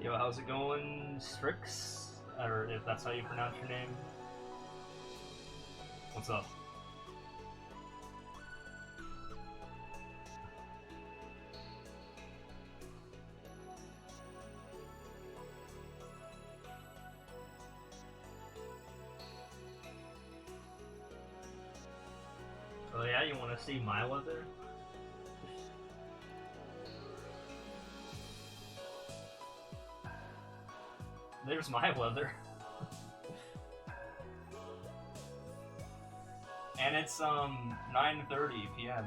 Yo, how's it going, Strix? Or if that's how you pronounce your name. What's up? Oh yeah, you want to see my weather? There's my weather. And it's 9:30 p.m.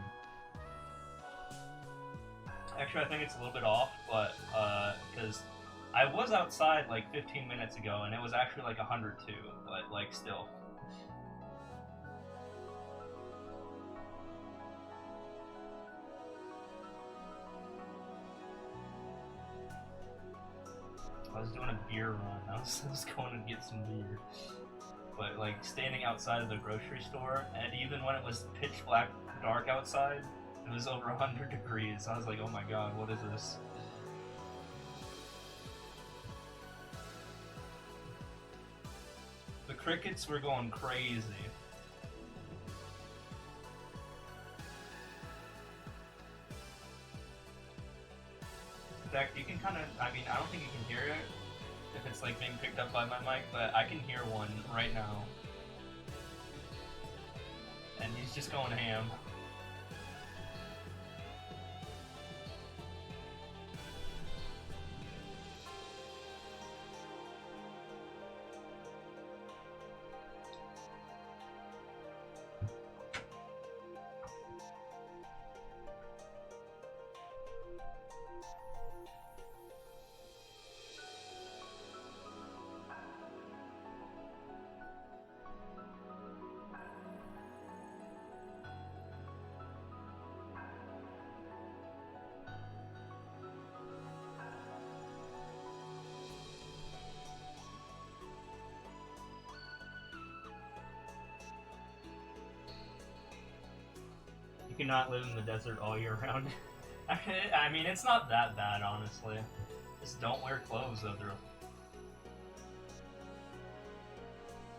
Actually, I think it's a little bit off, but because I was outside like 15 minutes ago and it was actually like 102, but like still. I was doing a beer run. I was going to get some beer. But like standing outside of the grocery store, and even when it was pitch black dark outside, it was over 100 degrees. I was like, oh my god, what is this? The crickets were going crazy. In fact, you can kind of, I mean, I don't think you can hear it if it's like being picked up by my mic, but I can hear one right now. And he's just going ham. You cannot live in the desert all year round. I mean, it's not that bad, honestly. Just don't wear clothes, Othra.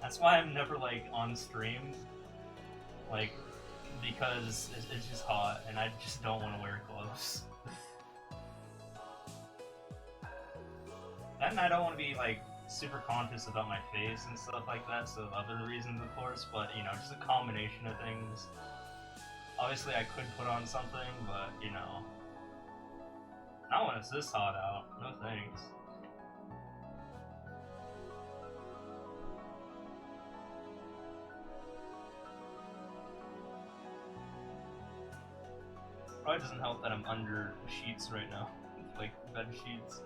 That's why I'm never, like, on stream. Like, because it's just hot, and I just don't want to wear clothes. And I don't want to be, like, super conscious about my face and stuff like that, so other reasons, of course, but, you know, just a combination of things. Obviously, I could put on something, but, you know. Not when it's this hot out. No thanks. Probably doesn't help that I'm under sheets right now. Like, bed sheets.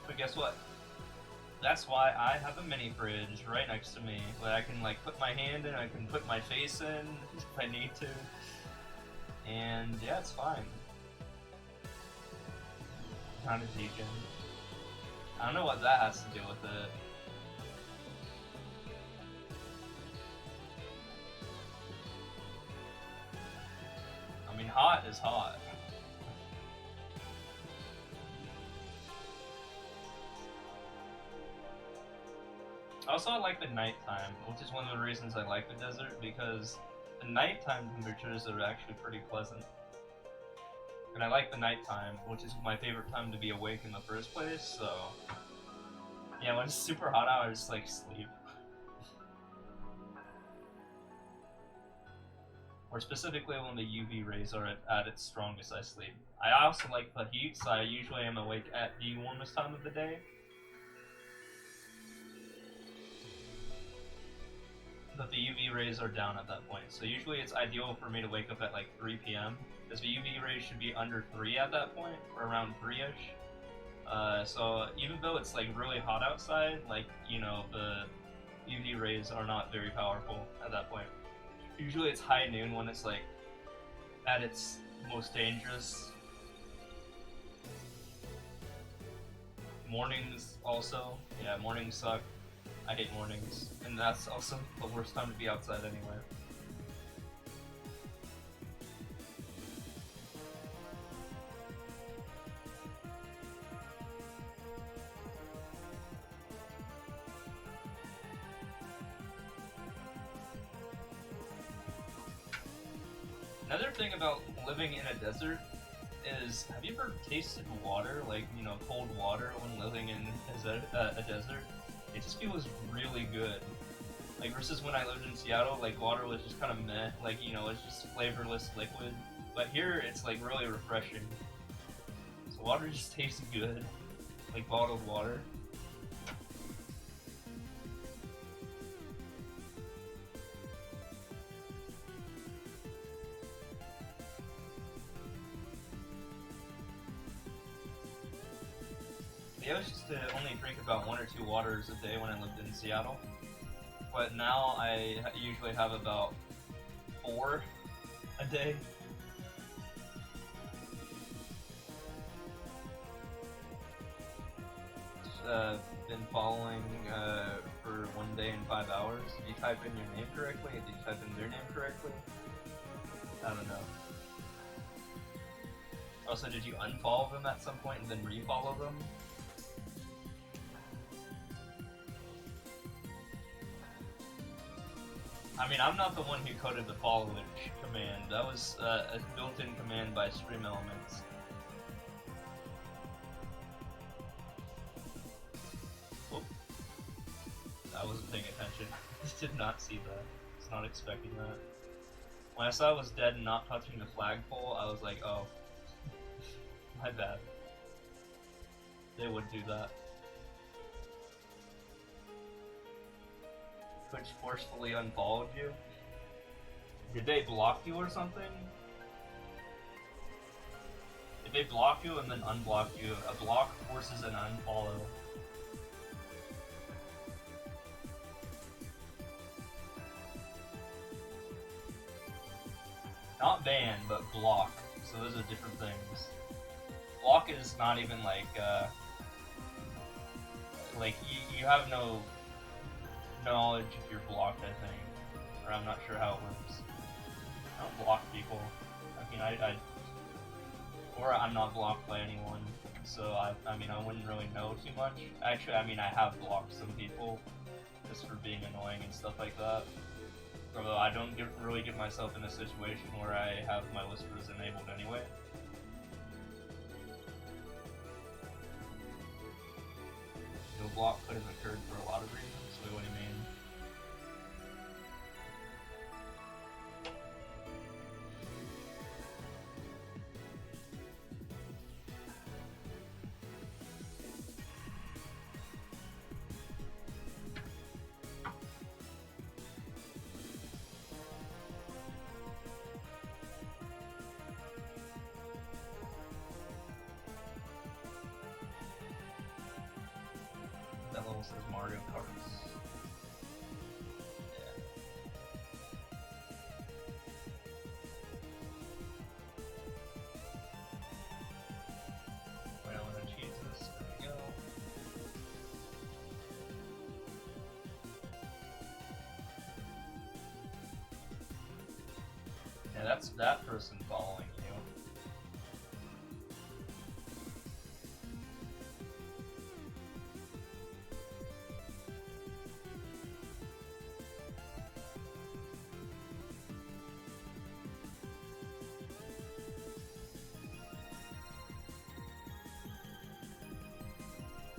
But guess what? That's why I have a mini fridge right next to me that I can like put my hand in, I can put my face in if I need to. And yeah, it's fine. Kind of deacon. I don't know what that has to do with it. I mean, hot is hot. Also, I like the nighttime, which is one of the reasons I like the desert, because the nighttime temperatures are actually pretty pleasant. And I like the nighttime, which is my favorite time to be awake in the first place, so... Yeah, when it's super hot out, I just, like, sleep. Or specifically when the UV rays are at its strongest, I sleep. I also like the heat, so I usually am awake at the warmest time of the day. But the UV rays are down at that point, so usually it's ideal for me to wake up at like 3 p.m. because the UV rays should be under 3 at that point, or around 3-ish. So even though it's like really hot outside, like, you know, the UV rays are not very powerful at that point. Usually it's high noon when it's like at its most dangerous. Mornings also, yeah, mornings suck. I hate mornings, and that's also the worst time to be outside anyway. Another thing about living in a desert is, have you ever tasted water, like, you know, cold water when living in a desert? It just feels really good. Like, versus when I lived in Seattle, like, water was just kind of meh, like, you know, it's just flavorless liquid. But here, it's, like, really refreshing. So water just tastes good, like bottled water. I used to only drink about 1 or 2 waters a day when I lived in Seattle, but now I usually have about 4 a day. Been following for 1 day and 5 hours. Did you type in your name correctly? Did you type in their name correctly? I don't know. Also, did you unfollow them at some point and then refollow them? I mean, I'm not the one who coded the followage command. That was a built-in command by Stream Elements. Whoop. I wasn't paying attention. Did not see that. Was not expecting that. When I saw I was dead and not touching the flagpole, I was like, oh. My bad. They would do that. Twitch forcefully unfollowed you? Did they block you or something? If they block you and then unblock you, a block forces an unfollow. Not ban, but block. So those are different things. Block is not even like you have no knowledge if you're blocked, I think. Or I'm not sure how it works. I don't block people. I mean, or I'm not blocked by anyone. So I mean, I wouldn't really know too much. Actually, I mean, I have blocked some people just for being annoying and stuff like that. Although I don't really get myself in a situation where I have my whispers enabled anyway. No block could have occurred for a lot of reasons. Wait, what do you mean? That level says Mario Kart. Yeah. Wait, I want to choose this. There we go. Yeah, that's that person following you.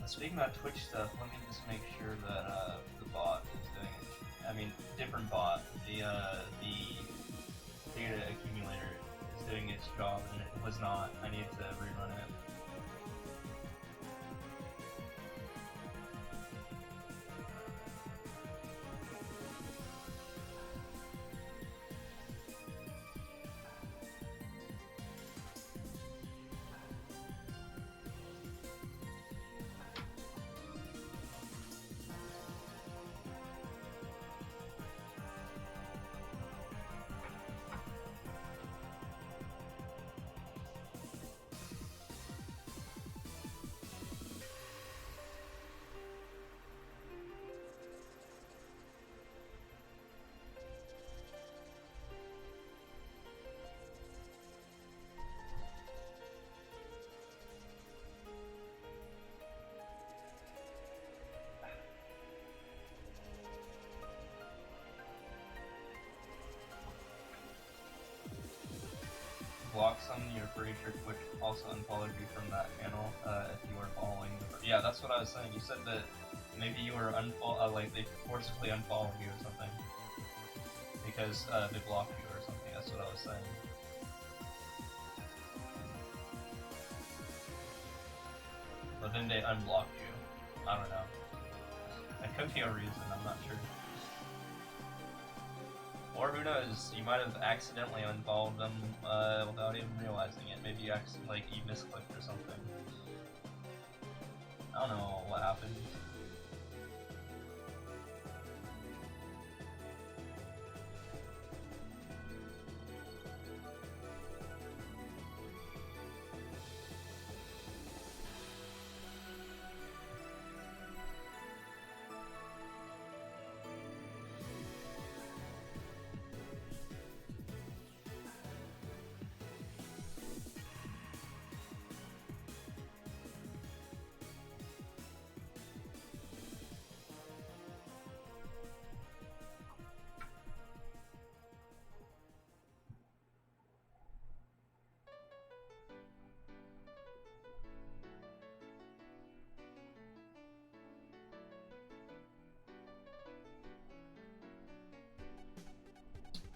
Speaking about Twitch stuff, let me just make sure that the bot is doing it. I mean, different bot. The data accumulator is doing its job, and it was not. I need to rerun it. Roxon, you're pretty sure Twitch also unfollowed you from that channel if you were following. Yeah, that's what I was saying. You said that maybe you were like they forcibly unfollowed you or something because they blocked you or something. That's what I was saying. But then they unblocked you. I don't know. That could be a reason. I'm not sure. Or who knows, you might have accidentally unfollowed them without even realizing it. Maybe you like you misclicked or something. I don't know what happened.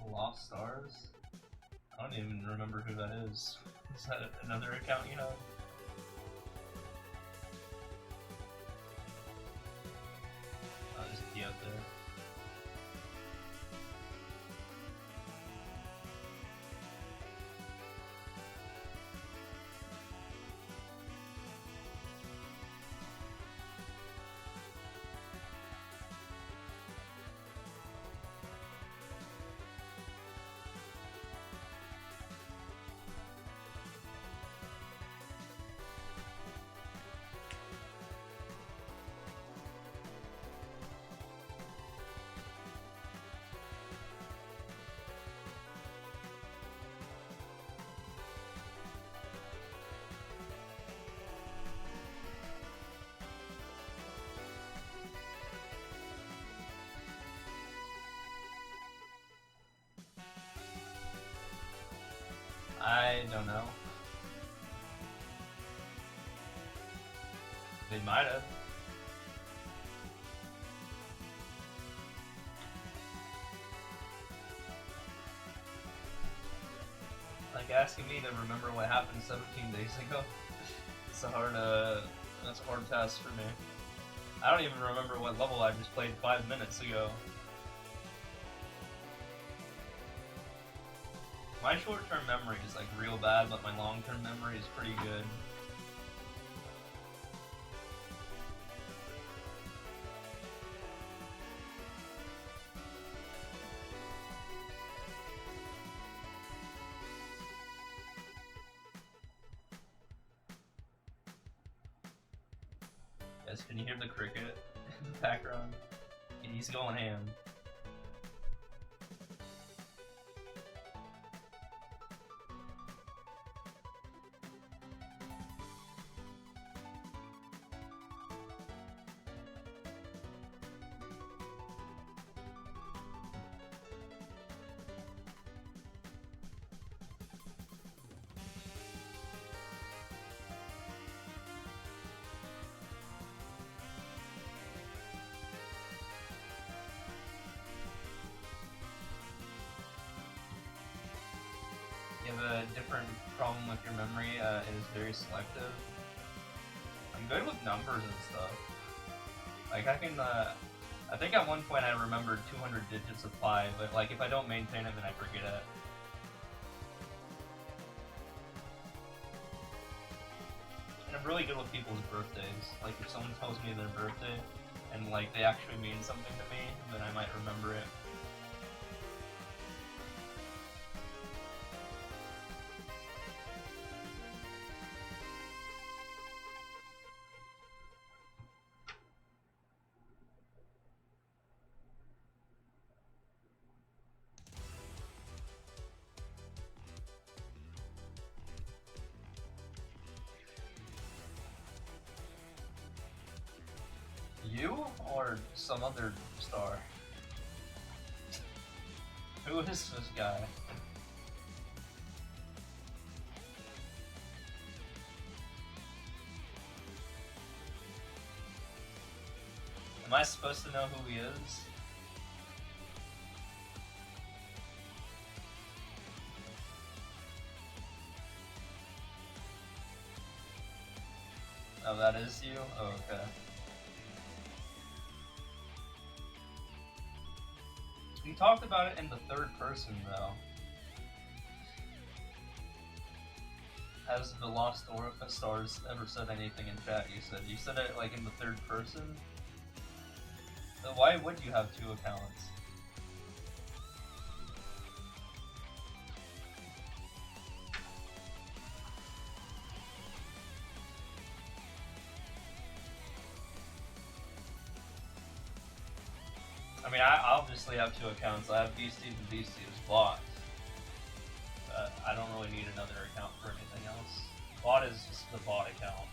Lost Stars? I don't even remember who that is. Is that another account you know? I'll just be up there. I don't know. They might have. Like asking me to remember what happened 17 days ago. It's a hard, that's a hard task for me. I don't even remember what level I just played 5 minutes ago. My short-term memory is like real bad, but my long-term memory is pretty good. Guys, can you hear the cricket in the background? He's going ham. You have a different problem with your memory, it is very selective. I'm good with numbers and stuff. Like I can, I think at one point I remembered 200 digits of pi, but like if I don't maintain it then I forget it. And I'm really good with people's birthdays. Like if someone tells me their birthday, and like they actually mean something to me, then I might remember it. You or some other star? Who is this guy? Am I supposed to know who he is? Oh, that is you? Oh, okay. We talked about it in the third person, though. Has the Lost Stars ever said anything in chat? You said it like in the third person? So why would you have two accounts? I mean, I obviously have two accounts. I have Beastie and Beastie is blocked. I don't really need another account for anything else. Bot is just the bot account.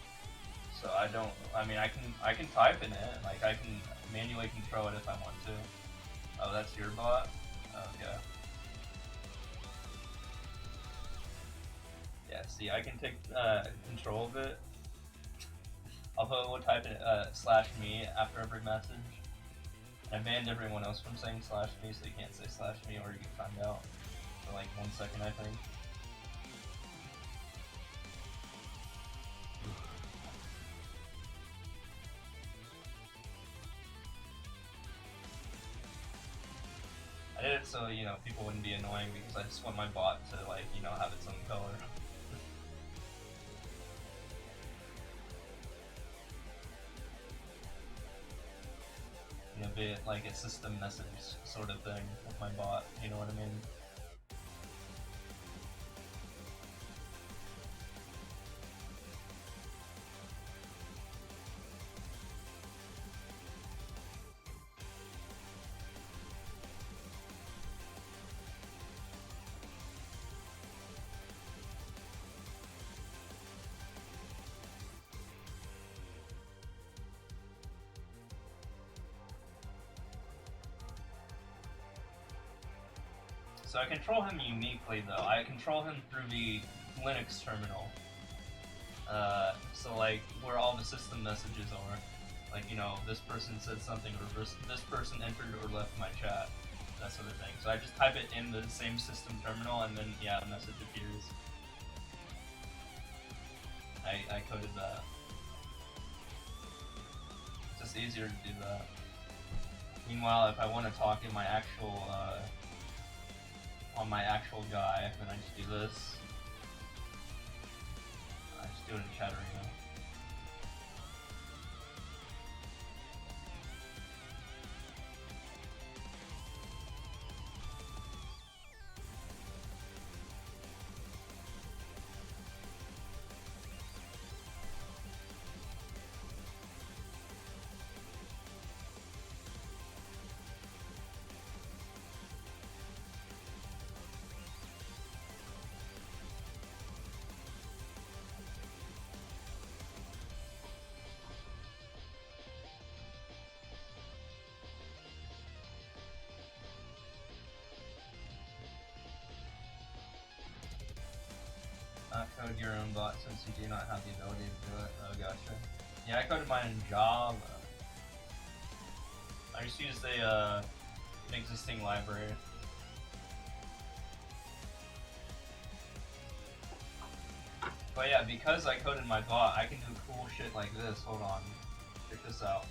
So I mean, I can type in it. Like, I can manually control it if I want to. Oh, that's your bot? Okay. Yeah, see, I can take control of it. Although we'll type in /me after every message. I banned everyone else from saying /me, so you can't say /me or you can find out for like 1 second, I think. I did it so, you know, people wouldn't be annoying because I just want my bot to, like, you know, have its own color. You know, be it like a system message sort of thing with my bot, you know what I mean? So I control him uniquely though. I control him through the Linux terminal. So like where all the system messages are. Like, you know, this person said something or this person entered or left my chat. That sort of thing. So I just type it in the same system terminal and then yeah, the message appears. I coded that. It's just easier to do that. Meanwhile, if I want to talk in my actual on my actual guy, then I just do this. I just do it in chat arena. Code your own bot since you do not have the ability to do it. Oh, gotcha. Yeah, I coded mine in Java. I just used an existing library. But yeah, because I coded my bot, I can do cool shit like this. Hold on. Check this out.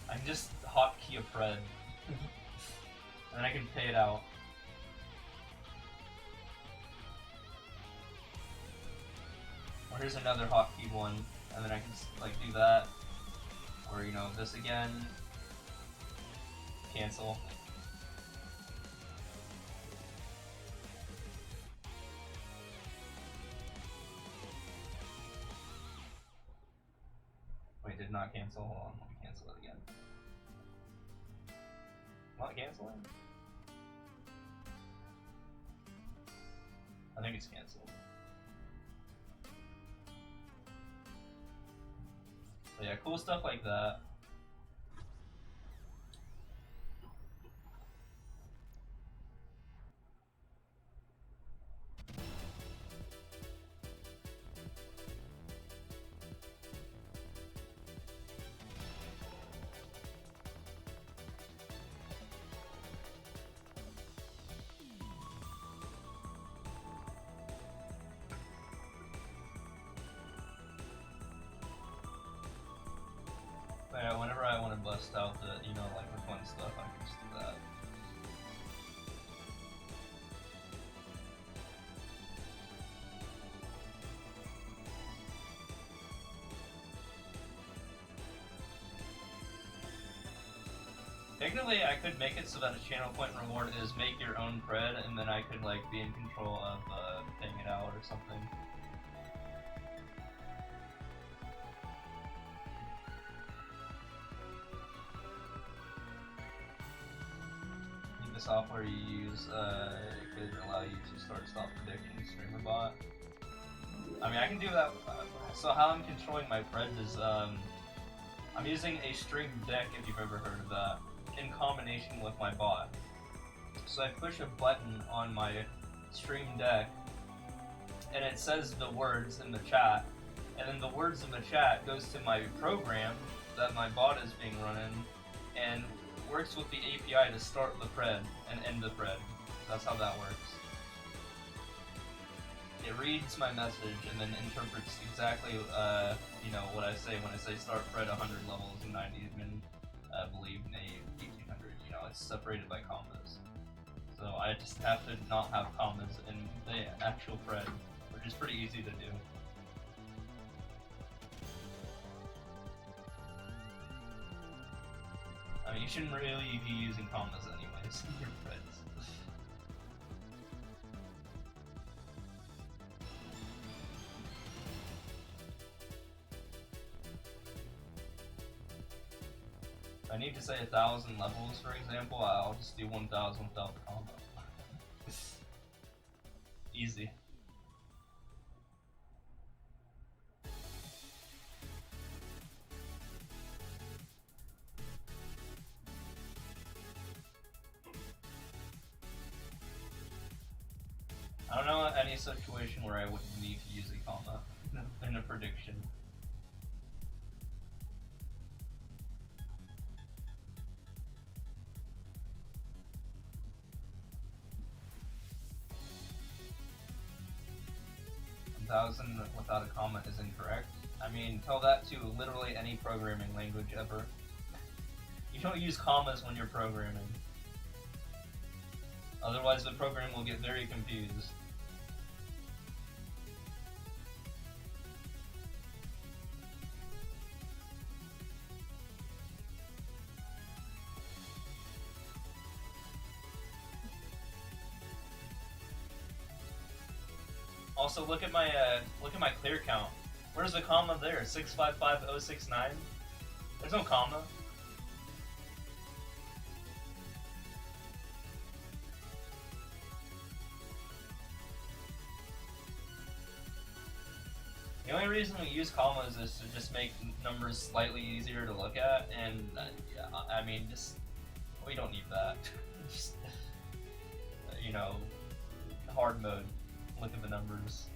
I can just hotkey a Fred. And then I can pay it out. Or here's another hotkey one, and then I can like do that. Or, you know, this again. Cancel. Wait, did not cancel? Hold on, let me cancel it again. Not canceling? I think it's canceled. But yeah, cool stuff like that. I want to bust out the, you know, like the fun stuff, I can just do that. Technically, I could make it so that a channel point reward is make your own pred, and then I could like be in control of paying it out or something. I think the software you use could allow you to stop predicting streamer bot. I mean, I can do that. So how I'm controlling my pred is I'm using a stream deck, if you've ever heard of that, in combination with my bot. So I push a button on my stream deck, and it says the words in the chat, and then the words in the chat goes to my program that my bot is being run in, and works with the API to start the pred and end the pred. That's how that works. It reads my message and then interprets exactly, you know, what I say when I say start pred 100 levels and 90 admin, believe name 1800. You know, it's separated by commas. So I just have to not have commas in the actual pred, which is pretty easy to do. I mean, you shouldn't really be using commas anyways in your preds. If I need to say 1,000 levels, for example, I'll just do 1,000 without the comma. Easy. I don't know any situation where I would need to use a comma in a prediction. Thousand without a comma is incorrect. I mean, tell that to literally any programming language ever. You don't use commas when you're programming. Otherwise the program will get very confused. Also, look at my clear count. Where's the comma there? 655069. There's no comma. The only reason we use commas is to just make numbers slightly easier to look at, and yeah, I mean, just we don't need that. Just you know, hard mode. Look at the numbers.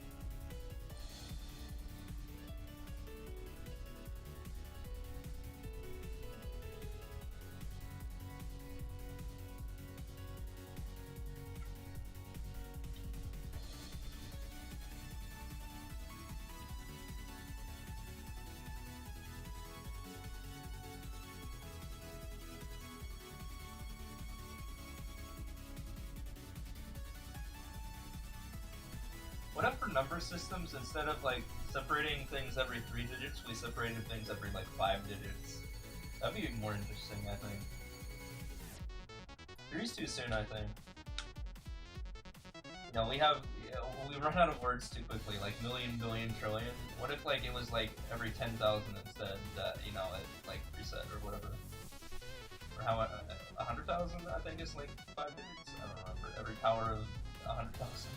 What if for number systems, instead of like separating things every 3 digits, we separated things every like 5 digits? That'd be more interesting, I think. 3's too soon, I think. You know, we run out of words too quickly, like million, billion, trillion. What if like it was like every 10,000 instead, that, you know, it like reset or whatever? Or how, 100,000 I think is like 5 digits? I don't know, for every power of 100,000.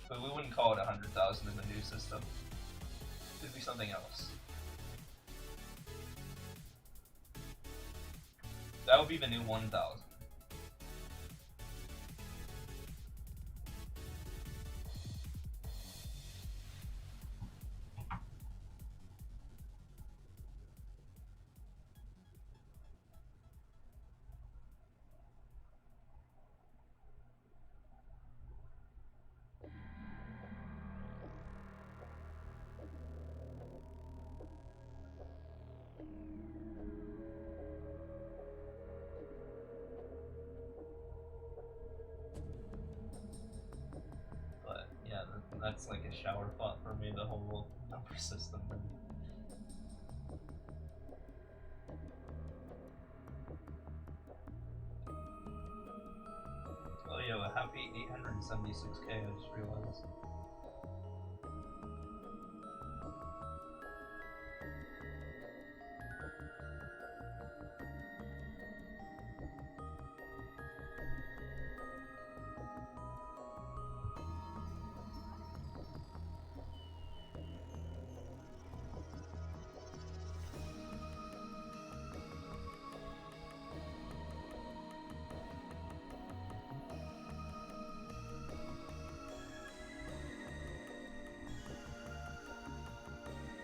But we wouldn't call it 100,000 in the new system. It could be something else. That would be the new 1,000. that's like a shower thought for me, the whole number system. Oh yo, a happy 876k, I just realized.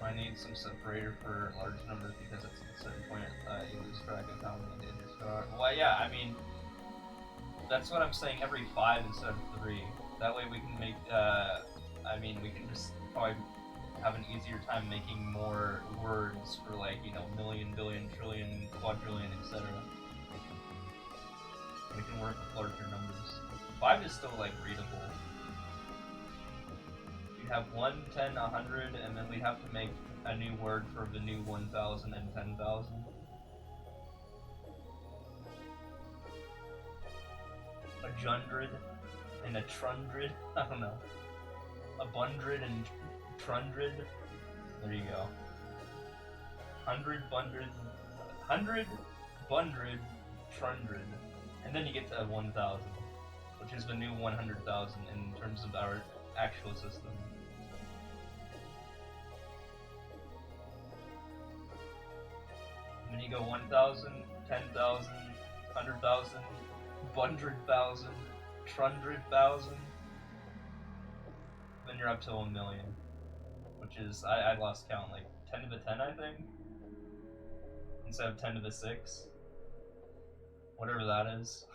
I need some separator for large numbers because at a certain point you lose track of how many digits there are. Well, yeah, I mean, that's what I'm saying, every 5 instead of 3. That way we can make, I mean, we can just probably have an easier time making more words for, like, you know, million, billion, trillion, quadrillion, etc. We can work with larger numbers. 5 is still, like, readable. Have 1, 10, 100, and then we have to make a new word for the new 1,000 and 10,000. A jundred and a trundred. I don't know. A bundred and trundred. There you go. 100, bundred, trundred, and then you get to 1,000, which is the new 100,000 in terms of our actual system. And then you go 1,000, 10,000, 100,000, 100,000, trundred thousand. Then you're up to 1 million, which is, I lost count, like 10 to the 10, I think, instead of 10 to the 6, whatever that is.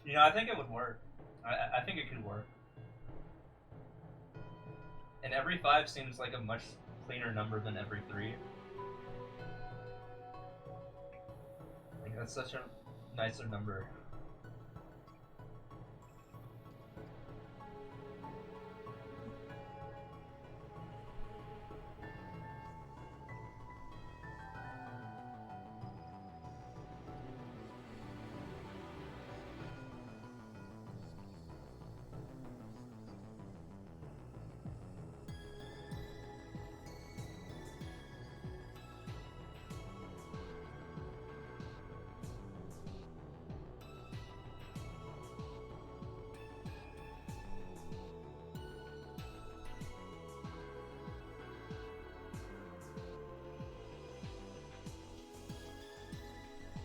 You know, I think it would work. I think it could work. And every 5 seems like a much cleaner number than every 3. Like, that's such a nicer number.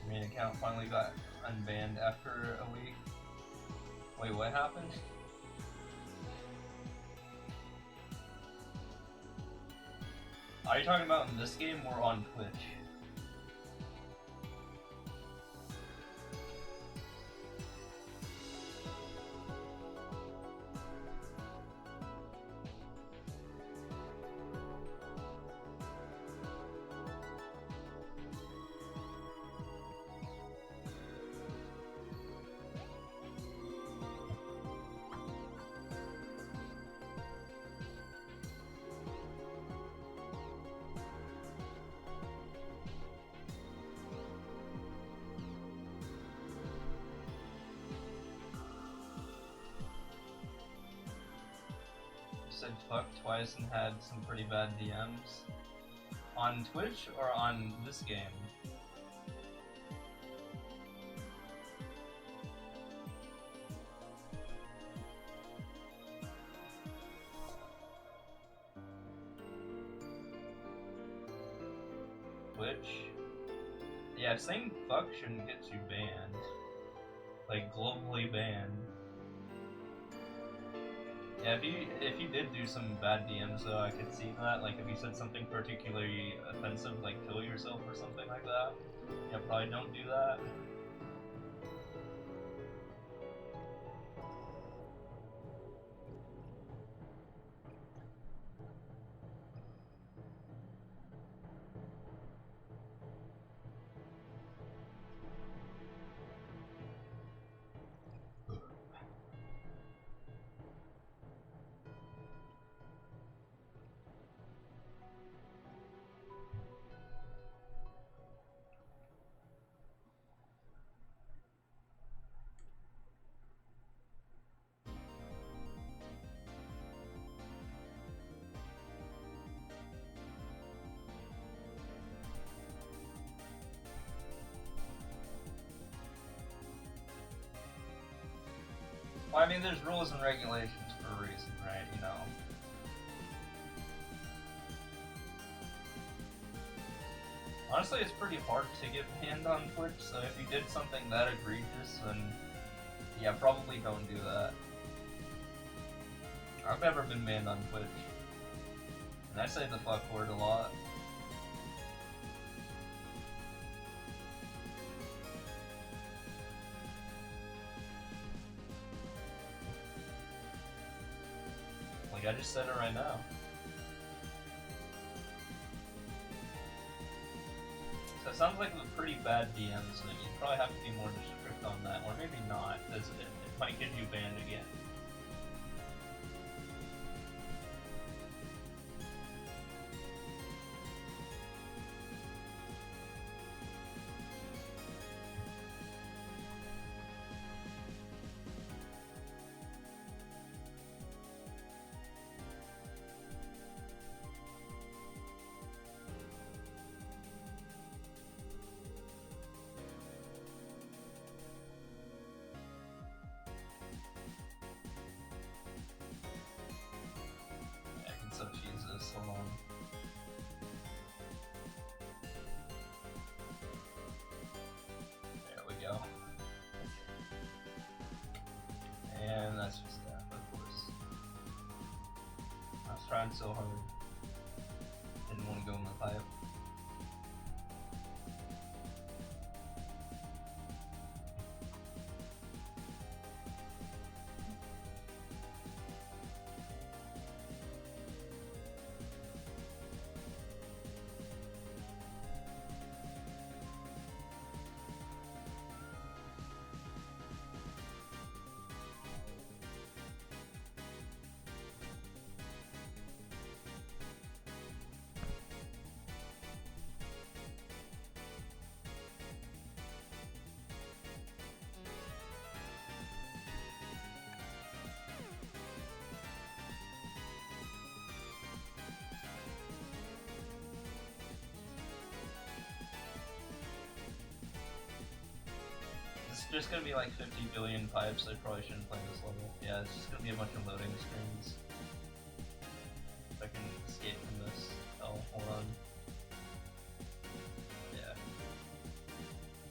Main account finally got unbanned after a week. Wait, what happened? Are you talking about in this game or on Twitch? Said fuck twice and had some pretty bad DMs. On Twitch or on this game? Twitch? Yeah, saying fuck shouldn't get you banned. Like, globally banned. Yeah, if you did do some bad DMs though, I could see that. Like if you said something particularly offensive, like kill yourself or something like that. Yeah, probably don't do that. Well, I mean, there's rules and regulations for a reason, right? You know. Honestly, it's pretty hard to get banned on Twitch, so if you did something that egregious, then yeah, probably don't do that. I've never been banned on Twitch, and I say the fuck word a lot. Like, I just said it right now. So it sounds like a pretty bad DM, so you probably have to be more strict on that, or maybe not, because it might get you banned again. So Jesus, hold on. There we go. And that's just that, of course. I was trying so hard. Didn't want to go in the pipe. It's just gonna be like 50 billion pipes, I probably shouldn't play this level. Yeah, it's just gonna be a bunch of loading screens. If I can escape from this. Oh, hold on. Yeah.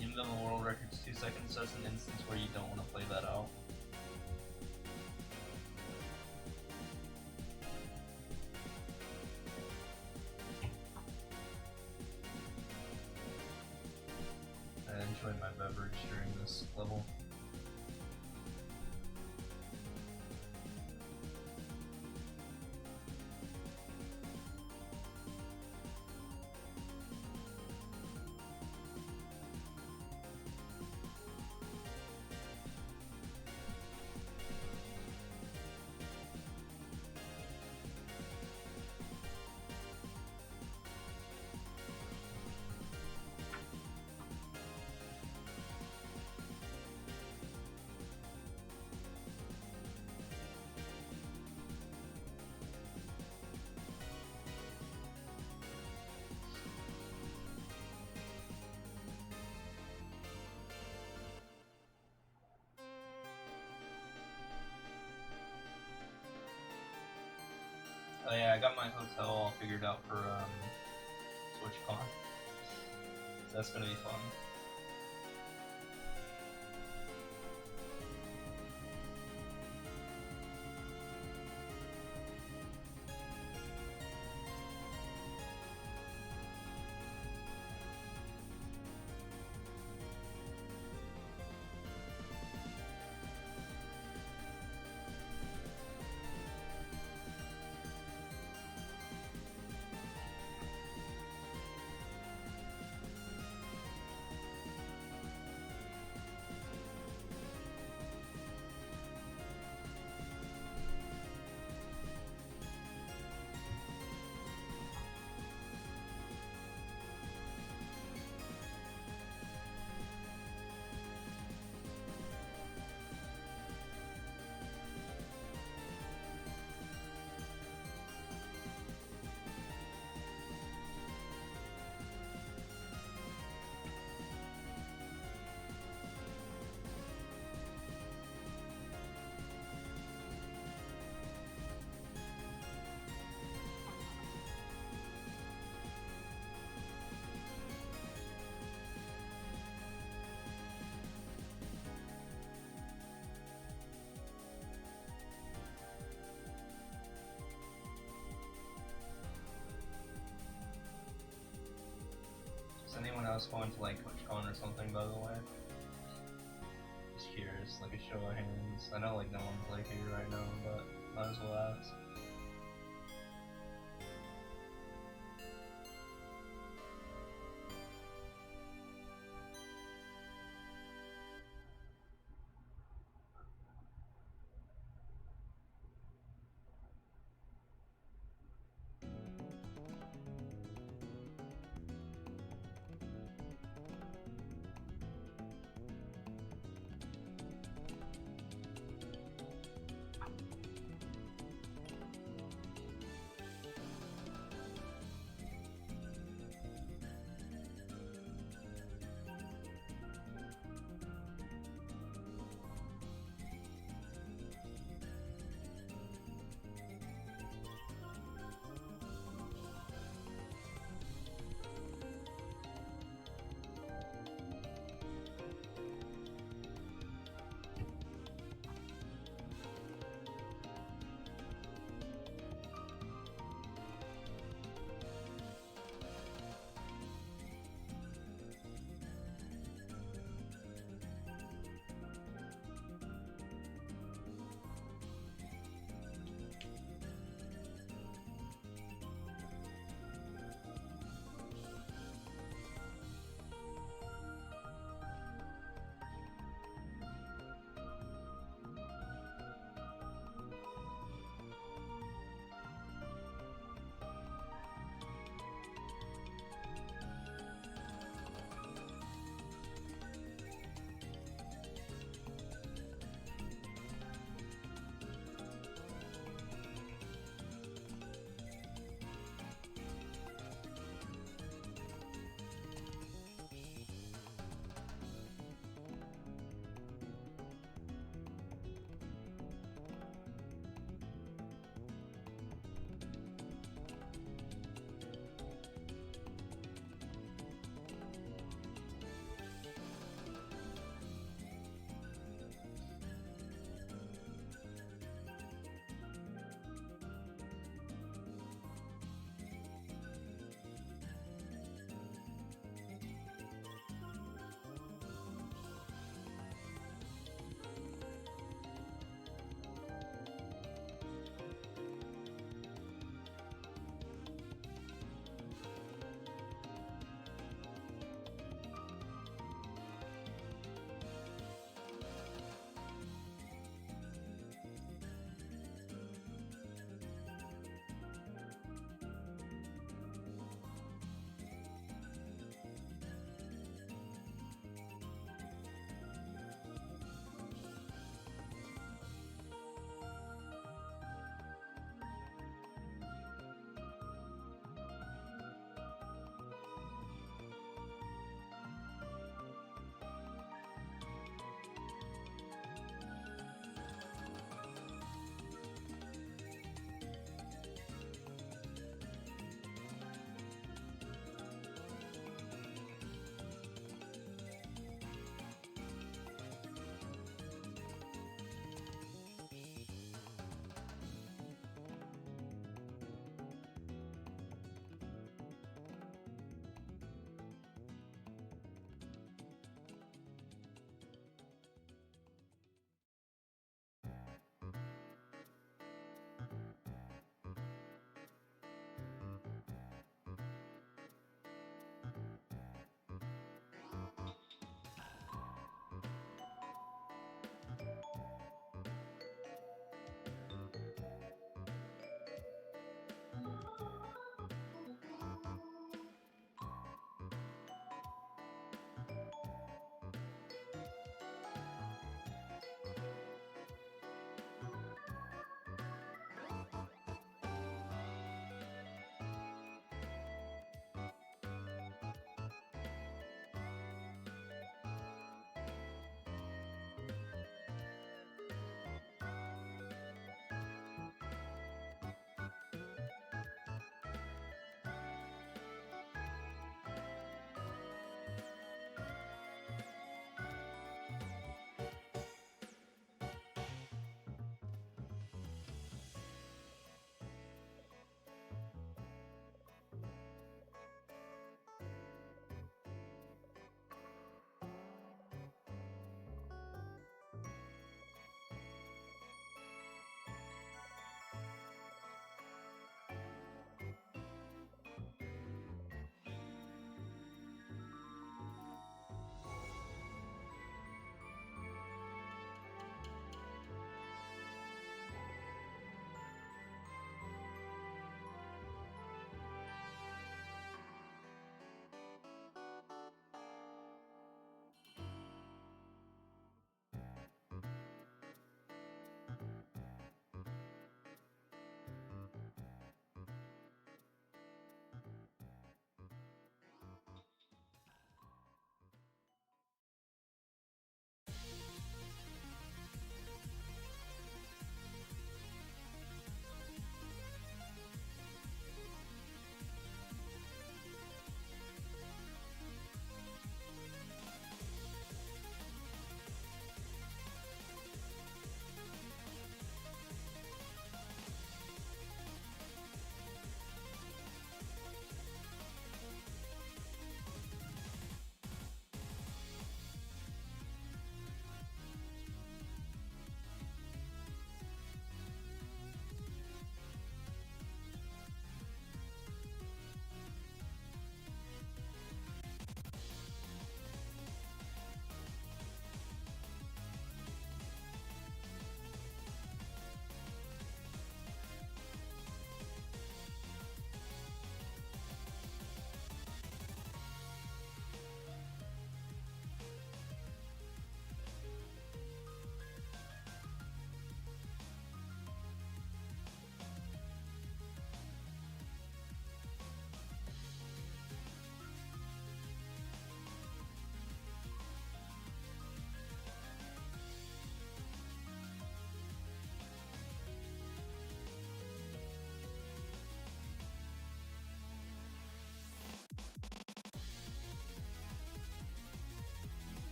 Even though the world record's 2 seconds, that's an instance where you don't want to play that out. I enjoyed my beverage during this level. Oh yeah, I got my hotel all figured out for TwitchCon. So that's gonna be fun. us going to like TwitchCon or something, by the way? Just curious, like a show of hands. I know like no one's like here right now, but might as well ask.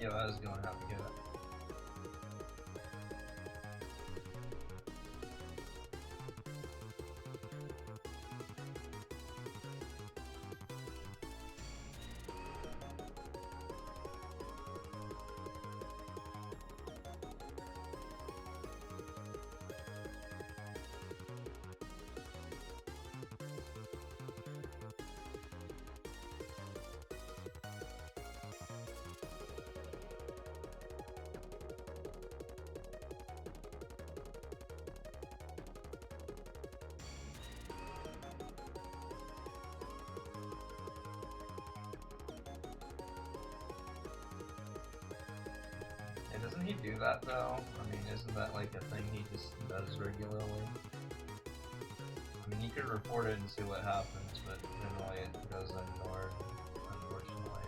Yeah, I was going to have to get it. Doesn't he do that though? I mean, isn't that like a thing he just does regularly? I mean, he could report it and see what happens, but generally it goes ignored, unfortunately.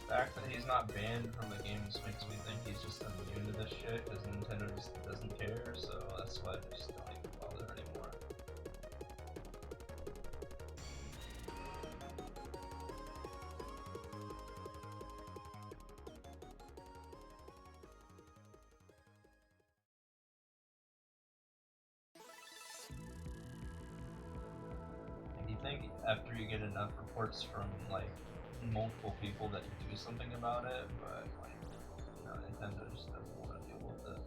The fact that he's not banned from the game just makes me think he's just immune to this shit, because Nintendo just doesn't care, so that's why I just don't even bother anymore. And you think after you get enough reports from like multiple people that you do something about it, but like, you know, Nintendo just doesn't want to deal with it.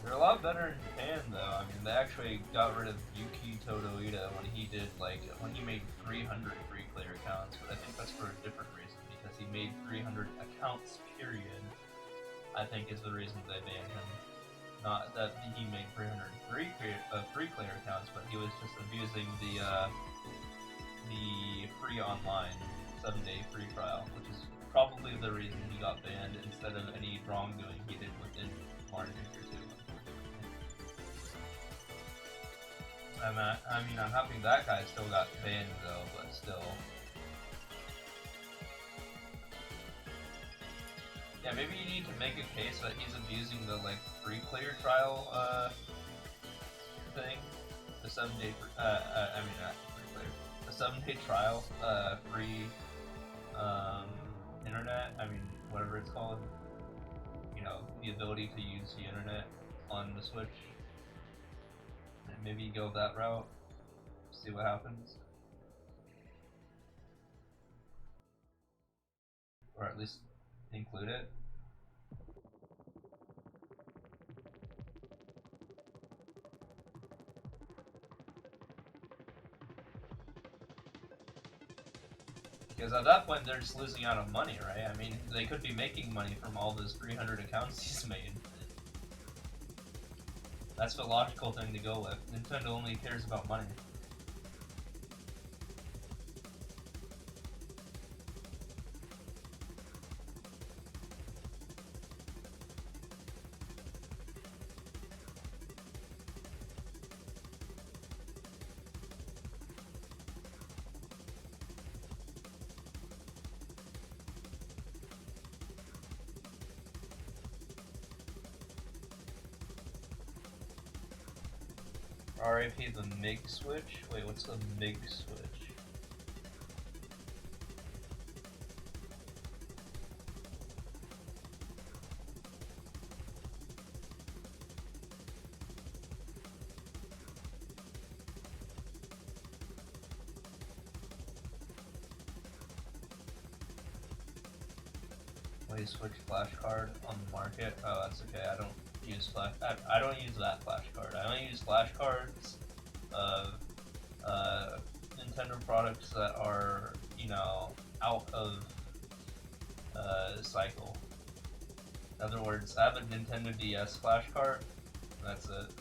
They're a lot better in Japan though. I mean, they actually got rid of Yuki Todoida when he made 300 free player accounts, but I think that's for a different reason, because he made 300 accounts, period. I think is the reason they banned him. Not that he made 300 free player accounts, but he was just abusing the free online 7-day free trial, which is probably the reason he got banned instead of any wrongdoing he did within Mario Maker 2. I mean, I'm happy that guy still got banned though, but still. Yeah, maybe you need to make a case that he's abusing the like free player trial thing, the 7-day I mean not free player, the 7-day trial free internet. I mean whatever it's called. You know, the ability to use the internet on the Switch. And maybe you go that route, see what happens. Or at least include it. Because at that point they're just losing out on money, right? I mean, they could be making money from all those 300 accounts he's made. That's the logical thing to go with. Nintendo only cares about money. RIP the MIG switch? Wait, what's the MIG switch? Wait, switch flashcard on the market? Oh, that's okay. I don't use I don't use that flashcard. I only use flashcards of Nintendo products that are, you know, out of cycle. In other words, I have a Nintendo DS flash cart, and that's it.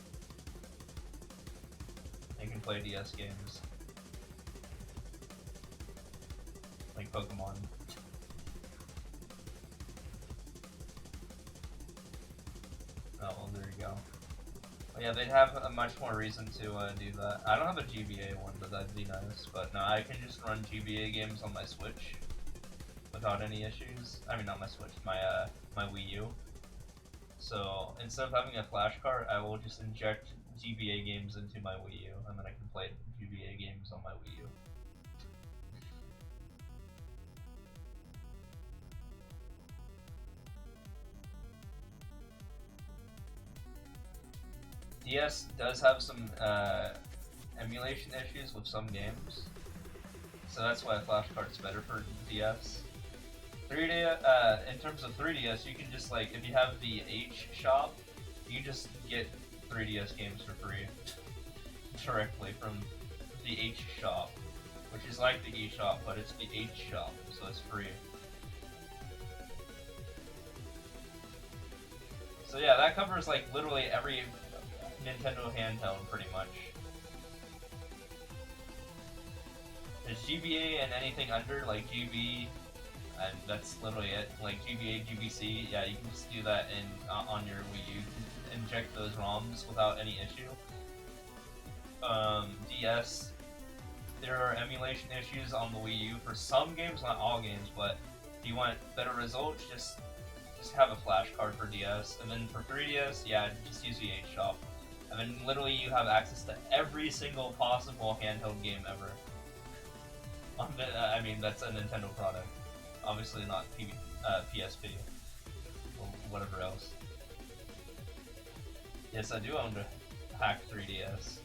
I can play DS games. Like Pokemon. Oh, well, there you go. But yeah, they'd have a much more reason to do that. I don't have a GBA one, but that'd be nice. But no, I can just run GBA games on my Switch without any issues. I mean, not my Switch, my Wii U. So instead of having a flash cart, I will just inject GBA games into my Wii U, and then I can play GBA games on my Wii U. DS does have some emulation issues with some games, so that's why a flash cart's better for DS. 3D, in terms of 3DS, you can just like, if you have the H shop, you just get 3DS games for free directly from the H shop, which is like the E shop, but it's the H shop, so it's free. So yeah, that covers like literally every Nintendo handheld pretty much. There's GBA and anything under, like GB, and that's literally it. Like GBA, GBC, yeah, you can just do that in on your Wii U. Inject those ROMs without any issue. DS, there are emulation issues on the Wii U for some games, not all games, but if you want better results, just have a flash card for DS, and then for 3DS, yeah, just use the H shop. And then literally you have access to every single possible handheld game ever. I mean, that's a Nintendo product. Obviously not PSP or whatever else. Yes, I do own a hacked 3DS.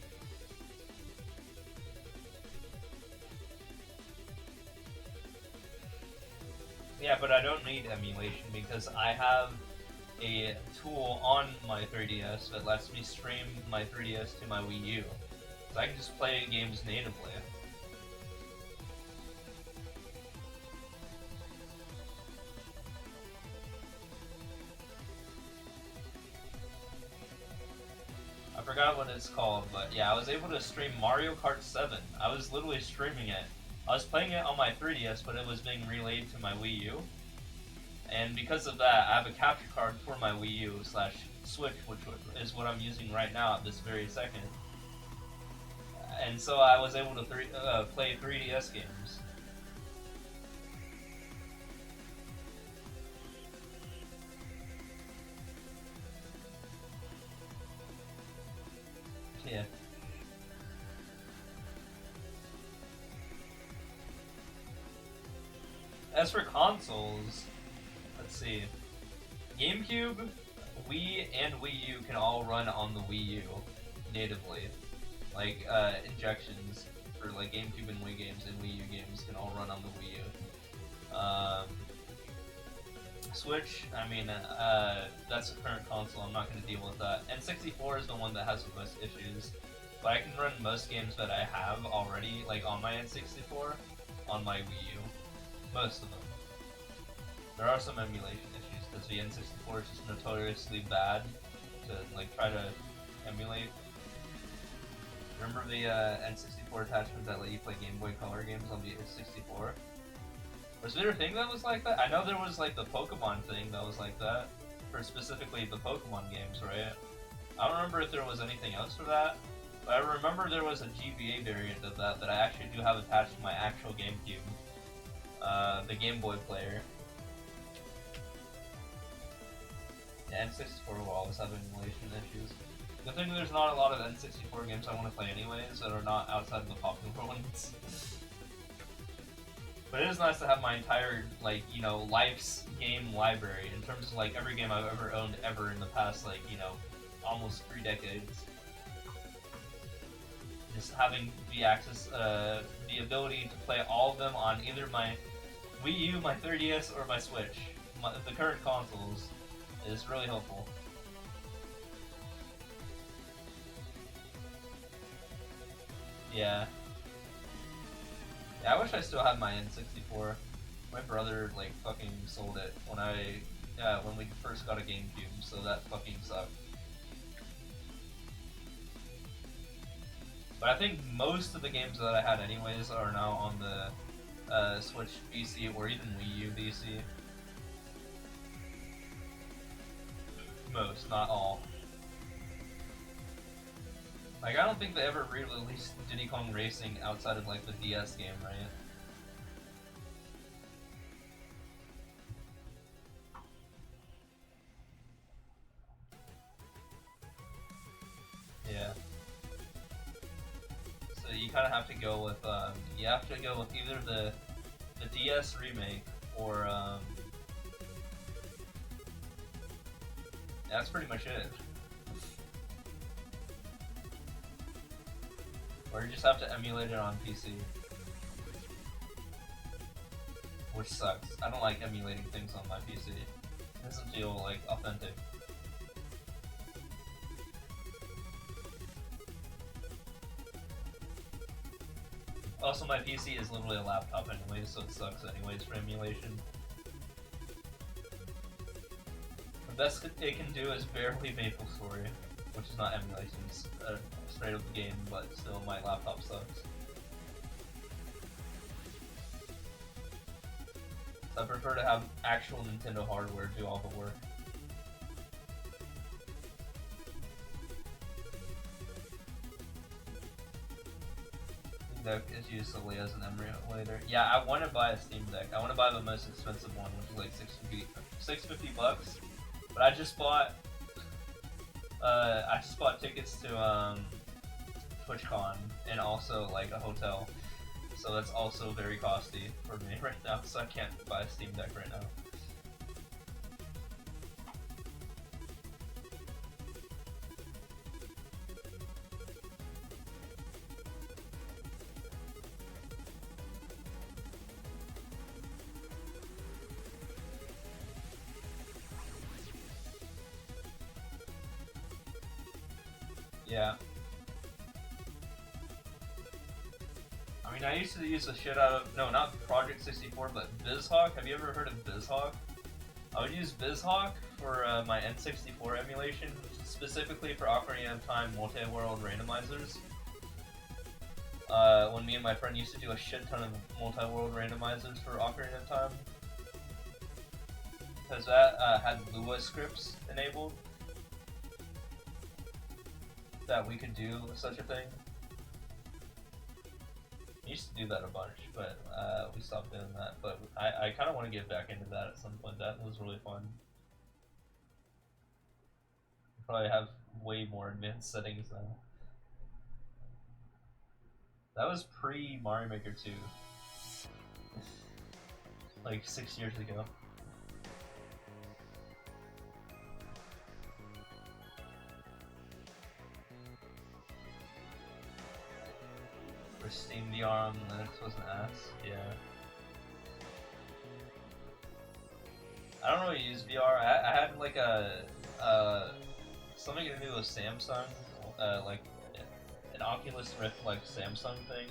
Yeah, but I don't need emulation because I have a tool on my 3DS that lets me stream my 3DS to my Wii U. So I can just play games natively. I forgot what it's called, but yeah, I was able to stream Mario Kart 7. I was literally streaming it. I was playing it on my 3DS, but it was being relayed to my Wii U. And because of that, I have a capture card for my Wii U / Switch, which is what I'm using right now at this very second. And so I was able to play 3DS games. Yeah. As for consoles, let's see. GameCube, Wii, and Wii U can all run on the Wii U natively. Like, injections for like GameCube and Wii games and Wii U games can all run on the Wii U. Switch, I mean, that's the current console, I'm not going to deal with that. N64 is the one that has the most issues, but I can run most games that I have already, like on my N64, on my Wii U. Most of them. There are some emulation issues, because the N64 is just notoriously bad to like try to emulate. Remember the N64 attachments that let you play Game Boy Color games on the N64? Was there a thing that was like that? I know there was like the Pokemon thing that was like that, for specifically the Pokemon games, right? I don't remember if there was anything else for that, but I remember there was a GBA variant of that I actually do have attached to my actual GameCube. The Game Boy player. Yeah, N64 will always have emulation issues. The thing there's not a lot of N64 games I want to play anyways that are not outside of the popular ones. But it is nice to have my entire, like, you know, life's game library in terms of, like, every game I've ever owned ever in the past, like, you know, almost 3 decades. Just having the access, the ability to play all of them on either my Wii U, my 3DS, or my Switch. The current consoles is really helpful. Yeah. Yeah, I wish I still had my N64. My brother like fucking sold it when we first got a GameCube, so that fucking sucked. But I think most of the games that I had anyways are now on the Switch BC or even Wii U BC. Most, not all. Like, I don't think they ever re-released Diddy Kong Racing outside of like the DS game, right? Yeah. So you kind of have to go with either the DS remake or that's pretty much it. Or you just have to emulate it on PC. Which sucks. I don't like emulating things on my PC. It doesn't feel like authentic. Also, my PC is literally a laptop anyways, so it sucks anyways for emulation. The best it can do is barely MapleStory, which is not emulation, it's straight up the game, but still my laptop sucks. So I prefer to have actual Nintendo hardware do all the work. Deck is used solely as an emulator. Yeah, I want to buy a Steam Deck. I want to buy the most expensive one, which is like $650 bucks. But I just bought tickets to TwitchCon and also like a hotel. So that's also very costly for me right now. So I can't buy a Steam Deck right now. Yeah. I mean, I used to use the shit out of, no, not Project 64, but BizHawk. Have you ever heard of BizHawk? I would use BizHawk for my N64 emulation, specifically for Ocarina of Time multi-world randomizers. When me and my friend used to do a shit ton of multi-world randomizers for Ocarina of Time. Because that had Lua scripts enabled. That we could do such a thing. We used to do that a bunch, but we stopped doing that. But I kind of want to get back into that at some point. That was really fun. Probably have way more advanced settings now. That was pre Mario Maker 2. Like 6 years ago. For Steam VR on Linux was an ass, yeah. I don't really use VR. I had like a something to do with Samsung, like an Oculus Rift like Samsung thing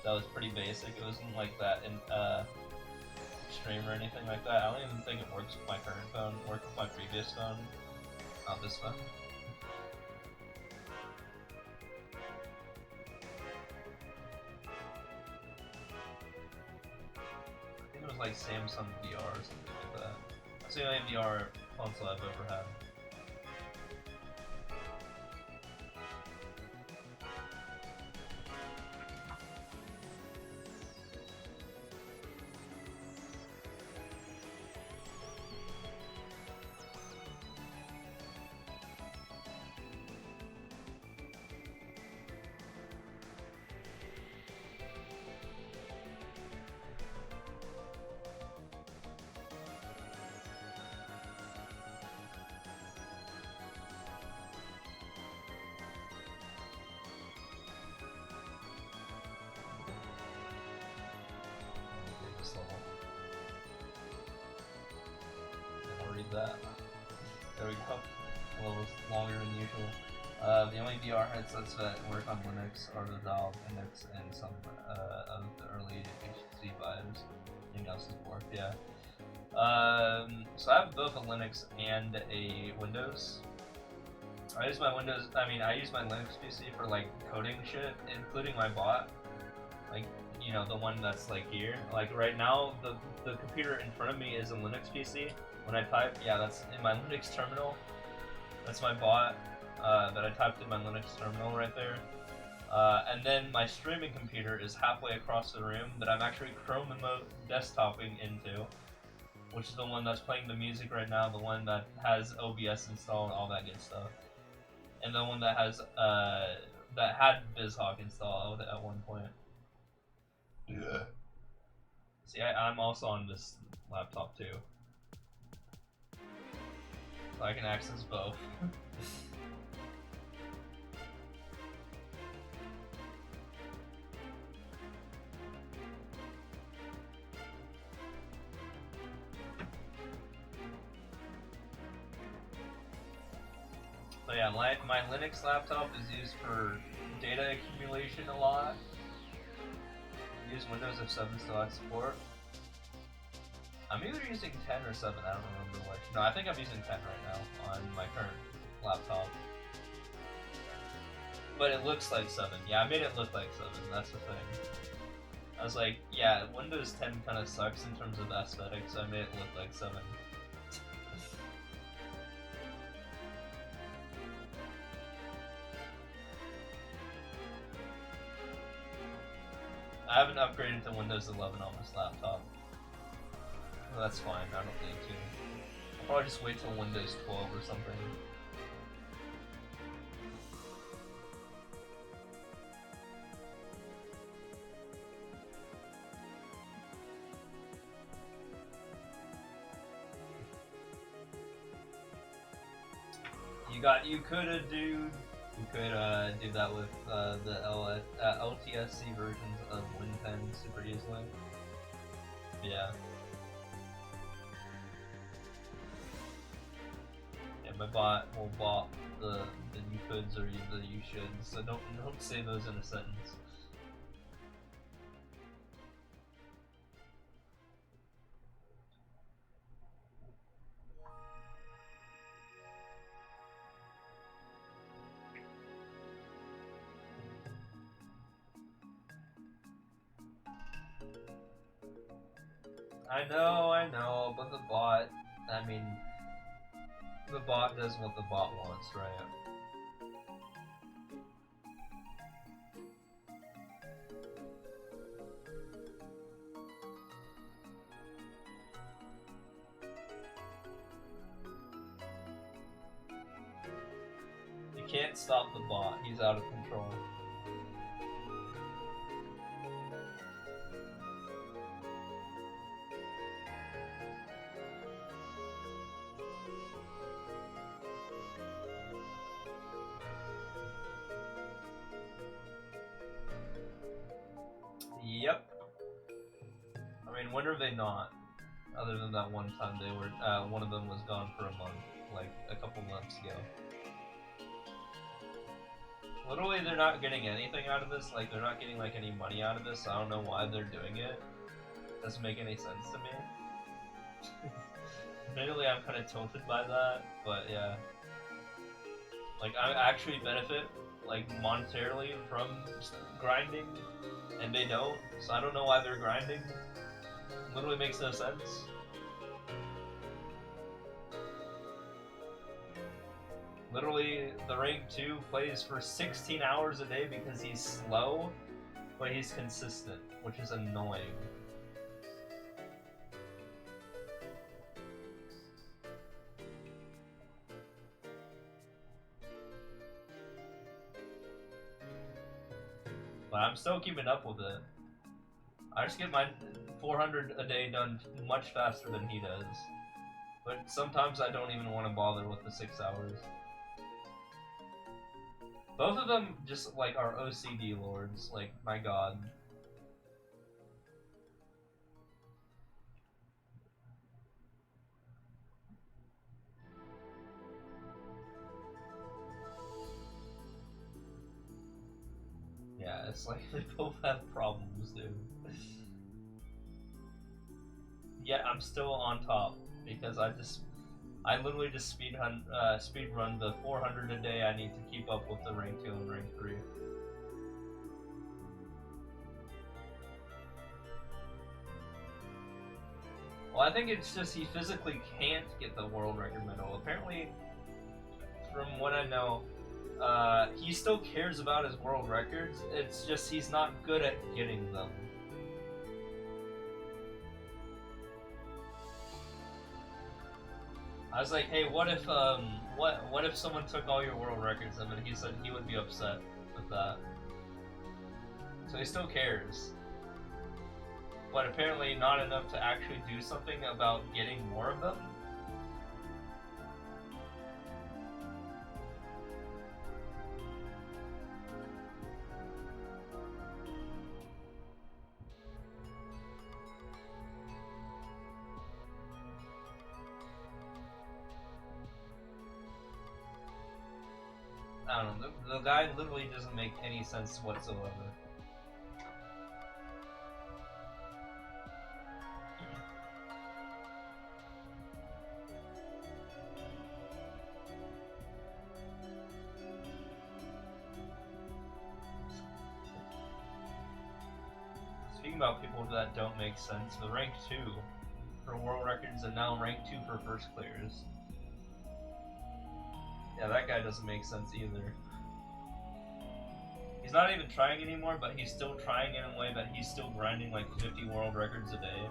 that was pretty basic. It wasn't like that in extreme or anything like that. I don't even think it works with my current phone. It worked with my previous phone, not this phone. I think it was like Samsung VR or something like that. That's the only VR console I've ever had. I'll read that. There we go. A little longer than usual. The only VR headsets that work on Linux are the Valve Index and some of the early HTC Vives. Everything else is work, yeah. So I have both a Linux and a Windows. I use my Linux PC for like coding shit, including my bot. Like, you know, the one that's like here. Like right now, the computer in front of me is a Linux PC. When I type, yeah, that's in my Linux terminal. That's my bot that I typed in my Linux terminal right there. And then my streaming computer is halfway across the room that I'm actually Chrome desktoping into, which is the one that's playing the music right now, the one that has OBS installed, all that good stuff, and the one that has that had BizHawk installed at one point. Yeah. See, I'm also on this laptop too, so I can access both. So yeah, my Linux laptop is used for data accumulation a lot. Use Windows if 7 still has support. I'm either using 10 or 7, I don't remember which. No, I think I'm using 10 right now on my current laptop. But it looks like 7. Yeah, I made it look like 7, that's the thing. I was like, yeah, Windows 10 kind of sucks in terms of aesthetics, so I made it look like 7. I haven't upgraded to Windows 11 on this laptop. Well, that's fine, I don't need to. I'll probably just wait till Windows 12 or something. You could do that with the LTSC versions of Win10 super easily. Yeah. Yeah, my bot will bot the you coulds or the you shoulds, so don't say those in a sentence. I know, but the bot, the bot does what the bot wants, right? You can't stop the bot, he's out of control. Yep. I mean, when are they not? Other than that one time they were, one of them was gone for a month, like a couple months ago. Literally, they're not getting anything out of this. Like, they're not getting like any money out of this. So I don't know why they're doing it. Doesn't make any sense to me. Admittedly, I'm kind of tilted by that, but yeah. Like, I actually benefit, like, monetarily from grinding, and they don't. So I don't know why they're grinding. Literally makes no sense. Literally, the rank 2 plays for 16 hours a day because he's slow, but he's consistent, which is annoying. But I'm still keeping up with it. I just get my 400 a day done much faster than he does. But sometimes I don't even want to bother with the 6 hours. Both of them just, like, are OCD lords. Like, my god. It's like they both have problems, dude. Yeah, I'm still on top because I literally just speed run the 400 a day I need to keep up with the rank 2 and rank 3. Well, I think it's just he physically can't get the world record medal. Apparently, from what I know, he still cares about his world records. It's just he's not good at getting them. I was like, hey, what if someone took all your world records? And then he said he would be upset with that. So he still cares. But apparently not enough to actually do something about getting more of them. I don't know, the guy literally doesn't make any sense whatsoever. Speaking about people that don't make sense, the rank 2 for world records and now rank 2 for first clears. Yeah, that guy doesn't make sense either. He's not even trying anymore, but he's still trying in a way that he's still grinding like 50 world records a day.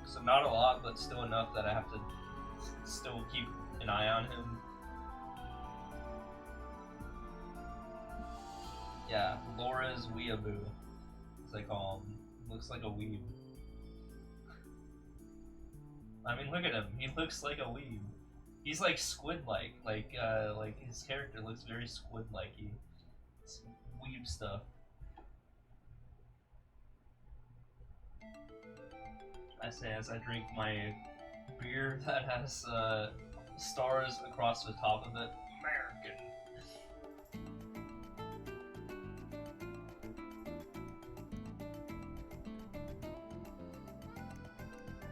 So not a lot, but still enough that I have to still keep an eye on him. Yeah, Laura's weeaboo, as they call him. Looks like a weeb. I mean, look at him. He looks like a weeb. He's like squid-like. Like his character looks very squid-like-y. It's weeb stuff. I say as I drink my beer that has stars across the top of it. American.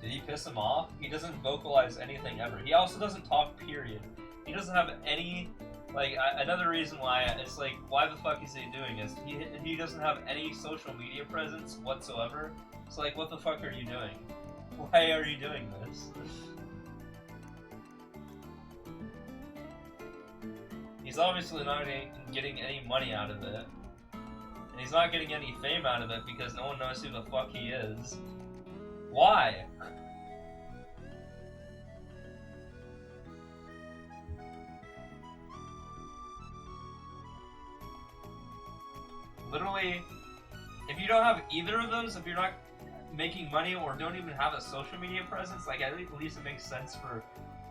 Did he piss him off? He doesn't vocalize anything ever. He also doesn't talk, period. He doesn't have any, like, another reason why it's like, why the fuck is he doing this? He doesn't have any social media presence whatsoever. It's like, what the fuck are you doing? Why are you doing this? He's obviously not getting any money out of it. And he's not getting any fame out of it because no one knows who the fuck he is. Why? Literally, if you don't have either of those, if you're not making money or don't even have a social media presence, like at least it makes sense for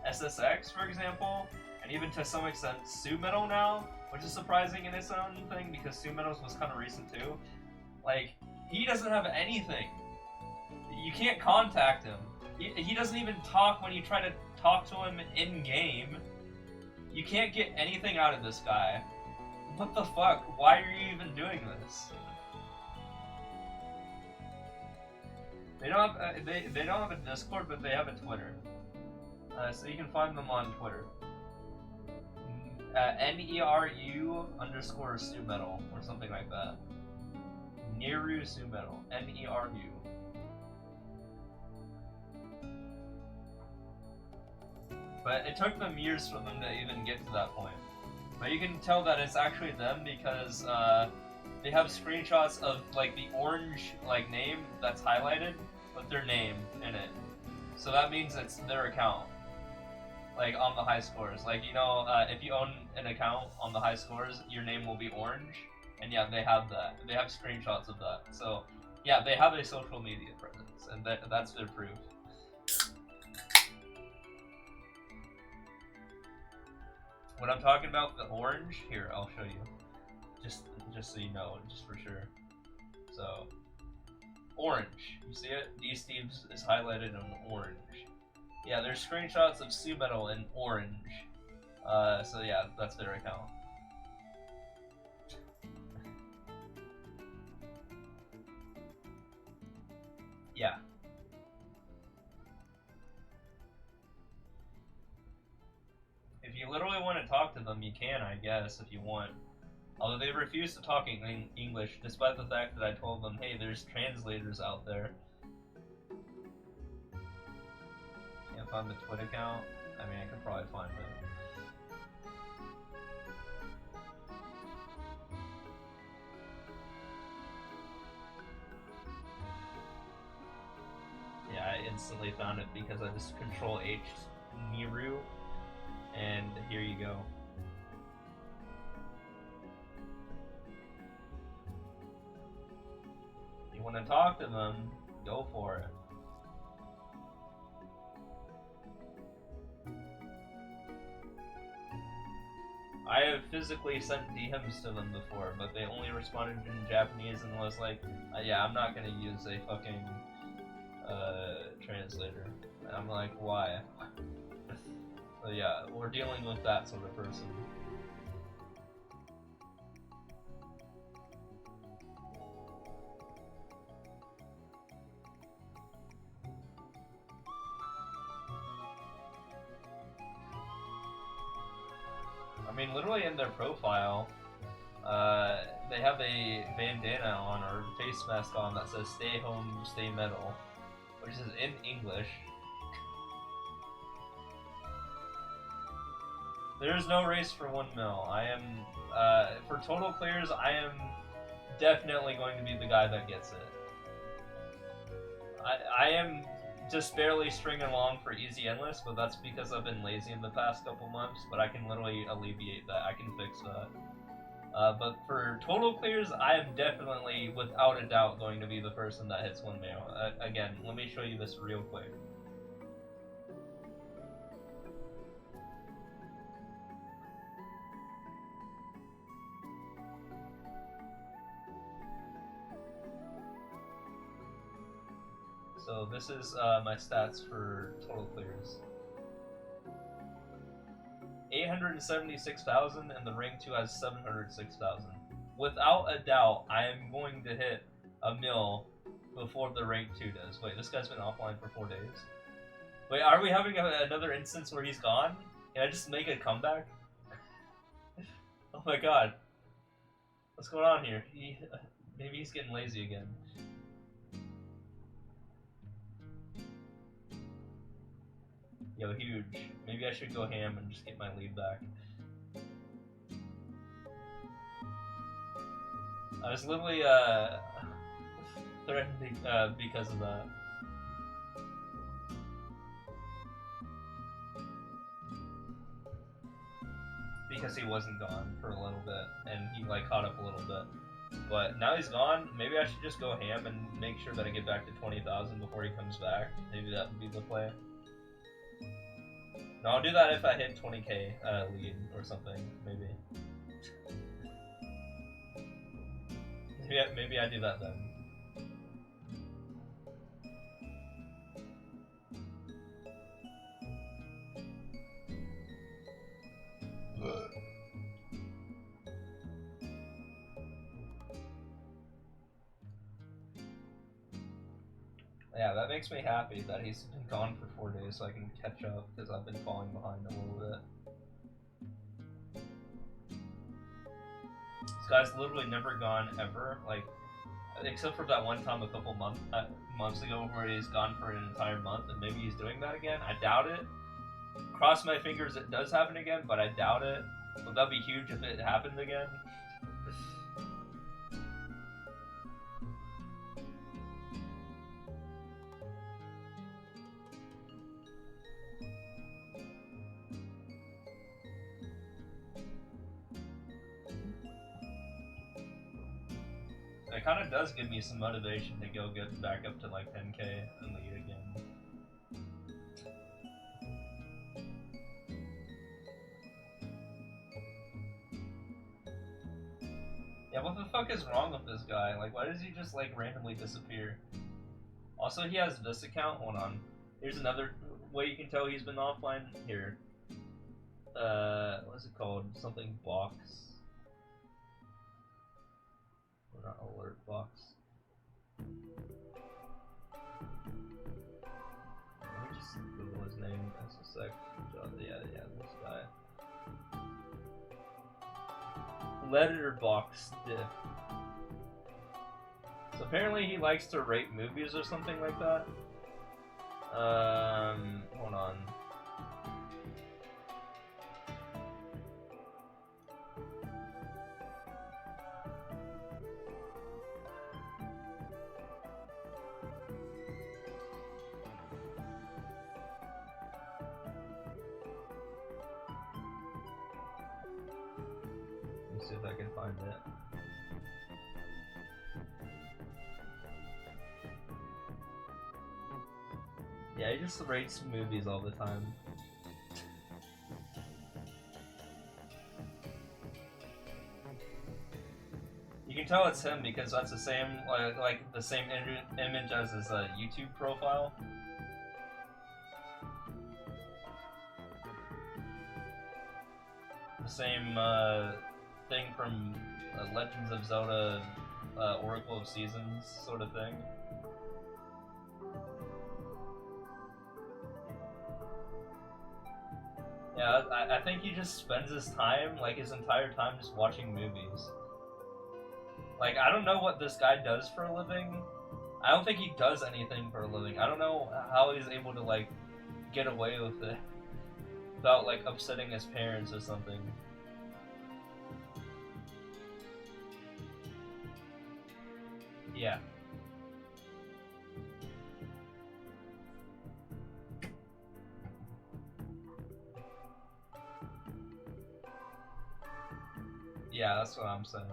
SSX, for example, and even to some extent Submetal now, which is surprising in its own thing because Submetal's was kind of recent too. Like, he doesn't have anything. You can't contact him. He doesn't even talk when you try to talk to him in-game. You can't get anything out of this guy. What the fuck? Why are you even doing this? They don't have they don't have a Discord, but they have a Twitter. So you can find them on Twitter. NERU _ Submetal or something like that. Neru Submetal. NERU. But it took them years for them to even get to that point. But you can tell that it's actually them because they have screenshots of like the orange like name that's highlighted with their name in it. So that means it's their account. Like on the high scores. Like, you know, if you own an account on the high scores, your name will be orange. And yeah, they have that. They have screenshots of that. So yeah, they have a social media presence, and that's their proof. What I'm talking about, the orange, here, I'll show you. Just so you know, just for sure. So, orange. You see it? D-Steve's is highlighted in orange. Yeah, there's screenshots of Submetal in orange. So yeah, that's their account. Yeah. If you literally want to talk to them, you can, I guess, if you want. Although they refuse to talk in English, despite the fact that I told them, hey, there's translators out there. Can't find the Twitter account. I mean, I could probably find it. Yeah, I instantly found it because I just Control H Niru, and here you go. You want to talk to them, go for it. I have physically sent DMs to them before, but they only responded in Japanese and was like, yeah, I'm not gonna use a fucking translator. And I'm like, why? So yeah, we're dealing with that sort of person. I mean, literally in their profile, they have a bandana on or face mask on that says "Stay home, stay metal," which is in English. There is no race for 1 mil. I am, for total clears, I am definitely going to be the guy that gets it. I am just barely stringing along for easy endless, but that's because I've been lazy in the past couple months, but I can literally alleviate that. I can fix that. But for total clears, I am definitely, without a doubt, going to be the person that hits 1 mil. Again, let me show you this real quick. So this is my stats for total clears. 876,000 and the rank 2 has 706,000. Without a doubt, I am going to hit 1 mil before the rank 2 does. Wait, this guy's been offline for 4 days. Wait, are we having another instance where he's gone? Can I just make a comeback? Oh my god. What's going on here? Maybe he's getting lazy again. Yo, huge. Maybe I should go ham and just get my lead back. I was literally, threatened because of that. Because he wasn't gone for a little bit, and he, like, caught up a little bit. But now he's gone, maybe I should just go ham and make sure that I get back to 20,000 before he comes back. Maybe that would be the play. No, I'll do that if I hit 20k lead or something, maybe. Maybe I do that then. Yeah, that makes me happy that he's been gone for 4 days so I can catch up, because I've been falling behind a little bit. This guy's literally never gone ever, like, except for that one time a couple months ago where he's gone for an entire month, and maybe he's doing that again. I doubt it. Cross my fingers it does happen again, but I doubt it. But that'd be huge if it happened again. It kind of does give me some motivation to go get back up to like 10k and lead again. Yeah, what the fuck is wrong with this guy? Like, why does he just like randomly disappear? Also, he has this account. Hold on. Here's another way you can tell he's been offline. Here. What's it called? Something box. Or not alert box. sec. Yeah, this guy. Letterboxd. So apparently he likes to rate movies or something like that. Hold on. Let's see if I can find it. Yeah, he just rates movies all the time. You can tell it's him because that's the same, like the same image as his YouTube profile. The same thing from Legends of Zelda, Oracle of Seasons sort of thing. Yeah, I think he just spends his time, like his entire time, just watching movies. Like, I don't know what this guy does for a living. I don't think he does anything for a living. I don't know how he's able to, like, get away with it without, like, upsetting his parents or something. Yeah. Yeah, that's what I'm saying.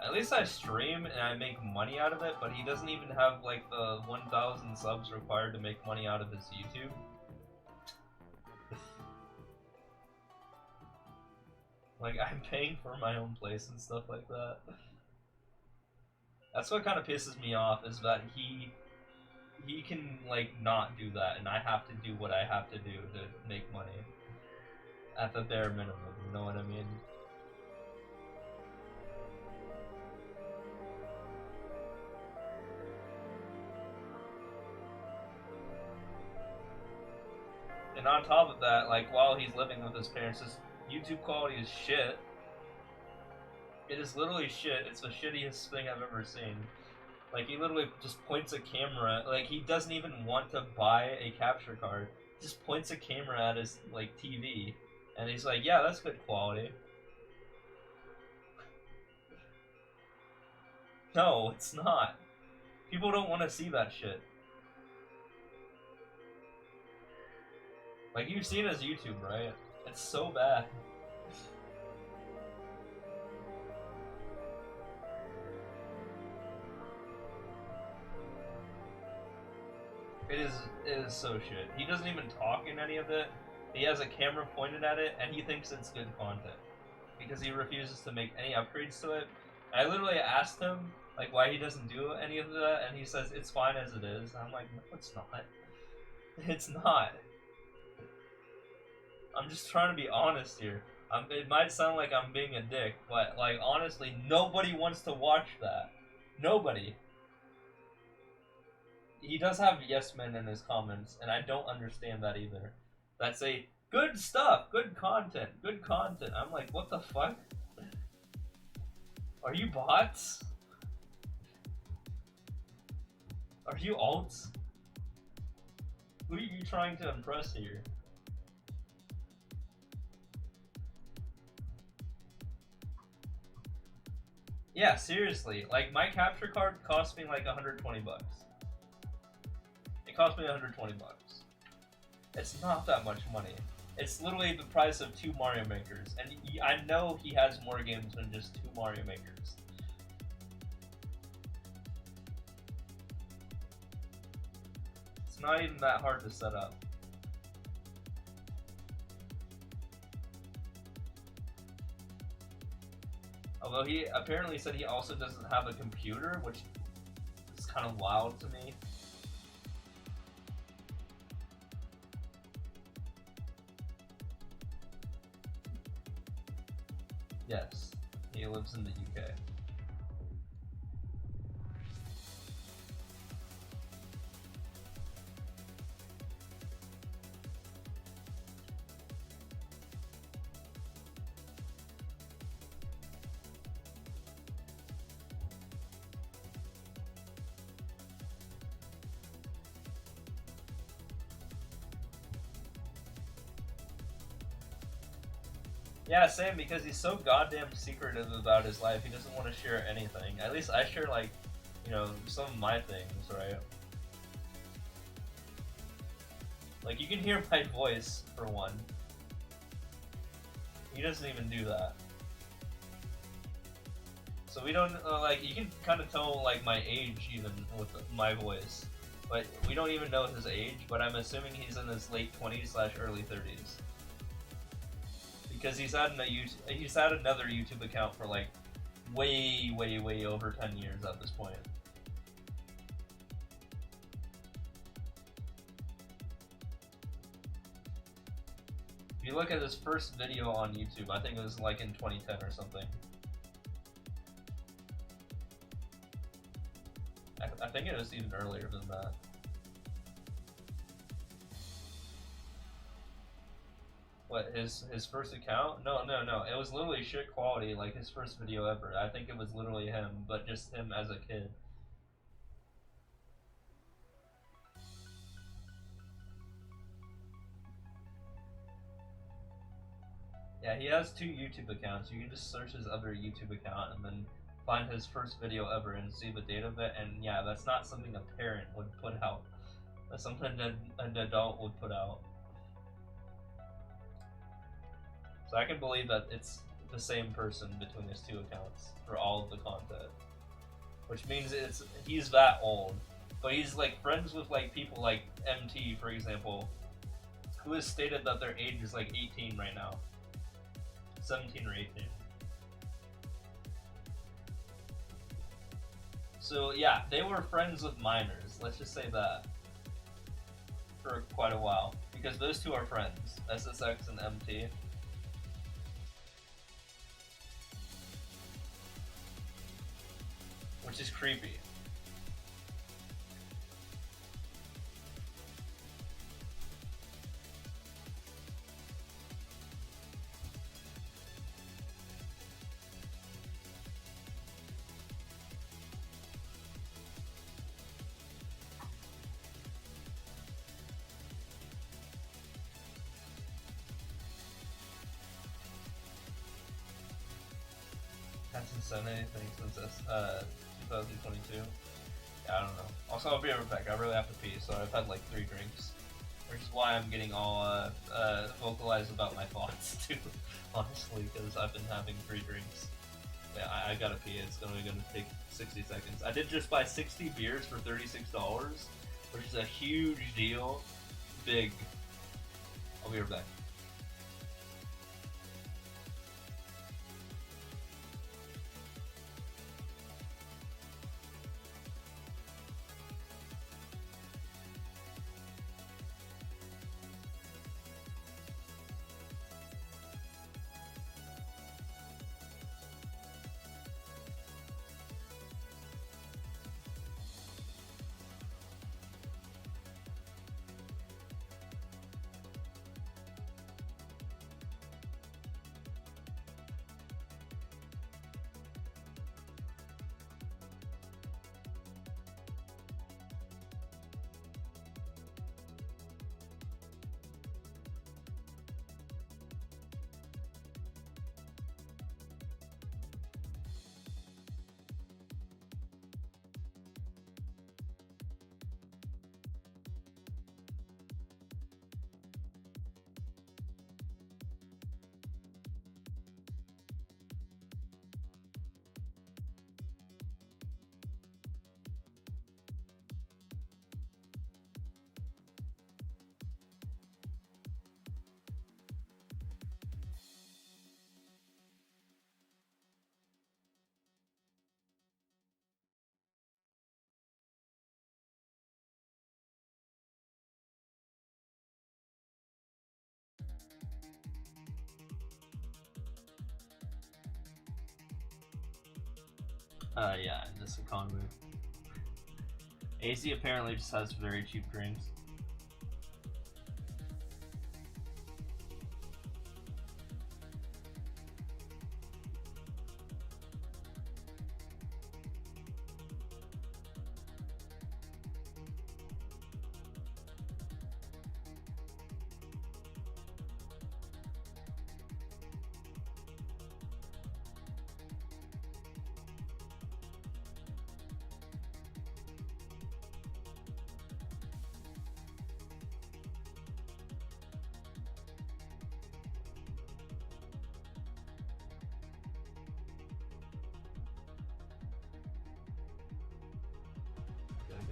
At least I stream and I make money out of it, but he doesn't even have like the 1,000 subs required to make money out of his YouTube. Like, I'm paying for my own place and stuff like that. That's what kind of pisses me off, is that he can, like, not do that, and I have to do what I have to do to make money. At the bare minimum, you know what I mean? And on top of that, like, while he's living with his parents, his YouTube quality is shit. It is literally shit. It's the shittiest thing I've ever seen. Like, he literally just points a camera, like, he doesn't even want to buy a capture card. He just points a camera at his, like, TV. And he's like, yeah, that's good quality. No, it's not. People don't want to see that shit. Like, you've seen his YouTube, right? It's so bad. It is so shit. He doesn't even talk in any of it. He has a camera pointed at it, and he thinks it's good content. Because he refuses to make any upgrades to it. And I literally asked him, like, why he doesn't do any of that, and he says, it's fine as it is. And I'm like, no, it's not. It's not. I'm just trying to be honest here. It might sound like I'm being a dick, but, like, honestly, nobody wants to watch that. Nobody. He does have yes men in his comments, and I don't understand that either. That say, good stuff, good content, good content. I'm like, what the fuck? Are you bots? Are you alts? Who are you trying to impress here? Yeah, seriously. Like, my capture card cost me like 120 bucks. It cost me 120 bucks. It's not that much money. It's literally the price of 2 Mario Makers, and I know he has more games than just 2 Mario Makers. It's not even that hard to set up. Although he apparently said he also doesn't have a computer, which is kind of wild to me. Yes, he lives in the UK. Yeah, same, because he's so goddamn secretive about his life. He doesn't want to share anything. At least I share, like, you know, some of my things, right? Like, you can hear my voice, for one. He doesn't even do that. So we don't, like, you can kind of tell, like, my age even with my voice. But we don't even know his age, but I'm assuming he's in his late 20s / early 30s. Because he's had another YouTube account for, like, way over 10 years at this point. If you look at his first video on YouTube, I think it was like in 2010 or something. I think it was even earlier than that. What, his first account? No. It was literally shit quality, like his first video ever. I think it was literally him, but just him as a kid. Yeah, he has 2 YouTube accounts. You can just search his other YouTube account and then find his first video ever and see the date of it. And yeah, that's not something a parent would put out. That's something that an adult would put out. So I can believe that it's the same person between his 2 accounts for all of the content. Which means he's that old. But he's like friends with like people like MT, for example, who has stated that their age is like 18 right now. 17 or 18. So yeah, they were friends with minors, let's just say that, for quite a while. Because those 2 are friends, SSX and MT. Which is creepy. Hasn't said anything since 2022. Yeah, I don't know. Also, I'll be right back. I really have to pee, so I've had like 3 drinks. Which is why I'm getting all vocalized about my thoughts too, honestly, because I've been having 3 drinks. Yeah, I gotta pee. It's only gonna take 60 seconds. I did just buy 60 beers for $36, which is a huge deal. Big. I'll be right back. Yeah, in this economy. AZ apparently just has very cheap drinks.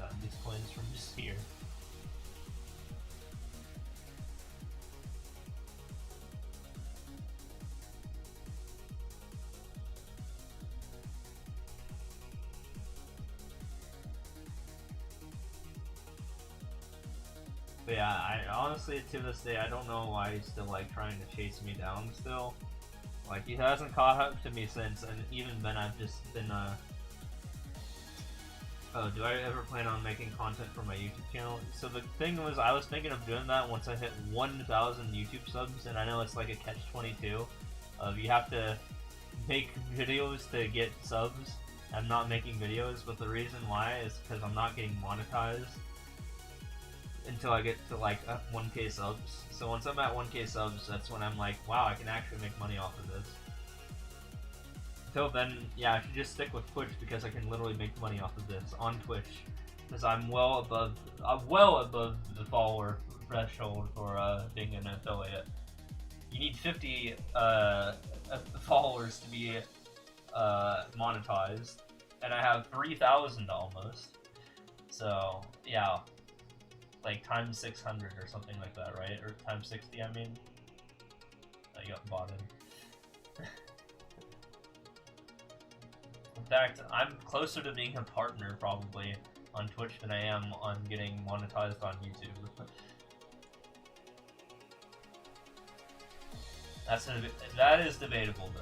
gotten these coins from just here. But yeah, I honestly, to this day, I don't know why he's still like trying to chase me down still. Like, he hasn't caught up to me since, and even then I've just been, oh, do I ever plan on making content for my YouTube channel? So the thing was, I was thinking of doing that once I hit 1,000 YouTube subs, and I know it's like a catch-22 of you have to make videos to get subs. I'm not making videos, but the reason why is because I'm not getting monetized until I get to like 1k subs. So once I'm at 1k subs, that's when I'm like, wow, I can actually make money off of this. Until then, yeah, I should just stick with Twitch because I can literally make money off of this on Twitch. Because I'm well above the follower threshold for being an affiliate. You need 50 followers to be monetized, and I have 3,000 almost. So yeah, like times 600 or something like that, right? Or times 60, I mean. I got bought in. In fact, I'm closer to being a partner probably on Twitch than I am on getting monetized on YouTube. That is debatable though.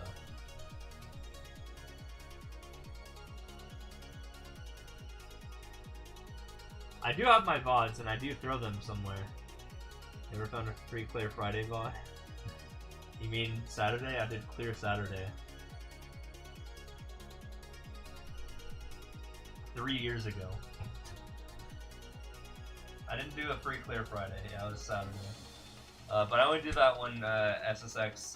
I do have my VODs and I do throw them somewhere. You ever found a free Clear Friday VOD? You mean Saturday? I did Clear Saturday. 3 years ago. I didn't do a free Clear Friday, yeah, it was Saturday. But I only did that when SBS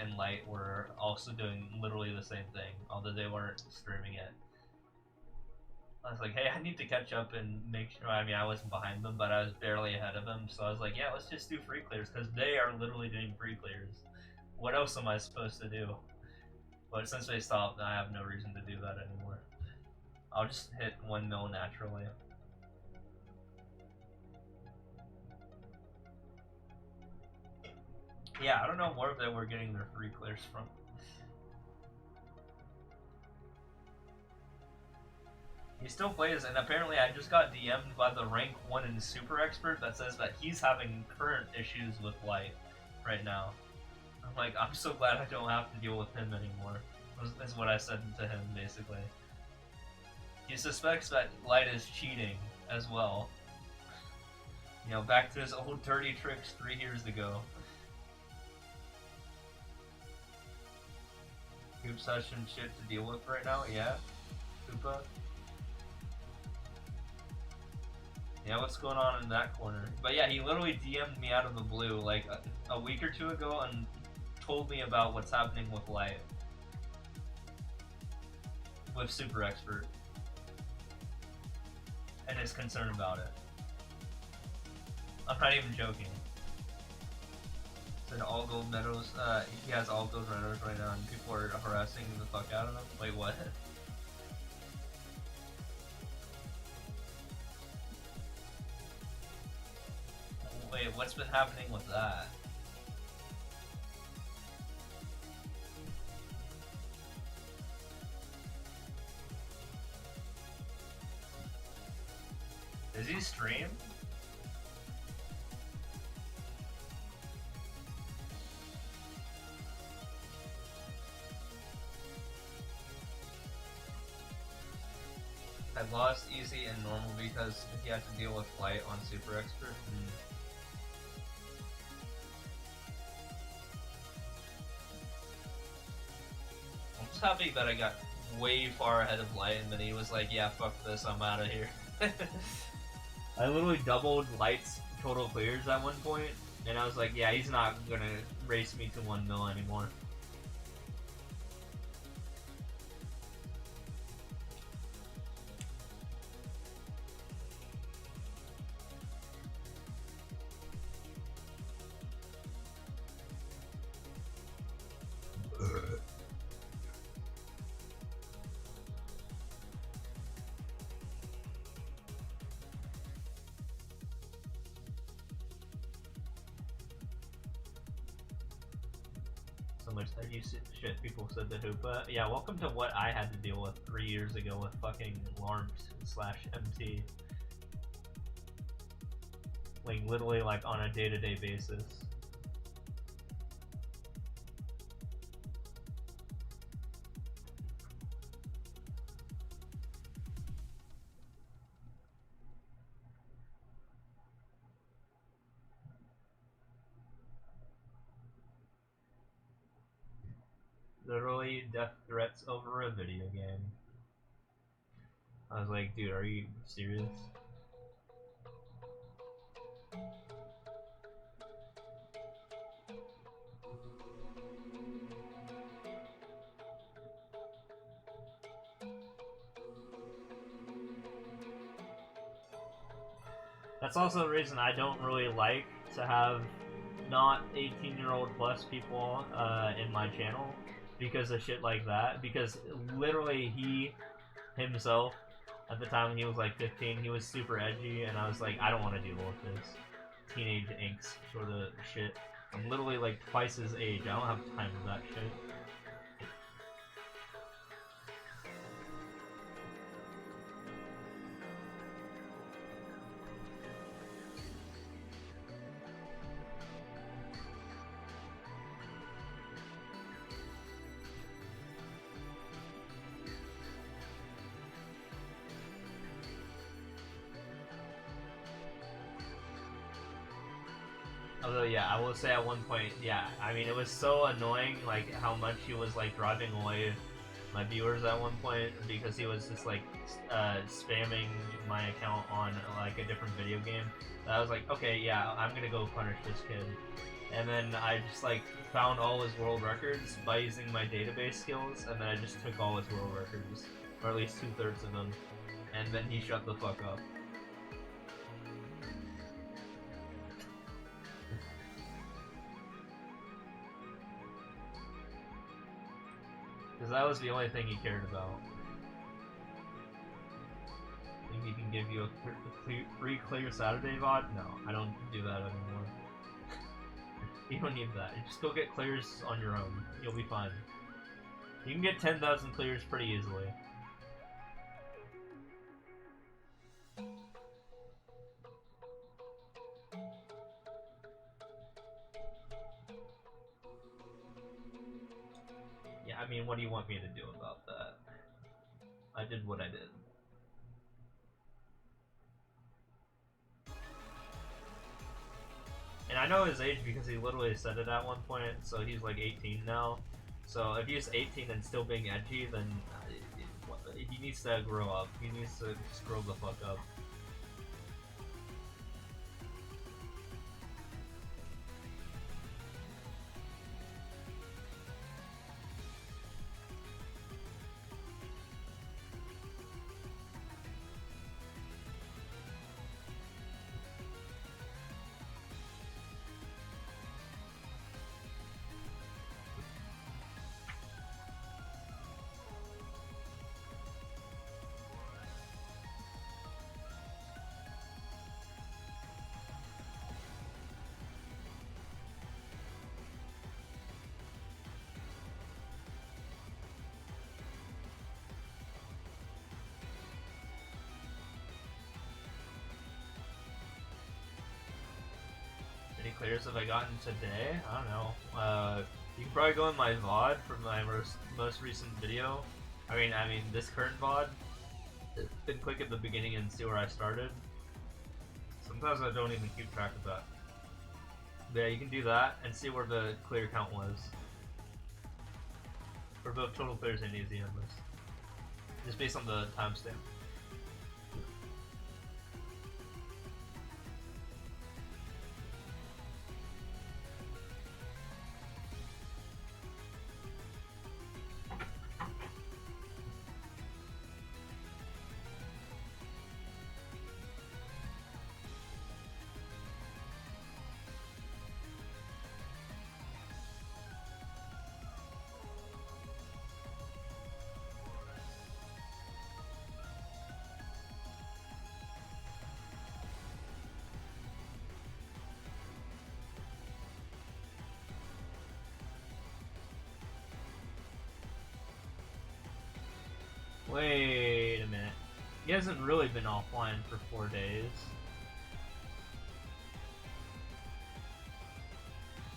and Light were also doing literally the same thing, although they weren't streaming it. I was like, hey, I need to catch up and make sure, I mean, I wasn't behind them, but I was barely ahead of them, so I was like, yeah, let's just do free clears, because they are literally doing free clears. What else am I supposed to do? But since they stopped, I have no reason to do that anymore. I'll just hit 1 mil naturally. Yeah, I don't know where they were getting their free clears from. He still plays, and apparently I just got DM'd by the rank 1 and super expert that says that he's having current issues with Light right now. I'm like, I'm so glad I don't have to deal with him anymore. Is what I said to him, basically. He suspects that Light is cheating as well. You know, back to his old dirty tricks 3 years ago. Oops, has some shit to deal with right now, yeah? Koopa? Yeah, what's going on in that corner? But yeah, he literally DM'd me out of the blue like a week or two ago and told me about what's happening with Light. With Super Expert. And is concerned about it. I'm not even joking. Said all gold medals, he has all gold medals right now and people are harassing the fuck out of him. Wait, what? Wait, what's been happening with that? Does he stream? I lost easy and normal because he had to deal with Light on Super Expert. I'm just happy that I got way far ahead of Light and then he was like, yeah, fuck this, I'm out of here. I literally doubled Light's total clears at one point, and I was like, yeah, he's not gonna race me to 1 mil anymore. much shit people said to Hoopa. Yeah, welcome to what I had to deal with 3 years ago with fucking LARP/MT. Like, literally, like, on a day-to-day basis. Literally death threats over a video game. I was like, dude, are you serious? That's also the reason I don't really like to have not 18-year-old plus people in my channel because of shit like that. Because literally he himself, at the time when he was like 15, he was super edgy, and I was like, I don't want to deal with this teenage angst sort of shit. I'm literally like twice his age. I don't have time for that shit. Although, yeah, I will say at one point, yeah, I mean, it was so annoying, like, how much he was, like, driving away my viewers at one point, because he was just, like, spamming my account on, like, a different video game. And I was like, okay, yeah, I'm gonna go punish this kid. And then I just, like, found all his world records by using my database skills, and then I just took all his world records, or at least 2/3 of them, and then he shut the fuck up. Because that was the only thing he cared about. Think he can give you a free clear Saturday VOD? No, I don't do that anymore. You don't need that. Just go get clears on your own. You'll be fine. You can get 10,000 clears pretty easily. Yeah, I mean, what do you want me to do about that? I did what I did. And I know his age because he literally said it at one point, so he's like 18 now. So if he's 18 and still being edgy, then he needs to grow up. He needs to just grow the fuck up. Any clears have I gotten today? I don't know. You can probably go in my VOD from my most recent video. I mean this current VOD. Then click at the beginning and see where I started. Sometimes I don't even keep track of that. But yeah, you can do that and see where the clear count was. For both total clears and AZM list. Just based on the timestamp. Wait a minute. He hasn't really been offline for 4 days.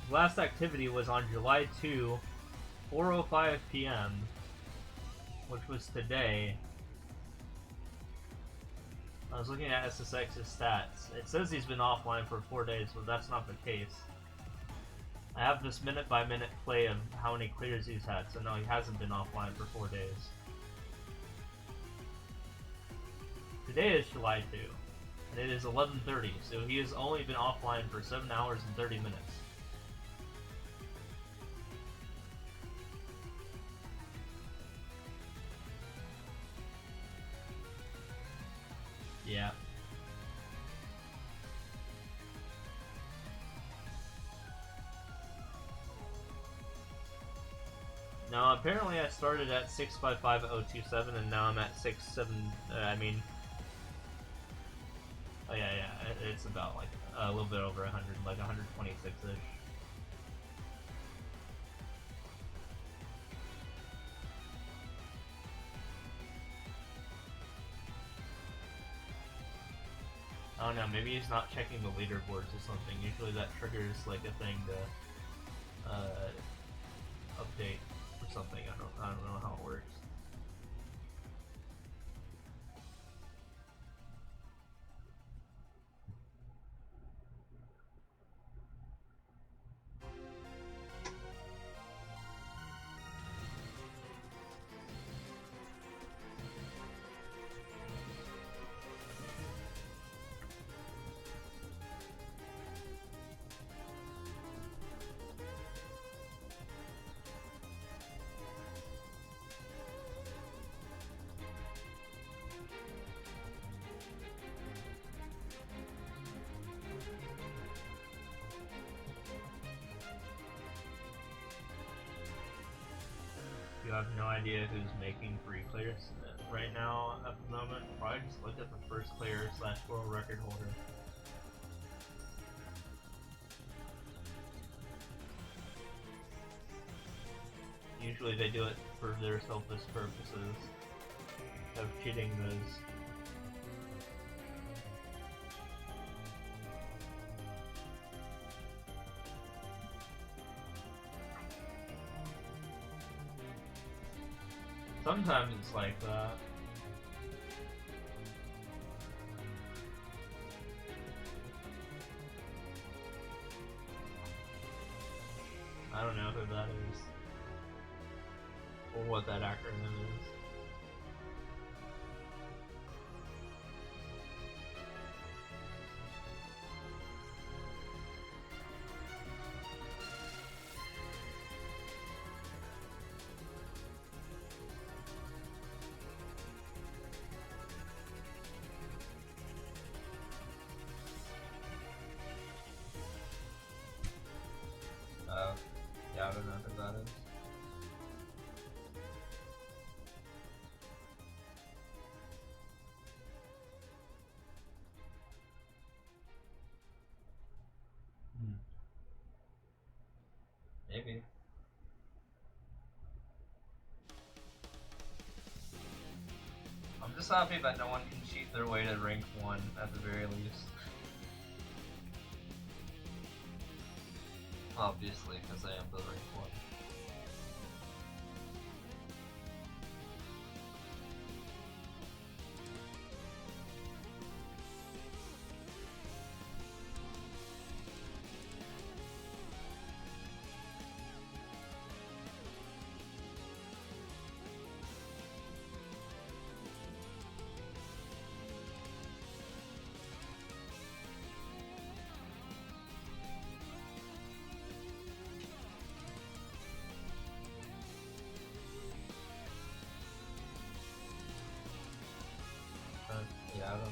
His last activity was on July 2, 4:05 p.m., which was today. I was looking at SSX's stats. It says he's been offline for 4 days, but that's not the case. I have this minute-by-minute play of how many clears he's had, so no, he hasn't been offline for 4 days. Today is July 2, and it is 11:30, so he has only been offline for 7 hours and 30 minutes. Yeah. No, apparently I started at 655.027 and now I'm at 67. Oh yeah, it's about like a little bit over 100, like 126-ish. I don't know, maybe he's not checking the leaderboards or something. Usually that triggers like a thing to update or something. I don't know how it works. You have no idea who's making free clears right now at the moment. Probably just look at the first player / world record holder. Usually they do it for their selfish purposes of cheating those. Sometimes it's like that. I don't know who that is. Or what that acronym is. Yeah, I don't know who that is. Maybe. I'm just happy that no one can cheat their way to rank 1 at the very least. Obviously, because I am the rank 1. Yeah, I don't know.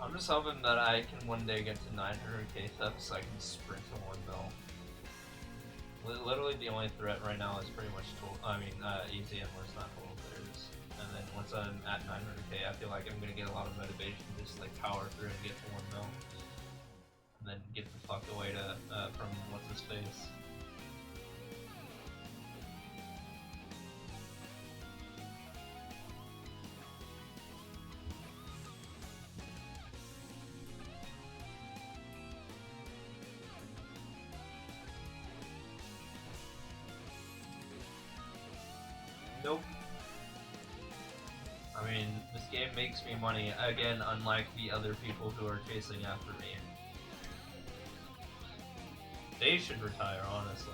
I'm just hoping that I can one day get to 900k thefts so I can sprint to 1 mil. Literally the only threat right now is pretty much easy and what's not total clears. And then once 100% at 900k, I feel like I'm gonna get a lot of motivation to just like power through and get to 1 mil, and then get the fuck away to from what's his face. Nope. I mean, this game makes me money, again, unlike the other people who are chasing after me. They should retire, honestly.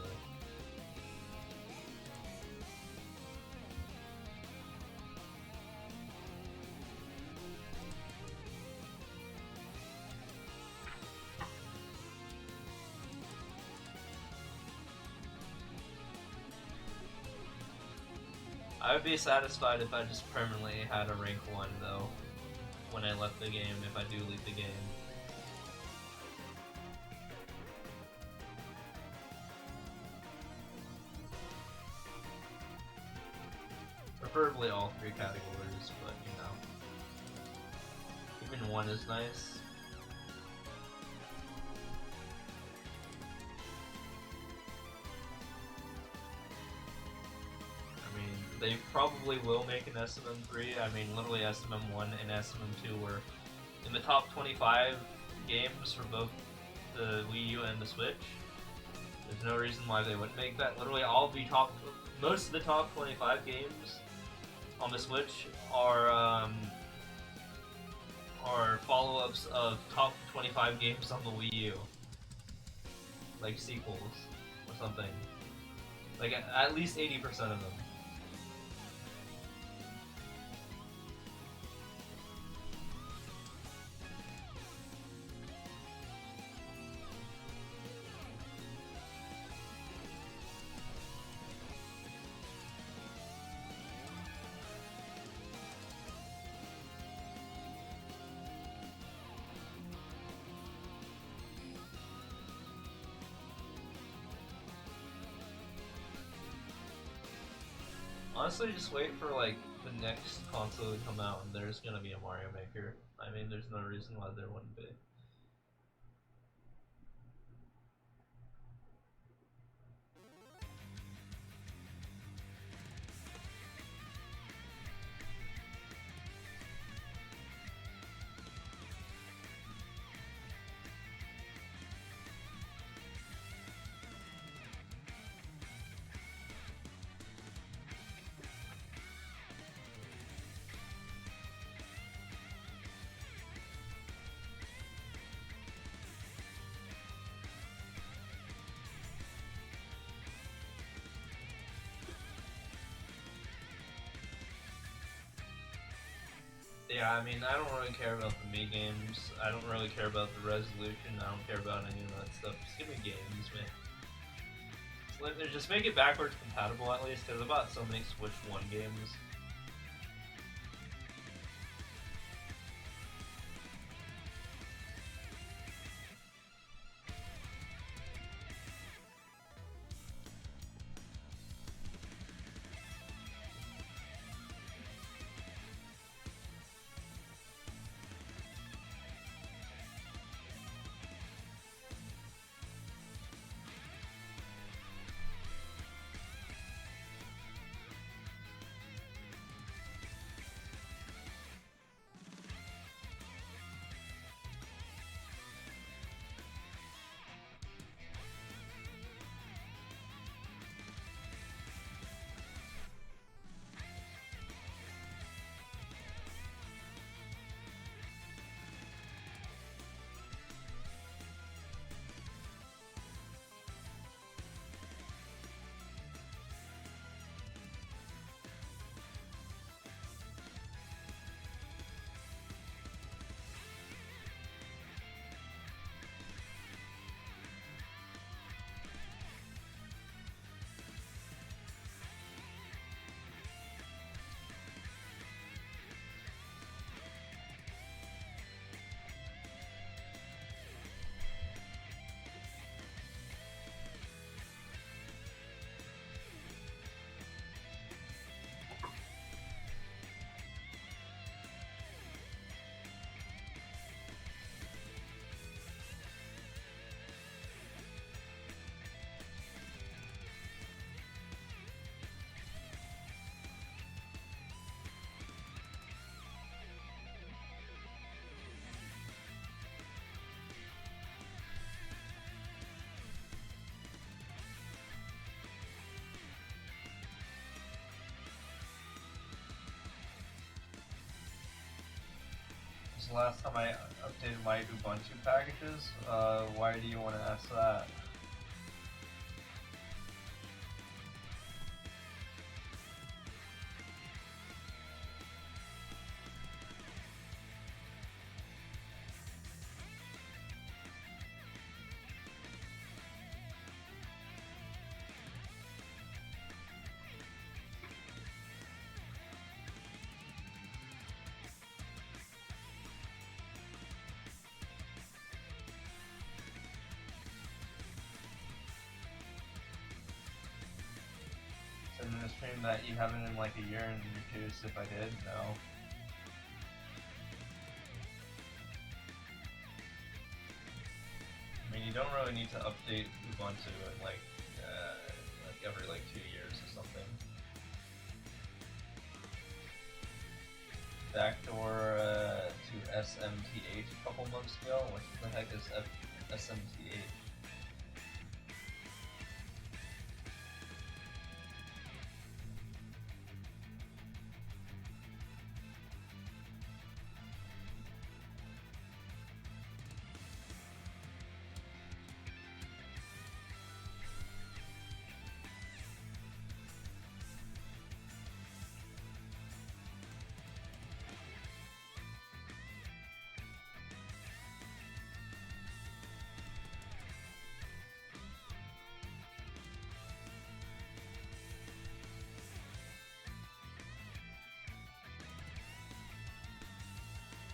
I would be satisfied if I just permanently had a rank 1 though, when I left the game, if I do leave the game. Preferably all 3 categories, but you know. Even 1 is nice. They probably will make an SMM3. I mean, literally SMM1 and SMM2 were in the top 25 games for both the Wii U and the Switch. There's no reason why they wouldn't make that. Literally most of the top 25 games on the Switch are follow-ups of top 25 games on the Wii U. Like sequels or something. Like at least 80% of them. Honestly, just wait for like the next console to come out and there's gonna be a Mario Maker. I mean, there's no reason why there wouldn't be. Yeah, I mean, I don't really care about the Mii games. I don't really care about the resolution. I don't care about any of that stuff. Just give me games, man. Just make it backwards compatible at least, because I bought so many Switch 1 games. the last time I updated my Ubuntu packages. Why do you want to ask that? In the stream that you haven't in like a year and you're curious if I did? No. I mean, you don't really need to update Ubuntu in like every like 2 years or something. Backdoor to SMT8 a couple months ago. What the heck is SMT8?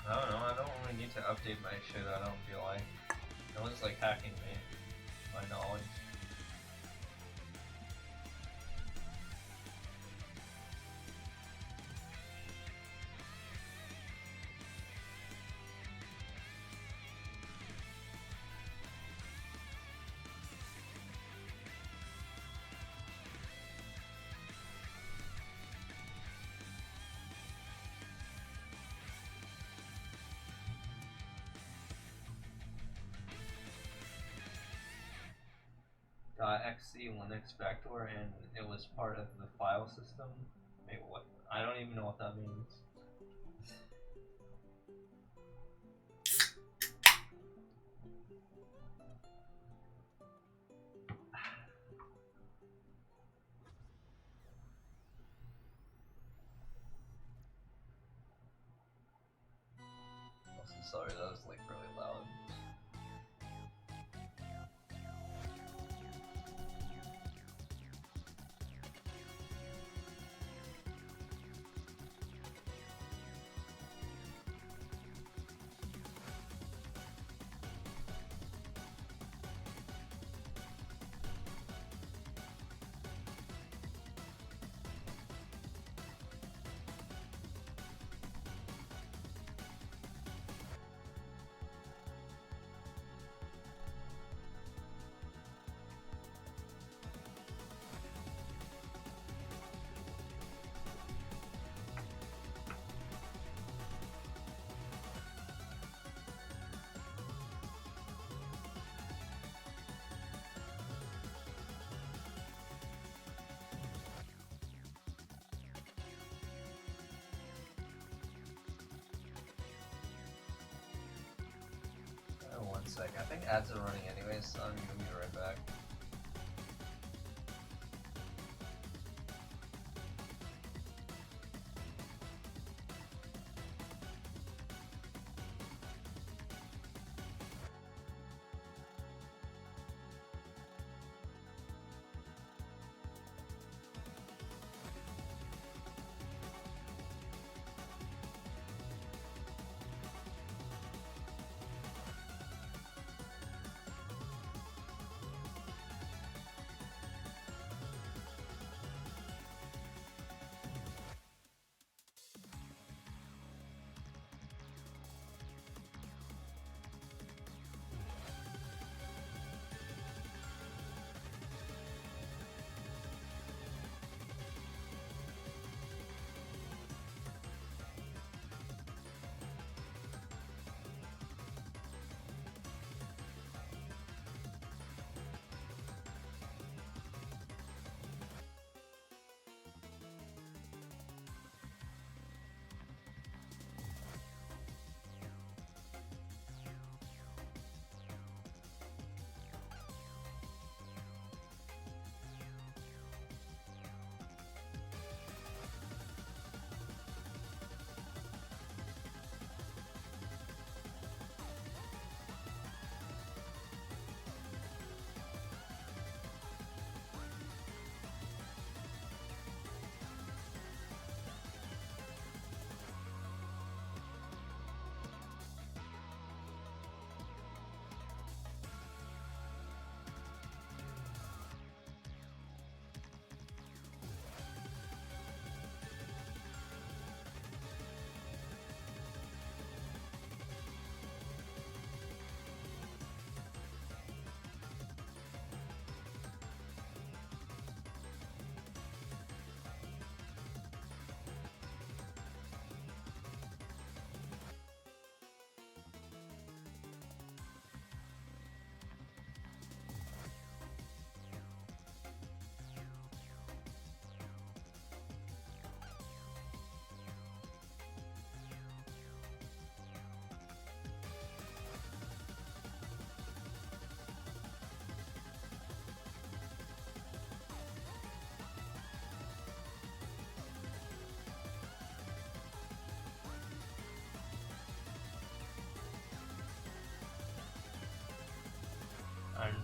I don't know, I don't really need to update my shit, I don't feel like. No one's like hacking me, my knowledge. .xc Linux backdoor and it was part of the file system. Wait, what? I don't even know what that means. Also, sorry, that was like really loud. One second. I think ads are running anyways, so I'm gonna be right back.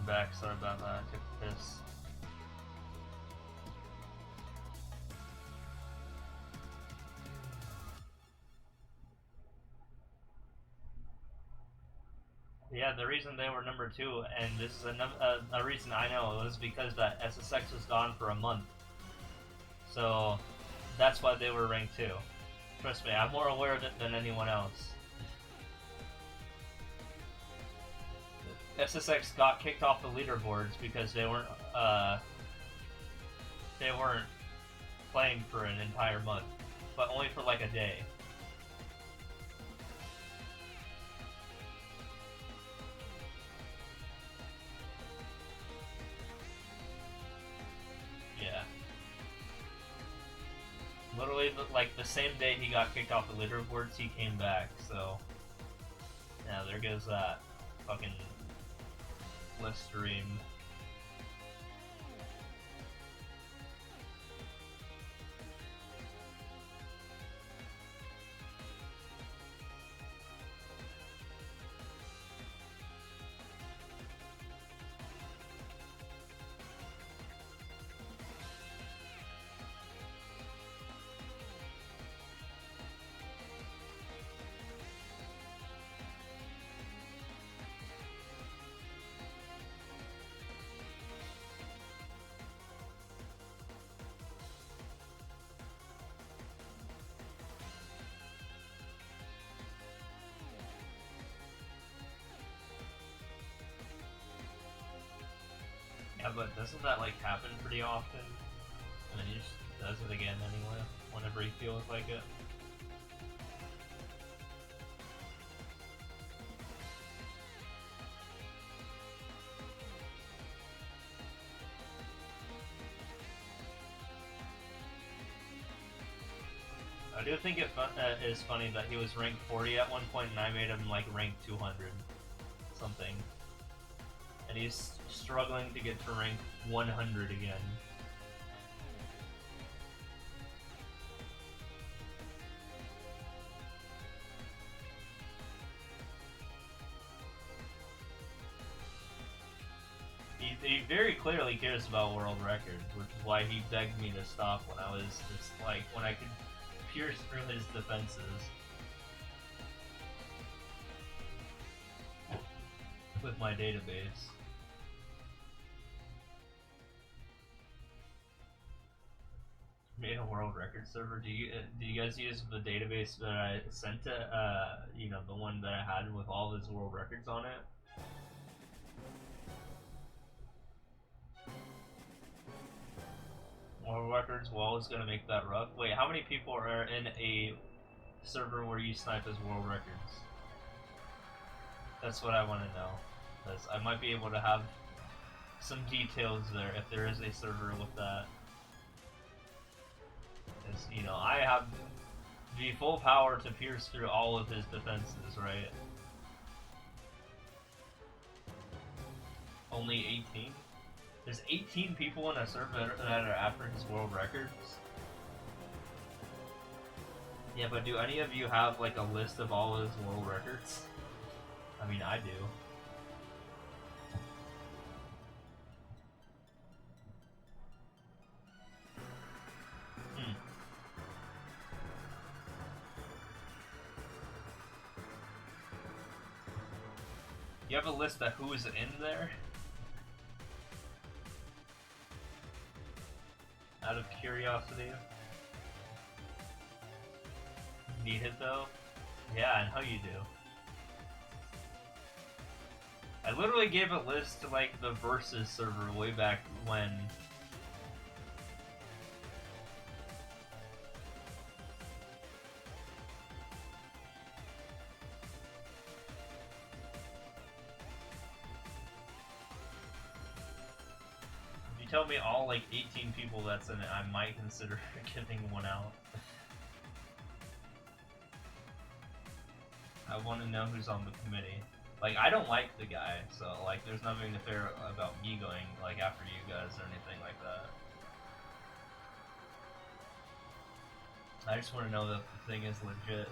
back. Sorry about that. I took the piss. Yeah, the reason they were number 2, and this is a reason I know, was because that SSX was gone for a month. So that's why they were ranked 2. Trust me, I'm more aware of it than anyone else. SSX got kicked off the leaderboards because they weren't playing for an entire month, but only for like a day. Yeah. Literally, like the same day he got kicked off the leaderboards, he came back. So, yeah, there goes that fucking stream. Yeah, but doesn't that like happen pretty often? And then he just does it again anyway, whenever he feels like it. I do think it is funny that he was ranked 40 at one point, and I made him like ranked 200 something. And he's struggling to get to rank 100 again. He very clearly cares about world records, which is why he begged me to stop when I was just like, when I could pierce through his defenses with my database. Made a world record server. Do you guys use the database that I sent to you know, the one that I had with all his world records on it? World records wall is gonna make that rough. Wait, how many people are in a server where you snipe as world records? That's what I want to know, because I might be able to have some details there if there is a server with that. Because, you know, I have the full power to pierce through all of his defenses, right? Only 18? There's 18 people in a server that are after his world records? Yeah, but do any of you have, like, a list of all his world records? I mean, I do. You have a list of who's in there? Out of curiosity. Need it though? Yeah, I know you do. I literally gave a list to like the Versus server way back when. If you tell me all like 18 people that's in it, I might consider giving one out. I want to know who's on the committee. Like, I don't like the guy, so, like, there's nothing fair about me going, like, after you guys or anything like that. I just want to know that the thing is legit.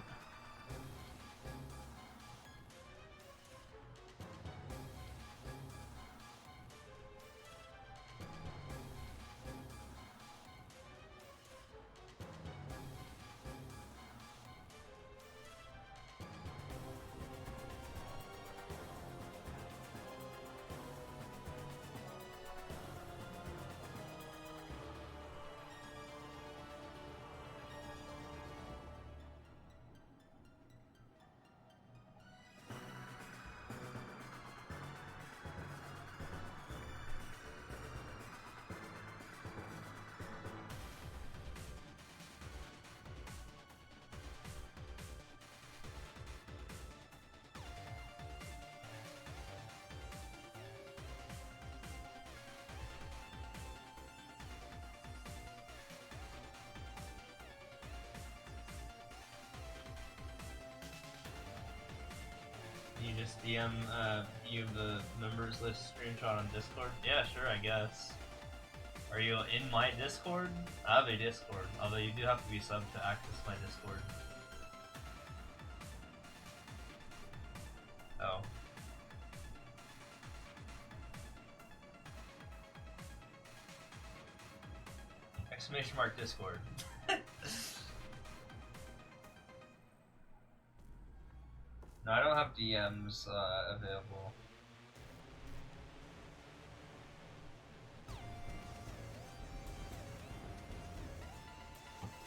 just DM you the members list screenshot on Discord? Yeah, sure, I guess. Are you in my Discord? I have a Discord, although you do have to be subbed to access my Discord. Oh. Exclamation mark Discord. No, I don't have DMs available.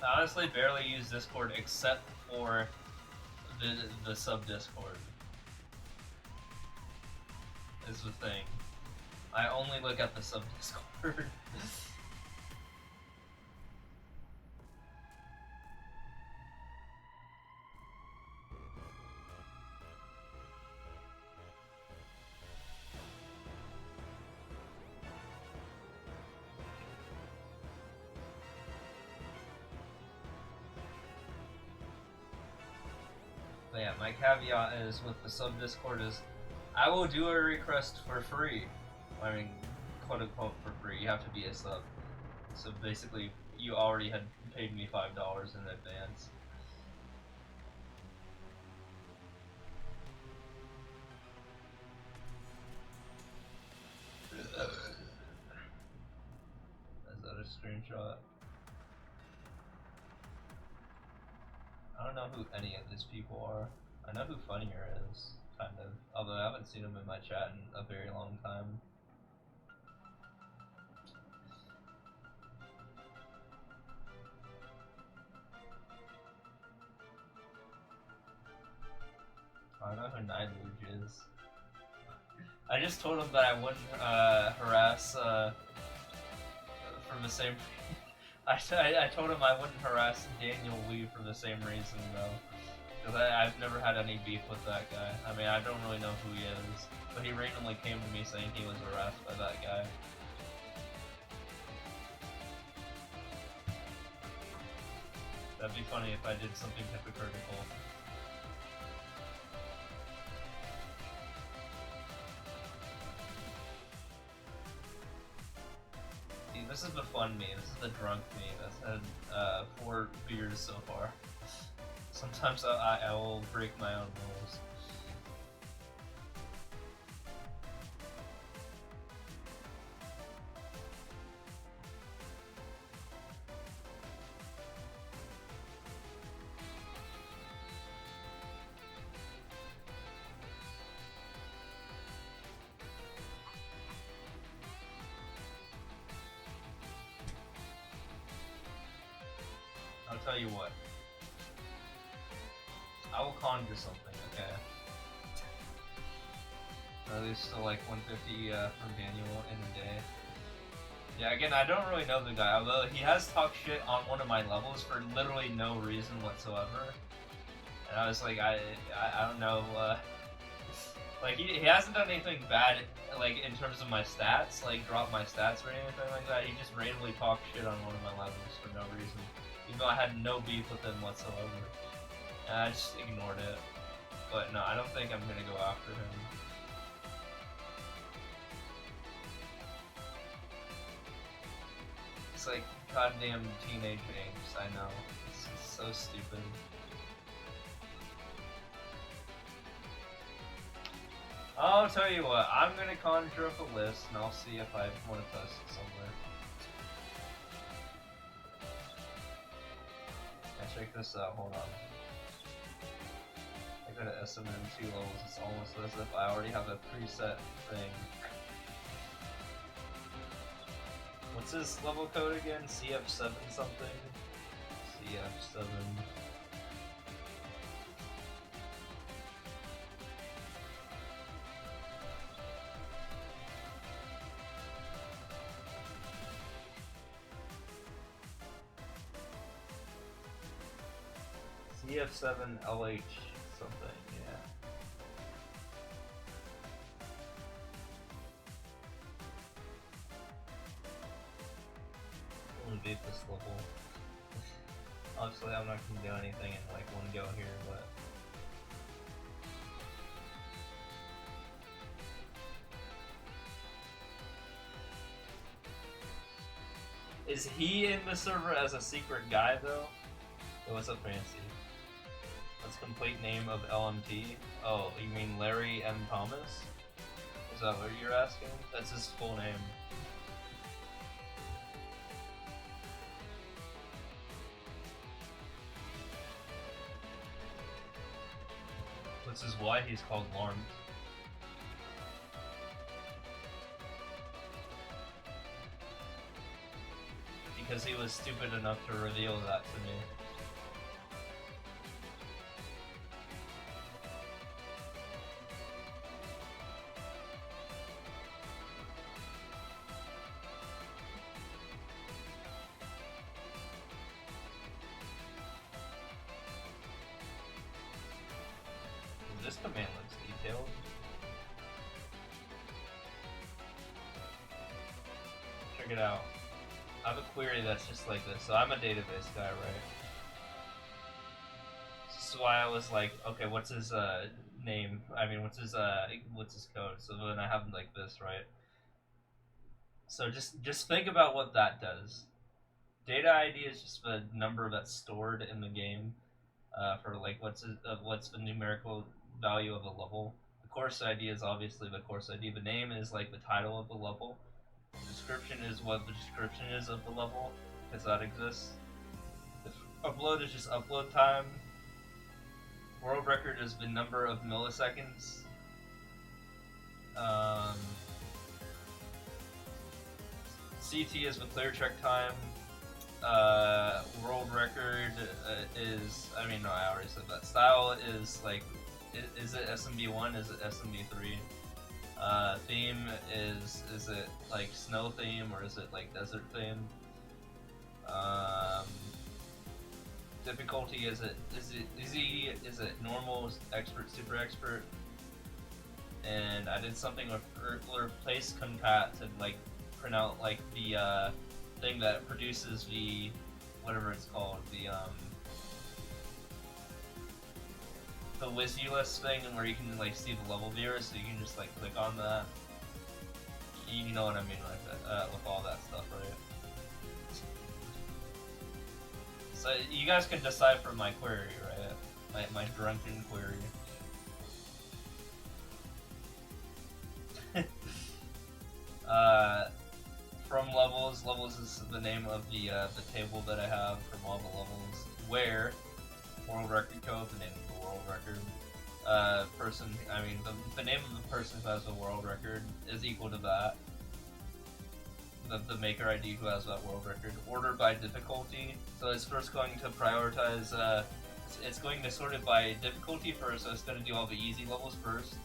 I honestly barely use Discord except for the sub Discord. Is the thing. I only look at the sub Discord. But yeah, my caveat is with the sub Discord is I will do a request for free. I mean, quote unquote for free. You have to be a sub. So basically, you already had paid me $5 in advance. Is that a screenshot? I don't know who any of these people are. I know who Funnier is, kind of. Although I haven't seen him in my chat in a very long time. I don't know who Nideluge is. I just told him that I wouldn't harass from the same. I told him I wouldn't harass Daniel Lee for the same reason though, because I've never had any beef with that guy. I mean, I don't really know who he is, but he randomly came to me saying he was harassed by that guy. That'd be funny if I did something hypocritical. This is the fun me, this is the drunk me that's had 4 beers so far. Sometimes I will break my own rules. I'll tell you what. I will conjure something, okay? At least to like 150 from Daniel in a day. Yeah, again, I don't really know the guy, although he has talked shit on one of my levels for literally no reason whatsoever. And I was like, I don't know, like he hasn't done anything bad, like in terms of my stats, like drop my stats or anything like that. He just randomly talked shit on one of my levels for no reason. Even though I had no beef with him whatsoever. And I just ignored it. But no, I don't think I'm gonna go after him. It's like goddamn teenage angst, I know. It's so stupid. I'll tell you what, I'm gonna conjure up a list and I'll see if I want to post it somewhere. Check this out, hold on. I go to SMM 2 levels, it's almost as if I already have a preset thing. What's his level code again? CF7 something? CF7. CF7LH something, yeah. I'm gonna beat this level. Obviously I'm not gonna do anything in like one go here, but Is he in the server as a secret guy though? Hey, what's up, Fancy? What's complete name of LMT? Oh, you mean Larry M. Thomas? Is that what you're asking? That's his full name. This is why he's called Lawrence. Because he was stupid enough to reveal that to me. This command looks detailed. Check it out. I have a query that's just like this. So I'm a database guy, right? So why I was like, okay, what's his name? I mean, what's his code? So then I have like this, right? So just think about what that does. Data ID is just the number that's stored in the game for like what's the numerical value of a level. The course ID is obviously the course ID. The name is like the title of the level. The description is what the description is of the level, because that exists. The upload is just upload time. World record is the number of milliseconds. CT is the clear check time. World record is, I mean, no, I already said that. Style is like, is it SMB1? Is it SMB3? Theme is it like snow theme or is it like desert theme? Difficulty is it easy? Is it normal? Expert? Super expert? And I did something with replace concat to like print out like the thing that produces the whatever it's called, the WYSIWYLIST thing, where you can like see the level viewer, so you can just like click on that. You know what I mean, like with all that stuff, right? So you guys can decipher my query, right? My drunken query. From levels is the name of the table that I have from all the levels. Where world record code, the name of the world record. Person, I mean the name of the person who has the world record is equal to that. The maker ID who has that world record. Order by difficulty. So it's first going to prioritize. It's going to sort it by difficulty first. So it's going to do all the easy levels first,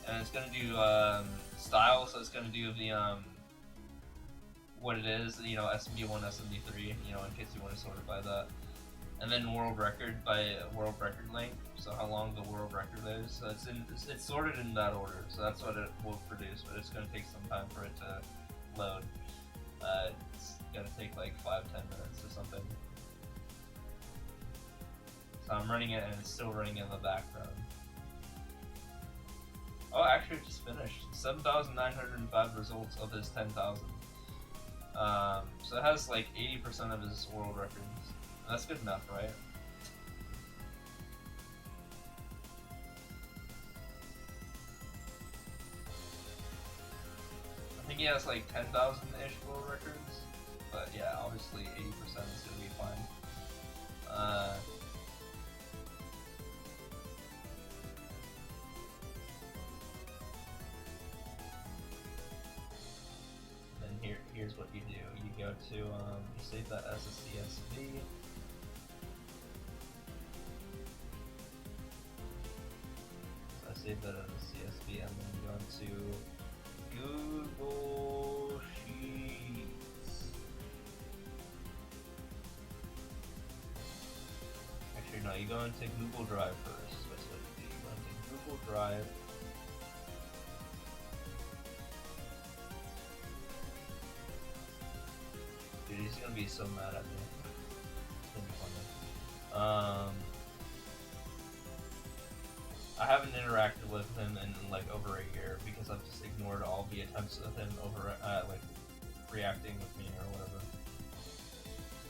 and it's going to do style. So it's going to do the what it is, you know, SMB1, SMB3, you know, in case you want to sort it by that. And then world record by world record length, so how long the world record is. So it's sorted in that order, so that's what it will produce, but it's going to take some time for it to load. It's going to take like 5-10 minutes or something. So I'm running it and it's still running in the background. Oh, actually it just finished. 7,905 results of his 10,000. So it has like 80% of his world records. That's good enough, right? I think he has like 10,000-ish world records, but yeah, obviously 80% is gonna be fine. Here's what you do. You go to, you save that as a CSV. So I saved that as a CSV, and then go into Google Sheets. Actually, no, you go into Google Drive first. That's what you do. You go into Google Drive. Dude, he's gonna be so mad at me. It's gonna be funny. I haven't interacted with him in like over a year because I've just ignored all the attempts of him over like reacting with me or whatever.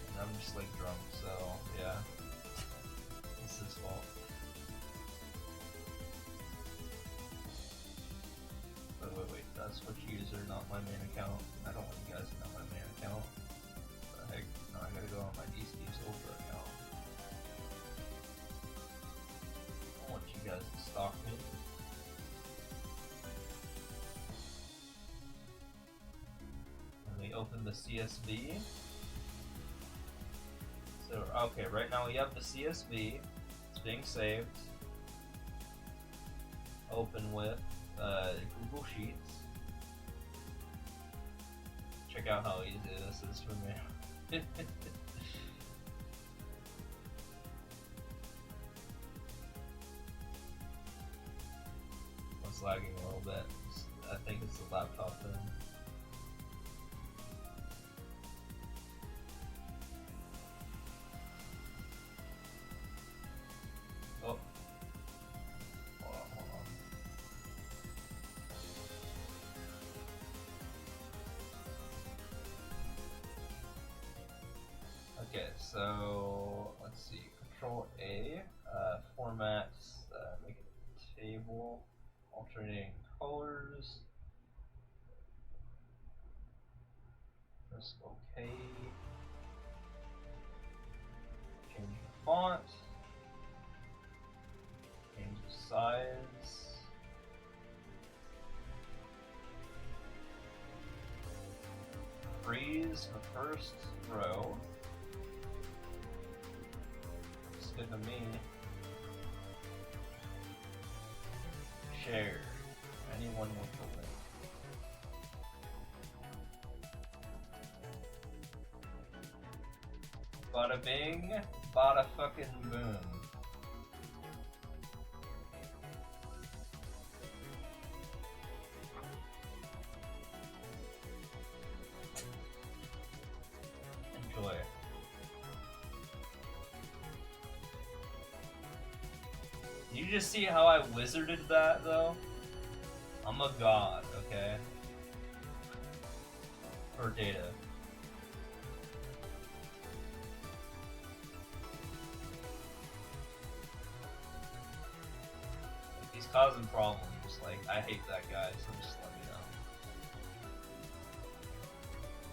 And I'm just like drunk, so yeah. It's his fault. Wait, that's Switch user, not my main account. I don't want you guys to know my main account. What the heck? No, I gotta go on my DC's Ultra account. I don't want you guys to stalk me. Let me open the CSV. So, okay, right now we have the CSV. It's being saved. Open with Google Sheets. Check out how easy this is for me. It's lagging a little bit. I think it's the laptop thing. Oh. Hold on. Okay, so let's see. Control A, format, make it a table, alternating colors. Press OK. Change the font. Change the size. Freeze the first row. Looks good to me. Share. Anyone with the link. Bada bing, bada fucking boom. Enjoy. You just see how I wizarded that though? I'm a god, okay? For data. If he's causing problems, like, I hate that guy, so just let me know.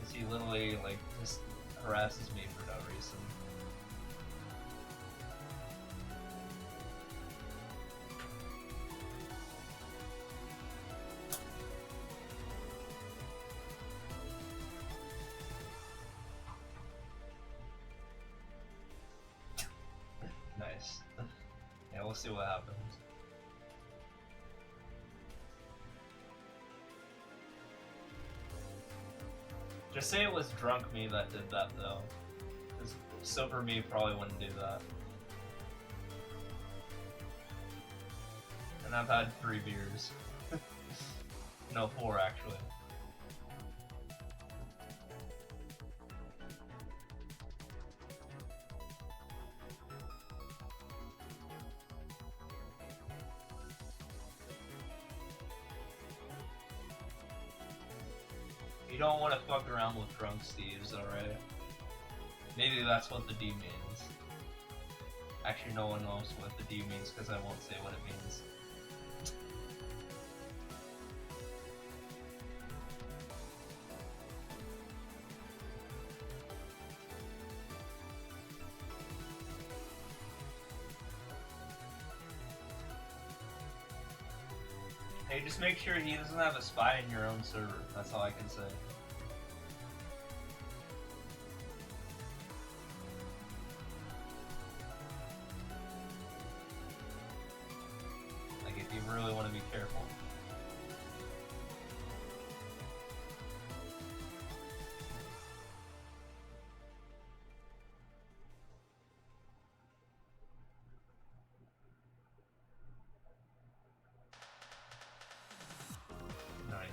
Cause he literally, like, just harasses me for no reason. Nice. Yeah, we'll see what happens. Just say it was drunk me that did that though. Because sober me probably wouldn't do that. And I've had 3 beers. No, 4 actually. You don't want to fuck around with drunk Steves, alright? Maybe that's what the D means. Actually, no one knows what the D means because I won't say what it means. Hey, just make sure he doesn't have a spy in your own server. That's all I can say. Like, if you really want to be careful. Nice.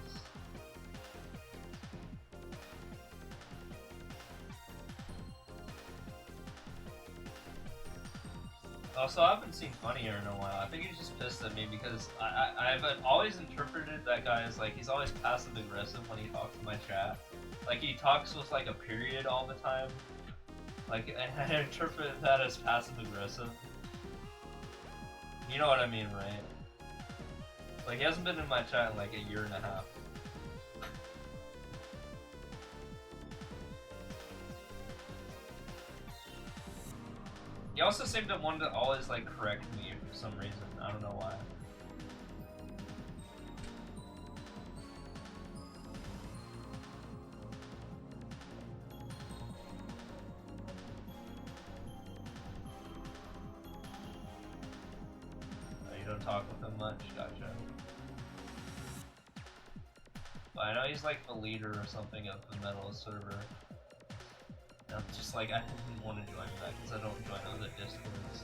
Also, I haven't seen Funny here in a while. I think he's just pissed at me because I've always interpreted that guy as like he's always passive aggressive when he talks in my chat. Like he talks with like a period all the time. Like, and I interpret that as passive aggressive. You know what I mean, right? Like he hasn't been in my chat in like a year and a half. He also seemed to want to always like correct me for some reason. I don't know why. Oh, you don't talk with him much? Gotcha. But I know he's like the leader or something of the Metal server. And I'm just like, I didn't want to join that because I don't join other Discords.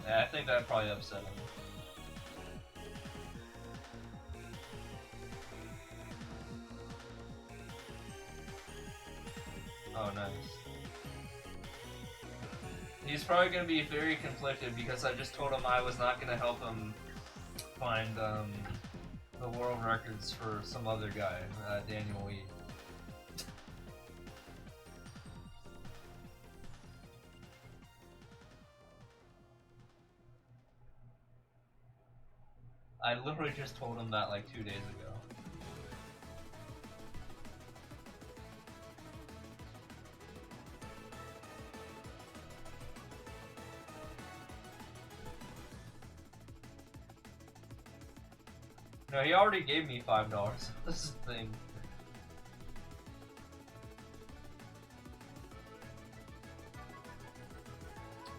Yeah, I think that probably upset him. Oh, nice. He's probably going to be very conflicted because I just told him I was not going to help him find the world records for some other guy, Daniel Weed. I literally just told him that like 2 days ago. No, he already gave me $5. This is the thing.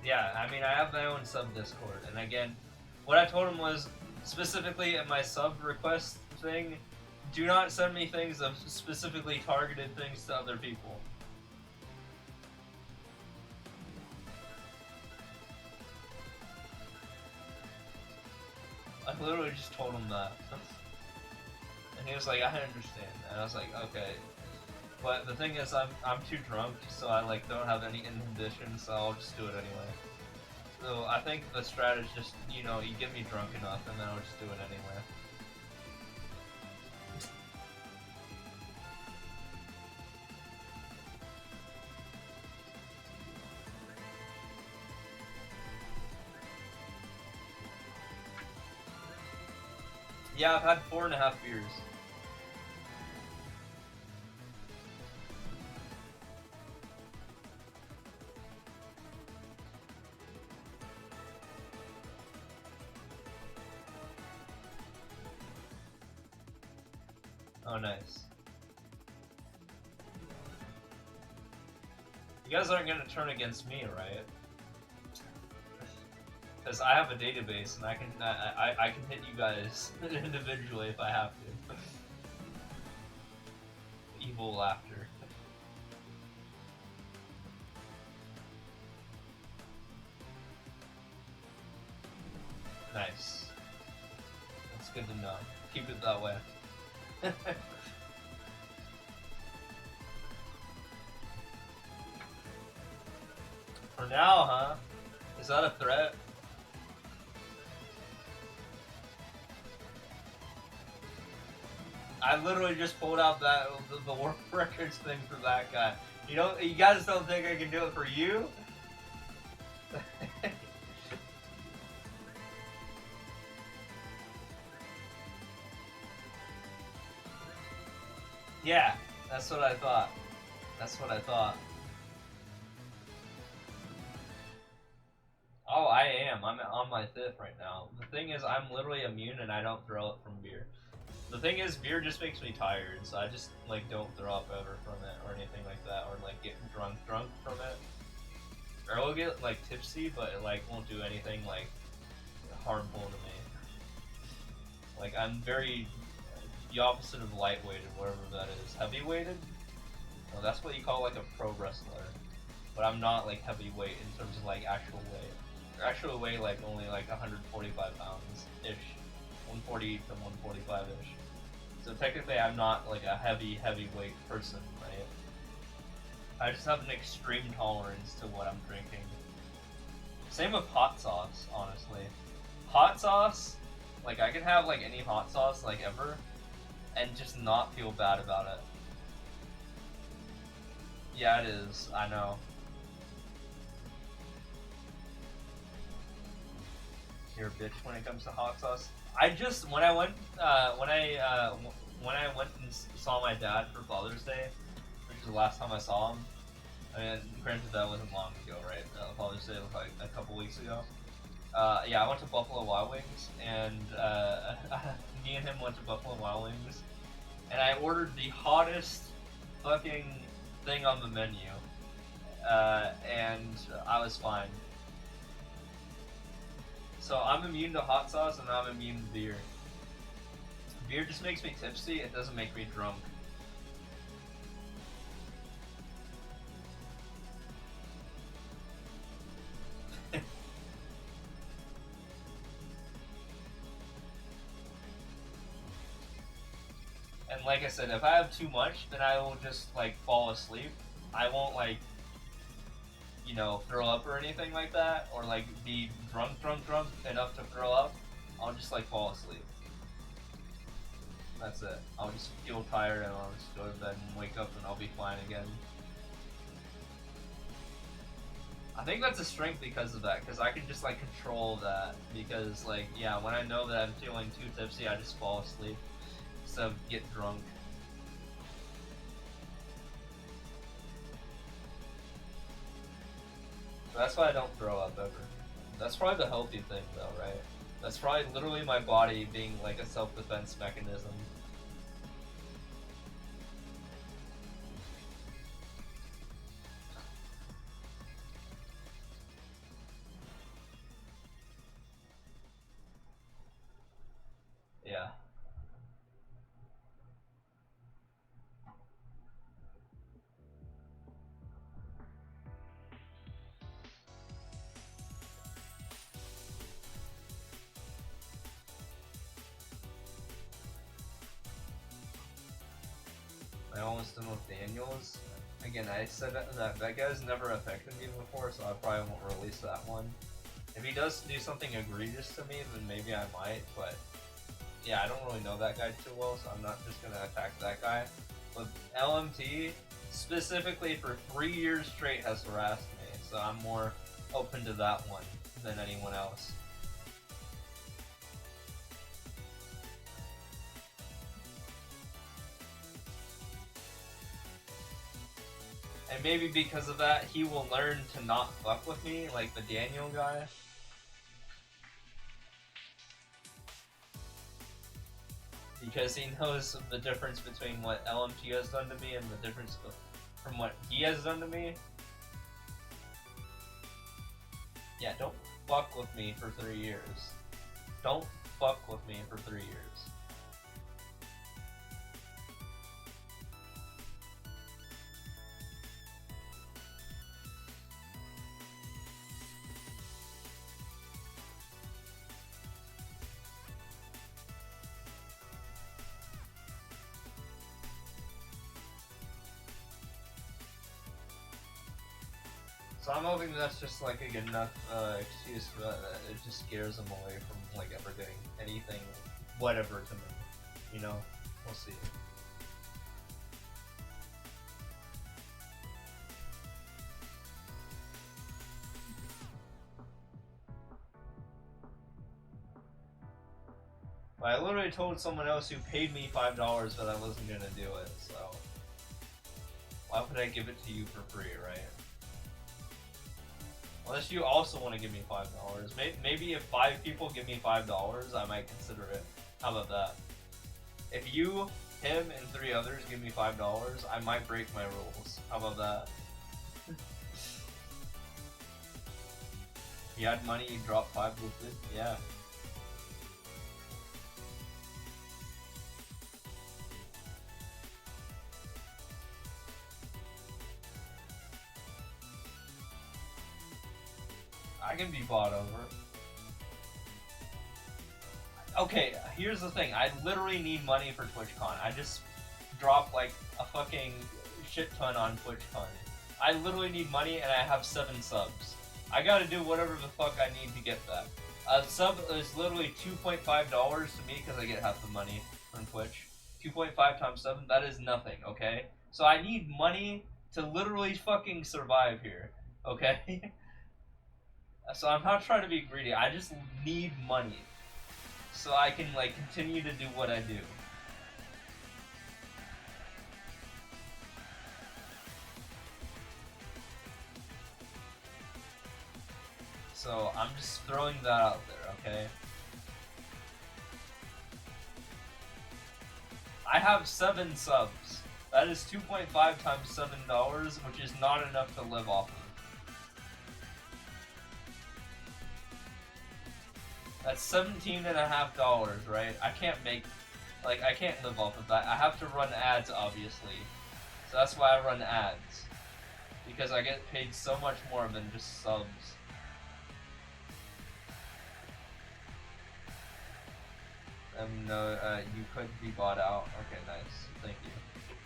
Yeah, I mean, I have my own sub Discord, and again, what I told him was, specifically in my sub request thing, do not send me things of specifically targeted things to other people. I literally just told him that. And he was like, I understand. And I was like, okay. But the thing is, I'm too drunk, so I like don't have any inhibition, so I'll just do it anyway. So I think the strategy is just, you know, you get me drunk enough, and then I'll just do it anyway. Yeah, I've had 4.5 beers. Oh, nice. You guys aren't gonna turn against me, right? Because I have a database and I can hit you guys individually if I have to. Evil laughter. Nice. That's good to know. Keep it that way. For now, huh? Is that a threat? I literally just pulled out the world records thing for that guy. You guys don't think I can do it for you? Yeah, that's what I thought. That's what I thought. Oh, I am. I'm on my 5th right now. The thing is, I'm literally immune and I don't throw up from beer. The thing is, beer just makes me tired, so I just like don't throw up ever from it or anything like that, or like get drunk from it. Or I'll get like tipsy, but it like won't do anything like harmful to me. Like I'm very the opposite of lightweighted, whatever that is. Heavyweighted? Well, that's what you call like a pro wrestler. But I'm not like heavyweight in terms of like actual weight. Actual weight like only like 145 pounds ish. 140 to 145 ish. So technically I'm not like a heavyweight person, right? I just have an extreme tolerance to what I'm drinking. Same with hot sauce, honestly. Hot sauce, Like, I can have, like, any hot sauce, like, ever, and just not feel bad about it. Yeah, it is. I know. You're a bitch when it comes to hot sauce. I just, when I went and saw my dad for Father's Day, which is the last time I saw him. I mean, granted that wasn't long ago, right? Father's Day was like a couple weeks ago. Yeah, I went to Buffalo Wild Wings, and me and him went to Buffalo Wild Wings, and I ordered the hottest fucking thing on the menu, and I was fine. So I'm immune to hot sauce, and I'm immune to beer. Beer just makes me tipsy, it doesn't make me drunk. And like I said, if I have too much, then I will just, like, fall asleep. I won't, like, you know, throw up or anything like that, or, like, be drunk enough to throw up. I'll just, like, fall asleep. That's it. I'll just feel tired and I'll just go to bed and wake up and I'll be fine again. I think that's a strength because of that, because I can just, like, control that. Because, like, yeah, when I know that I'm feeling too tipsy, I just fall asleep instead of get drunk. That's why I don't throw up ever. That's probably the healthy thing, though, right? That's probably literally my body being like a self-defense mechanism. Yeah. I almost done with Daniels. Again, I said that guy's never affected me before, so I probably won't release that one. If he does do something egregious to me, then maybe I might, but yeah, I don't really know that guy too well, so I'm not just gonna attack that guy. But LMT, specifically for 3 years straight, has harassed me, so I'm more open to that one than anyone else. And maybe because of that, he will learn to not fuck with me, like the Daniel guy. Because he knows the difference between what LMT has done to me and the difference from what he has done to me. Yeah, don't fuck with me for 3 years. Don't fuck with me for 3 years. So I'm hoping that's just like a good enough excuse that it just scares them away from like ever doing anything, whatever to me. You know, we'll see. But I literally told someone else who paid me $5 that I wasn't gonna do it, so why would I give it to you for free, right? Unless you also want to give me $5. Maybe if 5 people give me $5, I might consider it. How about that? If you, him, and 3 others give me $5, I might break my rules. How about that? If you had money, you'd drop 5 with it? Yeah. I can be bought over. Okay, here's the thing. I literally need money for TwitchCon. I just dropped like a fucking shit ton on TwitchCon. I literally need money and I have 7 subs. I gotta do whatever the fuck I need to get that. A sub is literally $2.5 to me because I get half the money from Twitch. 2.5 times 7, that is nothing, okay? So I need money to literally fucking survive here, okay? So I'm not trying to be greedy, I just need money. So I can, like, continue to do what I do. So I'm just throwing that out there, okay? I have 7 subs. That is 2.5 times $7, which is not enough to live off of. That's $17.50, right? I can't make, like, I can't live off of that. I have to run ads, obviously. So that's why I run ads. Because I get paid so much more than just subs. No, you could be bought out. Okay, nice. Thank you.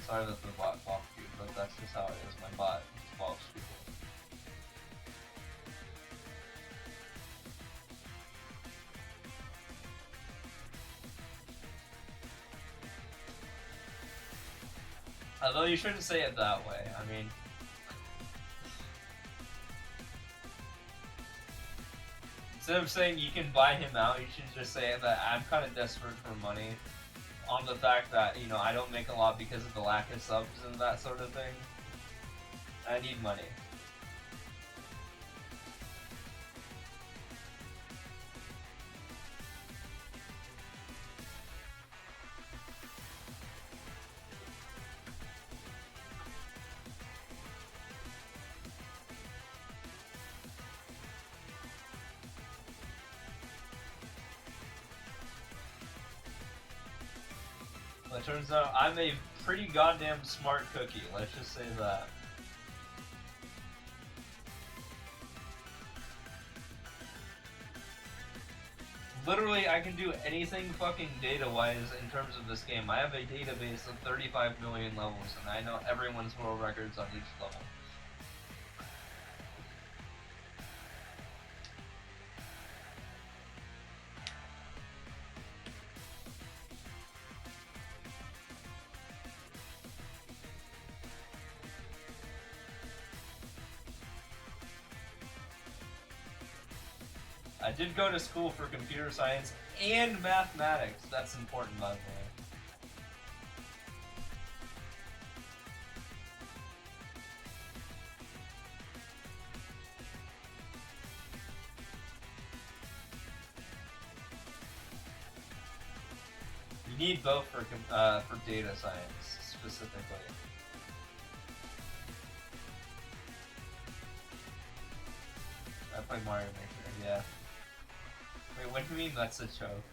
Sorry that the bot blocked you, but that's just how it is. My bot blocks people. Although you shouldn't say it that way. I mean, instead of saying you can buy him out, you should just say that I'm kind of desperate for money. On the fact that, you know, I don't make a lot because of the lack of subs and that sort of thing. I need money. Well, it turns out I'm a pretty goddamn smart cookie, let's just say that. Literally, I can do anything fucking data-wise in terms of this game. I have a database of 35 million levels, and I know everyone's world records on each level. I did go to school for computer science and mathematics. That's important, by the way. You need both for data science, specifically. I play Mario Maker, yeah. Wait, what do you mean that's a joke?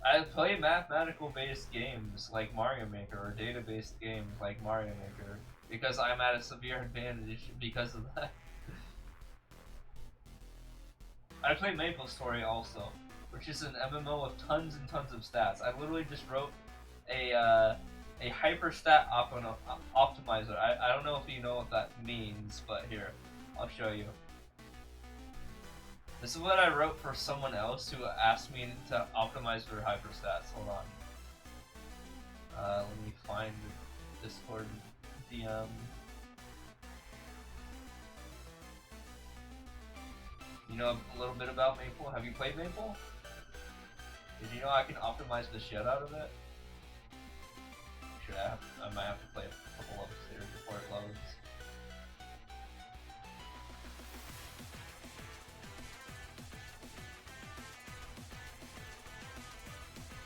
I play mathematical-based games like Mario Maker, or data-based games like Mario Maker, because I'm at a severe advantage because of that. I play MapleStory also, which is an MMO with tons and tons of stats. I literally just wrote a hyperstat optimizer. I don't know if you know what that means, but here, I'll show you. This is what I wrote for someone else who asked me to optimize for hyperstats. Hold on. Let me find the Discord DM. You know a little bit about Maple? Have you played Maple? Did you know I can optimize the shit out of it? Sure, I might have to play a couple levels here before it loads.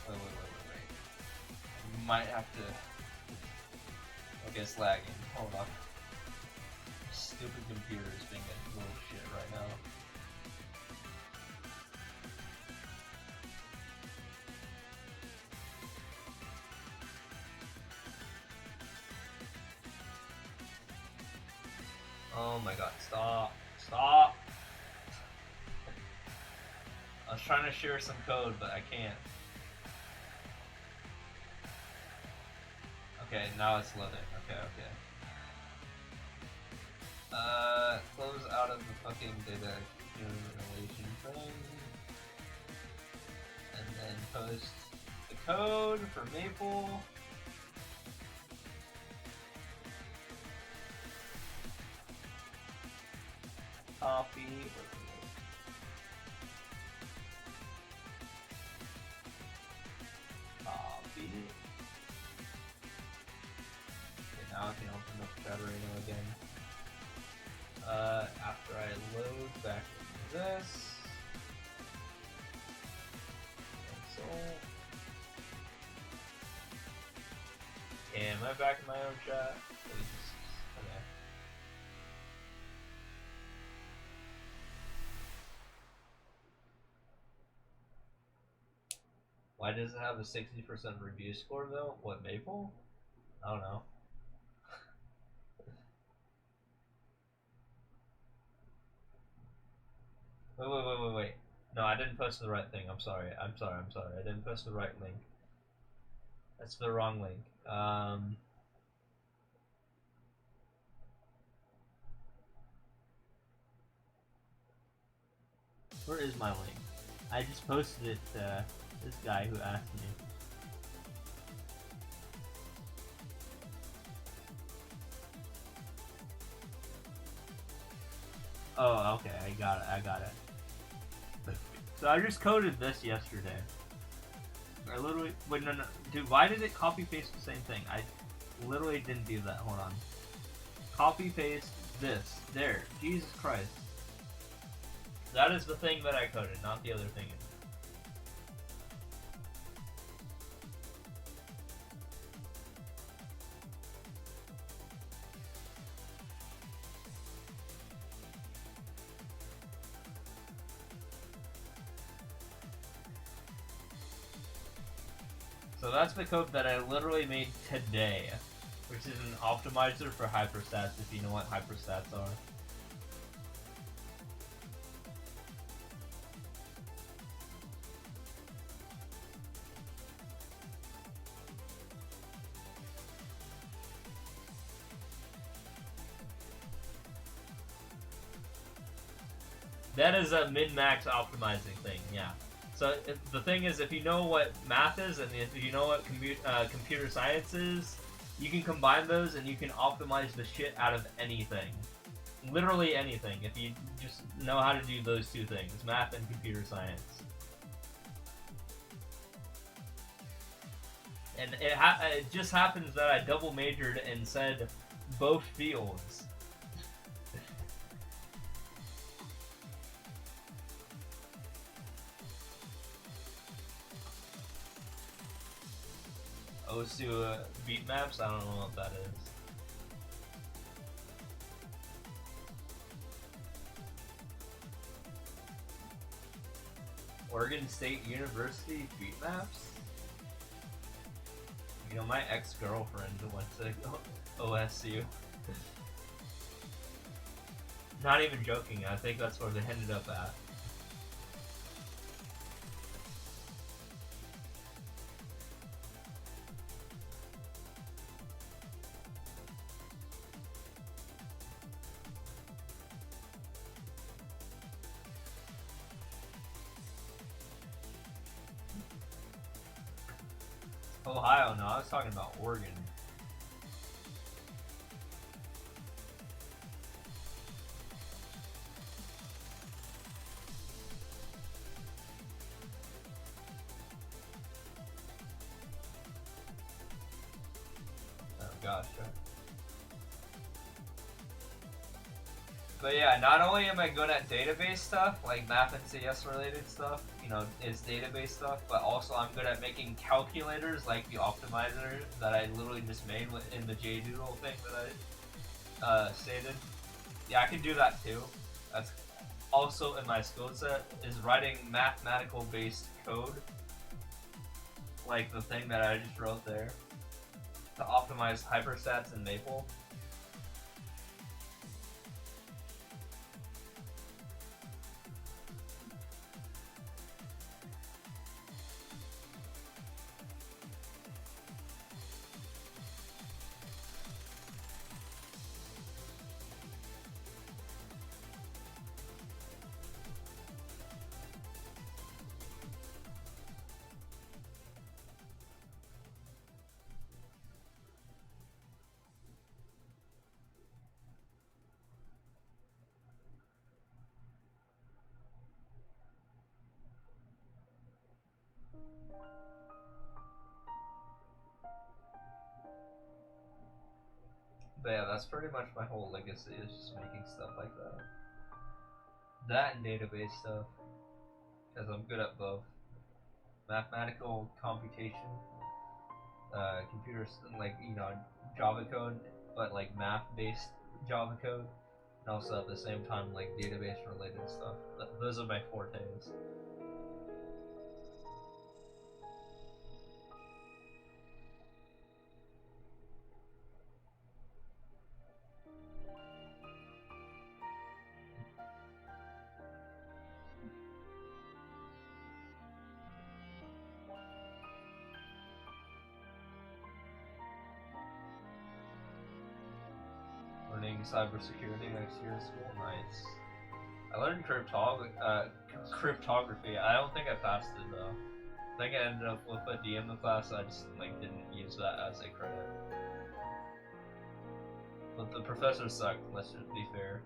Wait. Might have to. Okay, it's lagging. Hold on. Stupid computer is being a little shit right now. Oh my god, stop. Stop! I was trying to share some code, but I can't. Okay, now it's loading. Okay. Close out of the fucking data accumulation. installation thing, and then post the code for Maple. Copy. Copy. Okay, now I can open up Federino again. After I load back into this. Cancel. Okay, am I back in my own chat? Please. Okay. Why does it have a 60% review score though? What, Maple? I don't know. Wait. No, I didn't post the right thing. I'm sorry. I didn't post the right link. That's the wrong link. Where is my link? I just posted it to this guy who asked me. Oh, okay, I got it. So I just coded this yesterday. I literally, wait, no, dude, why did it copy paste the same thing? I literally didn't do that, hold on. Copy paste this, there, Jesus Christ. That is the thing that I coded, not the other thing. So that's the code that I literally made today, which is an optimizer for hyperstats, if you know what hyperstats are. That is a min-max optimizing thing, yeah. So the thing is, if you know what math is and if you know what computer science is, you can combine those and you can optimize the shit out of anything. Literally anything, if you just know how to do those two things, math and computer science. And it just happens that I double majored and said both fields. OSU beat maps? I don't know what that is. Oregon State University beat maps? You know, my ex-girlfriend went to OSU. Not even joking, I think that's where they ended up at. Ohio, no, I was talking about Oregon. Oh gosh. But yeah, not only am I good at database stuff, like math and CS related stuff, you know, it's database stuff, but also I'm good at making calculators like the optimizer that I literally just made in the JDoodle thing that I stated. Yeah, I can do that too. That's also in my skill set, is writing mathematical based code, like the thing that I just wrote there, to optimize hyperstats in Maple. But yeah, that's pretty much my whole legacy, is just making stuff like that. That and database stuff, because I'm good at both. Mathematical computation, computers, like, you know, Java code, but like math-based Java code, and also at the same time like database-related stuff. Those are my fortes. Learning cybersecurity next year at school, nice. I learned cryptography. I don't think I passed it though. I think I ended up with a D in the class. I just like didn't use that as a credit. But the professor sucked. Let's just be fair.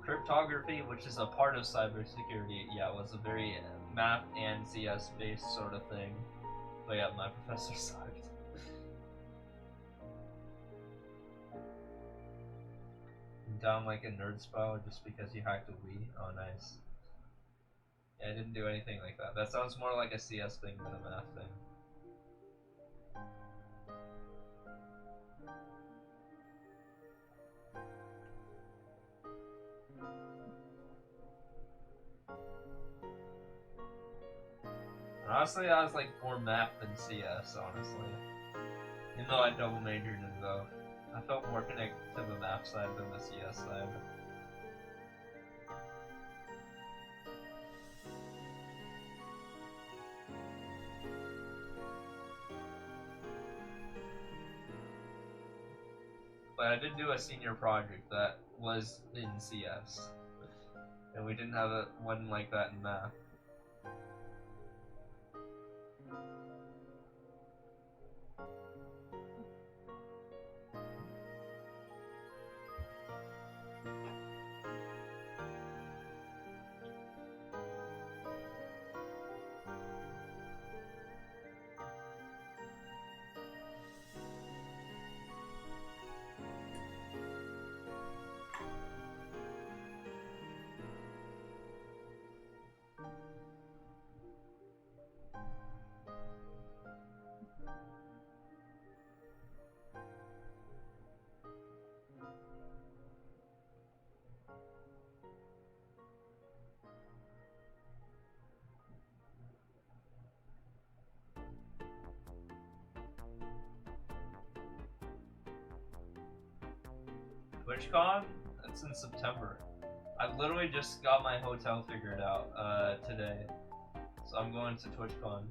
Cryptography, which is a part of cybersecurity, yeah, was a very math and CS based sort of thing. But yeah, my professor sucked. Down like a nerd spell just because you hacked a Wii. Oh, nice. Yeah, I didn't do anything like that. That sounds more like a CS thing than a math thing. Honestly, I was like more math than CS, honestly. Even though I double majored in both. I felt more connected to the math side than the CS side. But I did do a senior project that was in CS. And we didn't have one like that in math. TwitchCon? That's in September. I literally just got my hotel figured out today. So I'm going to TwitchCon.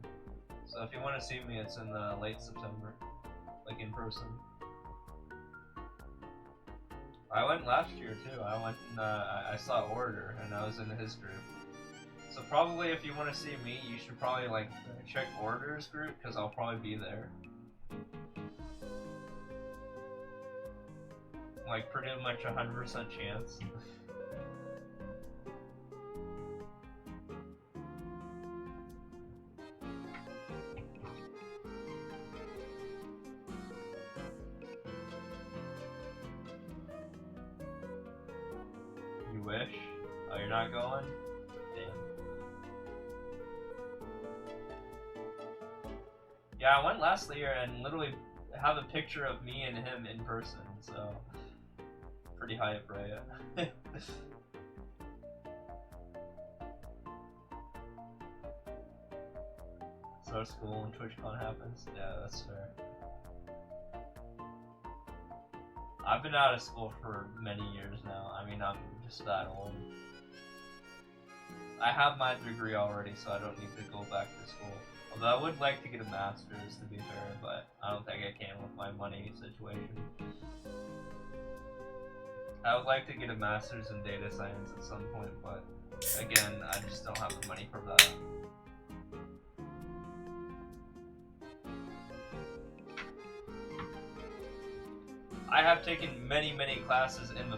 So if you want to see me, it's in late September. Like in person. I went last year too. I went and I saw Orator and I was in his group. So probably if you want to see me, you should probably like check Orator's group because I'll probably be there. Like pretty much 100% chance. You wish? Oh, you're not going? Damn. Yeah, I went last year and literally have a picture of me and him in person, so pretty high up, right? So school and TwitchCon happens? Yeah, that's fair. I've been out of school for many years now. I mean, I'm just that old. I have my degree already, so I don't need to go back to school. Although I would like to get a master's, to be fair, but I don't think I can with my money situation. I would like to get a master's in data science at some point, but again, I just don't have the money for that. I have taken many classes in the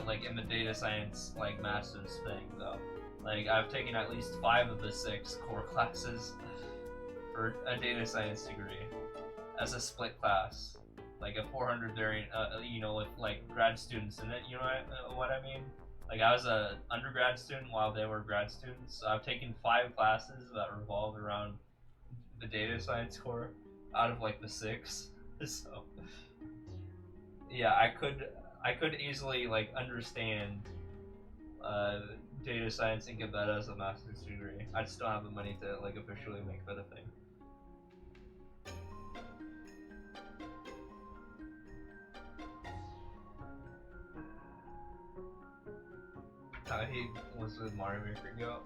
like in the data science like master's thing though. Like I've taken at least 5 of the 6 core classes for a data science degree as a split class, like a 400 variant. You know, with like grad students in it. You know what I mean? Like I was a undergrad student while they were grad students. So I've taken 5 classes that revolve around the data science core out of like the 6. So yeah, I could easily like understand uh, data science and get that as a master's degree. I just don't have the money to like officially make that a thing. How he was with Mario Maker Go.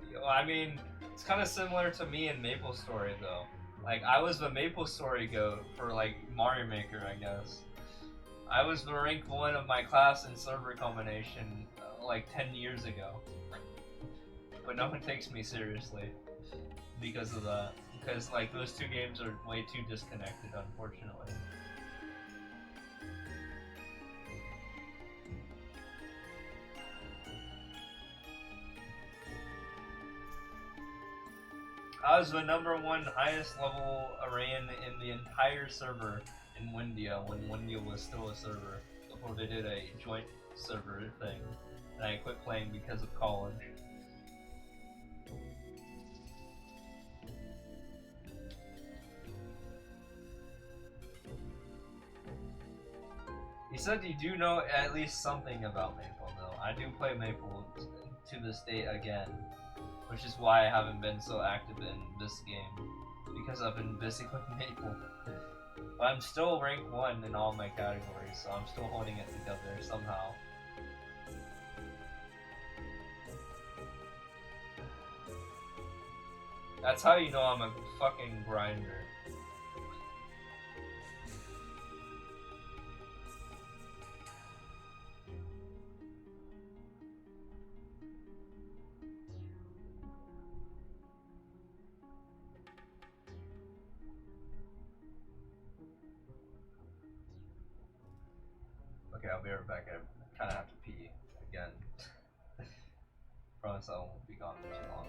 Yo, I mean, it's kind of similar to me in Maple Story though. Like I was the Maple Story goat for like Mario Maker, I guess. I was the rank 1 of my class in server combination like 10 years ago. But no one takes me seriously because of that. Because like those 2 games are way too disconnected, unfortunately. I was the #1 highest level Arayan in the entire server in Windia when Windia was still a server before they did a joint server thing. And I quit playing because of college. He said you do know at least something about Maple though. I do play Maple to this day again, which is why I haven't been so active in this game, because I've been busy with Maple. But I'm still rank 1 in all my categories, so I'm still holding it together somehow. That's how you know I'm a fucking grinder. Okay, I'll be right back. I kind of have to pee again. Promise I won't be gone for too long.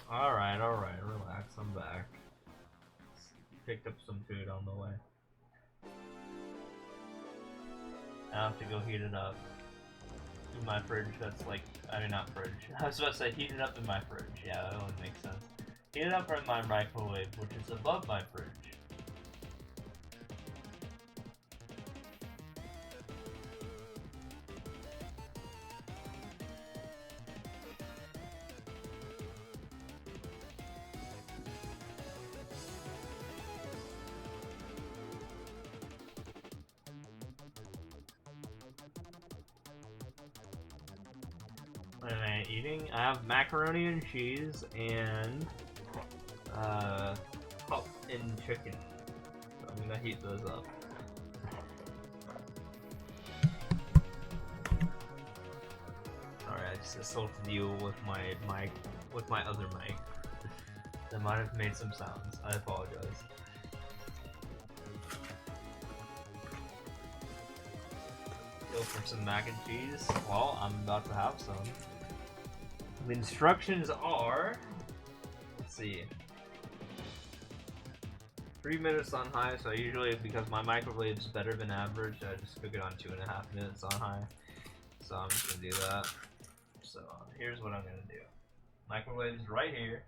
Alright, relax, I'm back. Picked up some food on the way. I have to go heat it up. In my fridge, that's like, I mean not fridge. I was about to say heat it up in my fridge. Yeah, that would make sense. Heat it up in my microwave, which is above my fridge. What am I eating? I have macaroni and cheese and pop and chicken. So I'm gonna heat those up. Sorry, I just assaulted you with my mic, with my other mic. That might have made some sounds. I apologize. Go for some mac and cheese. Well, I'm about to have some. The instructions are, let's see, 3 minutes on high, so usually, because my microwave is better than average, I just cook it on 2.5 minutes on high. So I'm just gonna do that. So here's what I'm gonna do. Microwave is right here.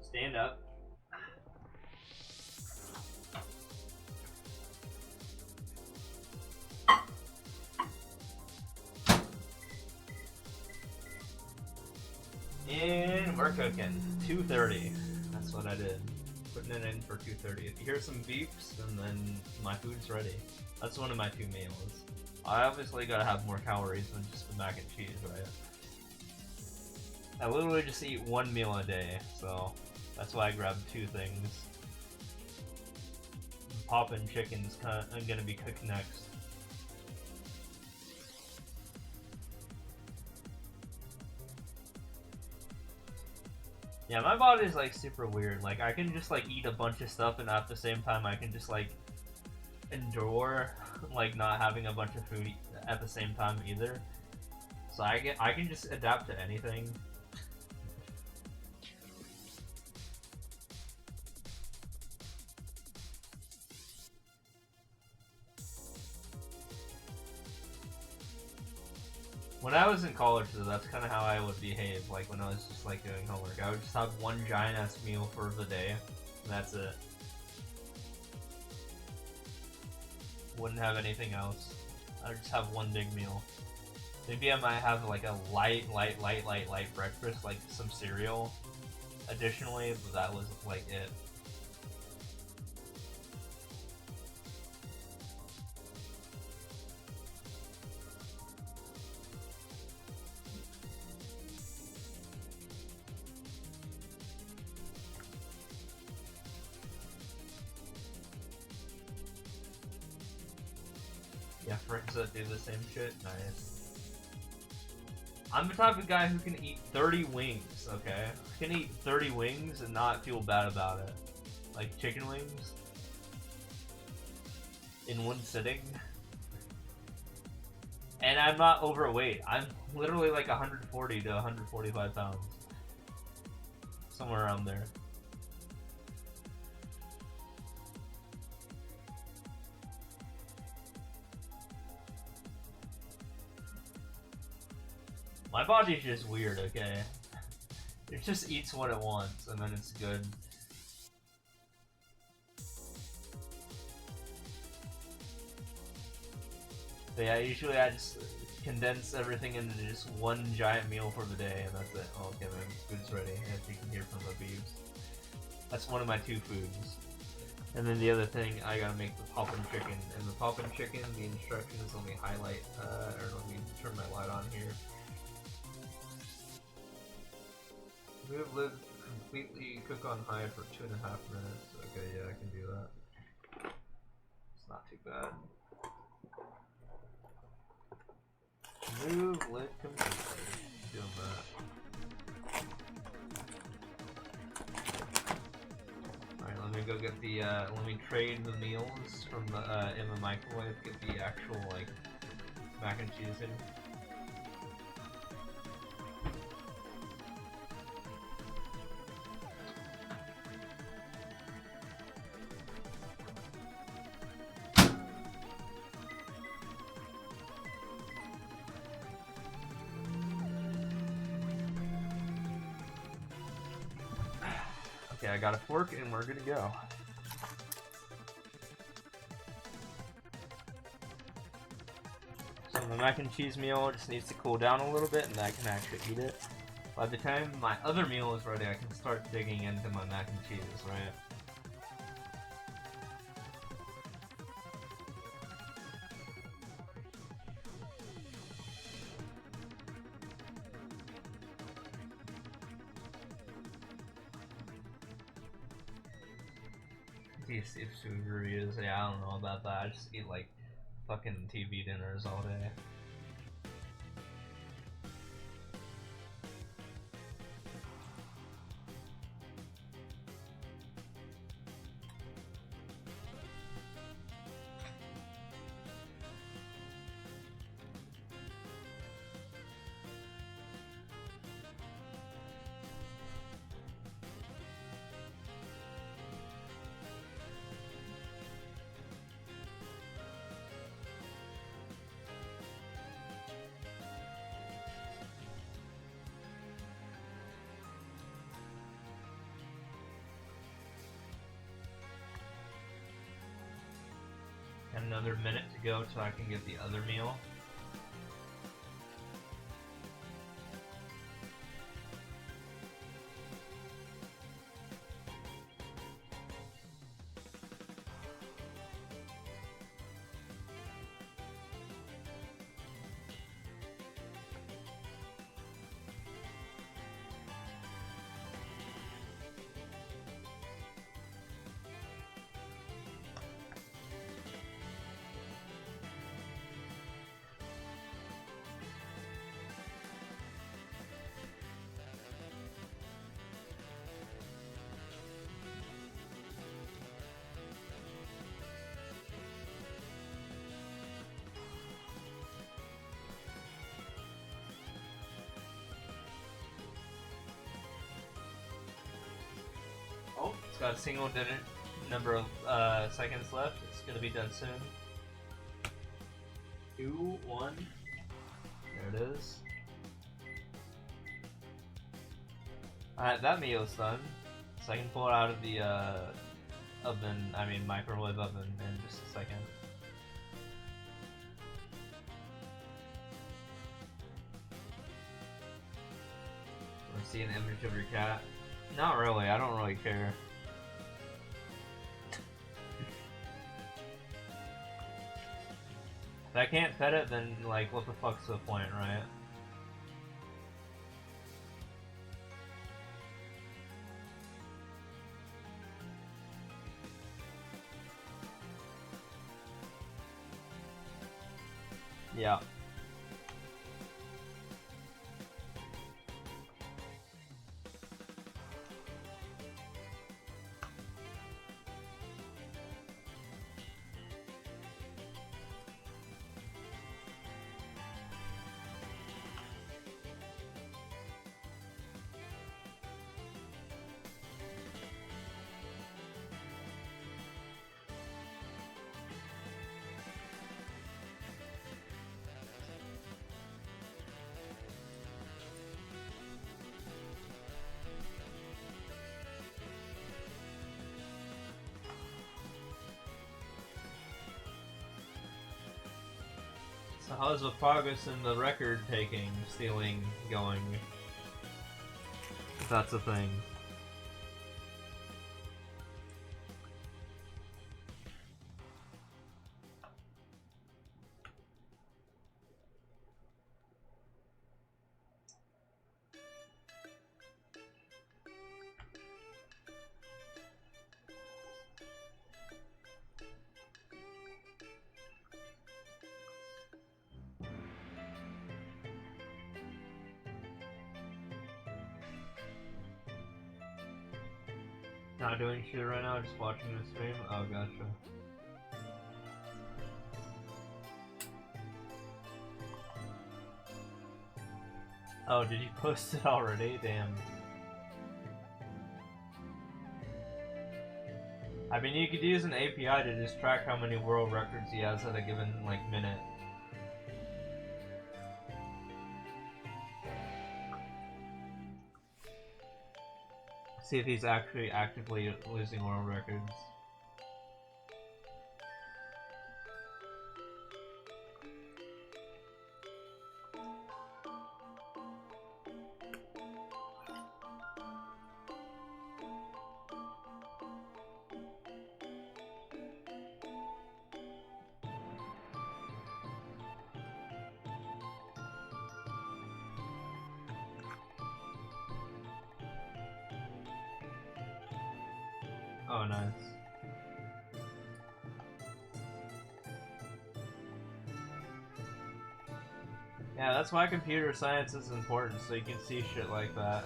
Stand up. And we're cooking. 2:30. That's what I did. Putting it in for 2:30. If you hear some beeps, and then my food's ready. That's one of my 2 meals. I obviously gotta have more calories than just the mac and cheese, right? I literally just eat 1 meal a day, so that's why I grabbed 2 things. Poppin' chicken's gonna be cooked next. Yeah, my body's like super weird. Like I can just like eat a bunch of stuff, and at the same time I can just like endure like not having a bunch of food at the same time either. So I can just adapt to anything. When I was in college, though, that's kind of how I would behave. Like when I was just like doing homework, I would just have one giant ass meal for the day, and that's it. Wouldn't have anything else. I would just have one big meal. Maybe I might have like a light breakfast, like some cereal. Additionally, but that was like it. Yeah, friends that do the same shit. Nice. I'm the type of guy who can eat 30 wings, okay? Can eat 30 wings and not feel bad about it. Like chicken wings. In one sitting. And I'm not overweight. I'm literally like 140 to 145 pounds. Somewhere around there. My body's just weird, okay? It just eats what it wants, and then it's good. But yeah, usually I just condense everything into just one giant meal for the day, and that's it. Oh, okay, my food's ready, as you can hear from the beeps. That's one of my 2 foods. And then the other thing, I gotta make the poppin' chicken. And the poppin' chicken, the instructions, let me highlight, or let me turn my light on here. Move lid completely, cook on high for 2.5 minutes. Okay, yeah, I can do that. It's not too bad. Move lid completely. Doing that. Alright, let me go get the, let me trade the meals from the, in the microwave, get the actual, like, mac and cheese in. Okay, I got a fork and we're good to go. So the mac and cheese meal just needs to cool down a little bit and I can actually eat it. By the time my other meal is ready, I can start digging into my mac and cheese, right? These food reviews, yeah, I don't know about that. I just eat like fucking TV dinners all day. And another minute to go till I can get the other meal. Oh, it's got a single digit number of seconds left. It's gonna be done soon. 2, 1. There it is. Alright, that meal is done. So I can pull it out of the microwave oven in just a second. Want to see an image of your cat? Not really, I don't really care. If I can't pet it, then like what the fuck's the point, right? Yeah. So how's the progress in the record taking, stealing, going? If that's a thing. Not doing shit right now, just watching the stream? Oh, gotcha. Oh, did you post it already? Damn. I mean, you could use an API to just track how many world records he has at a given, like, minute. See if he's actually actively losing world records. Oh, nice. Yeah, that's why computer science is important, so you can see shit like that.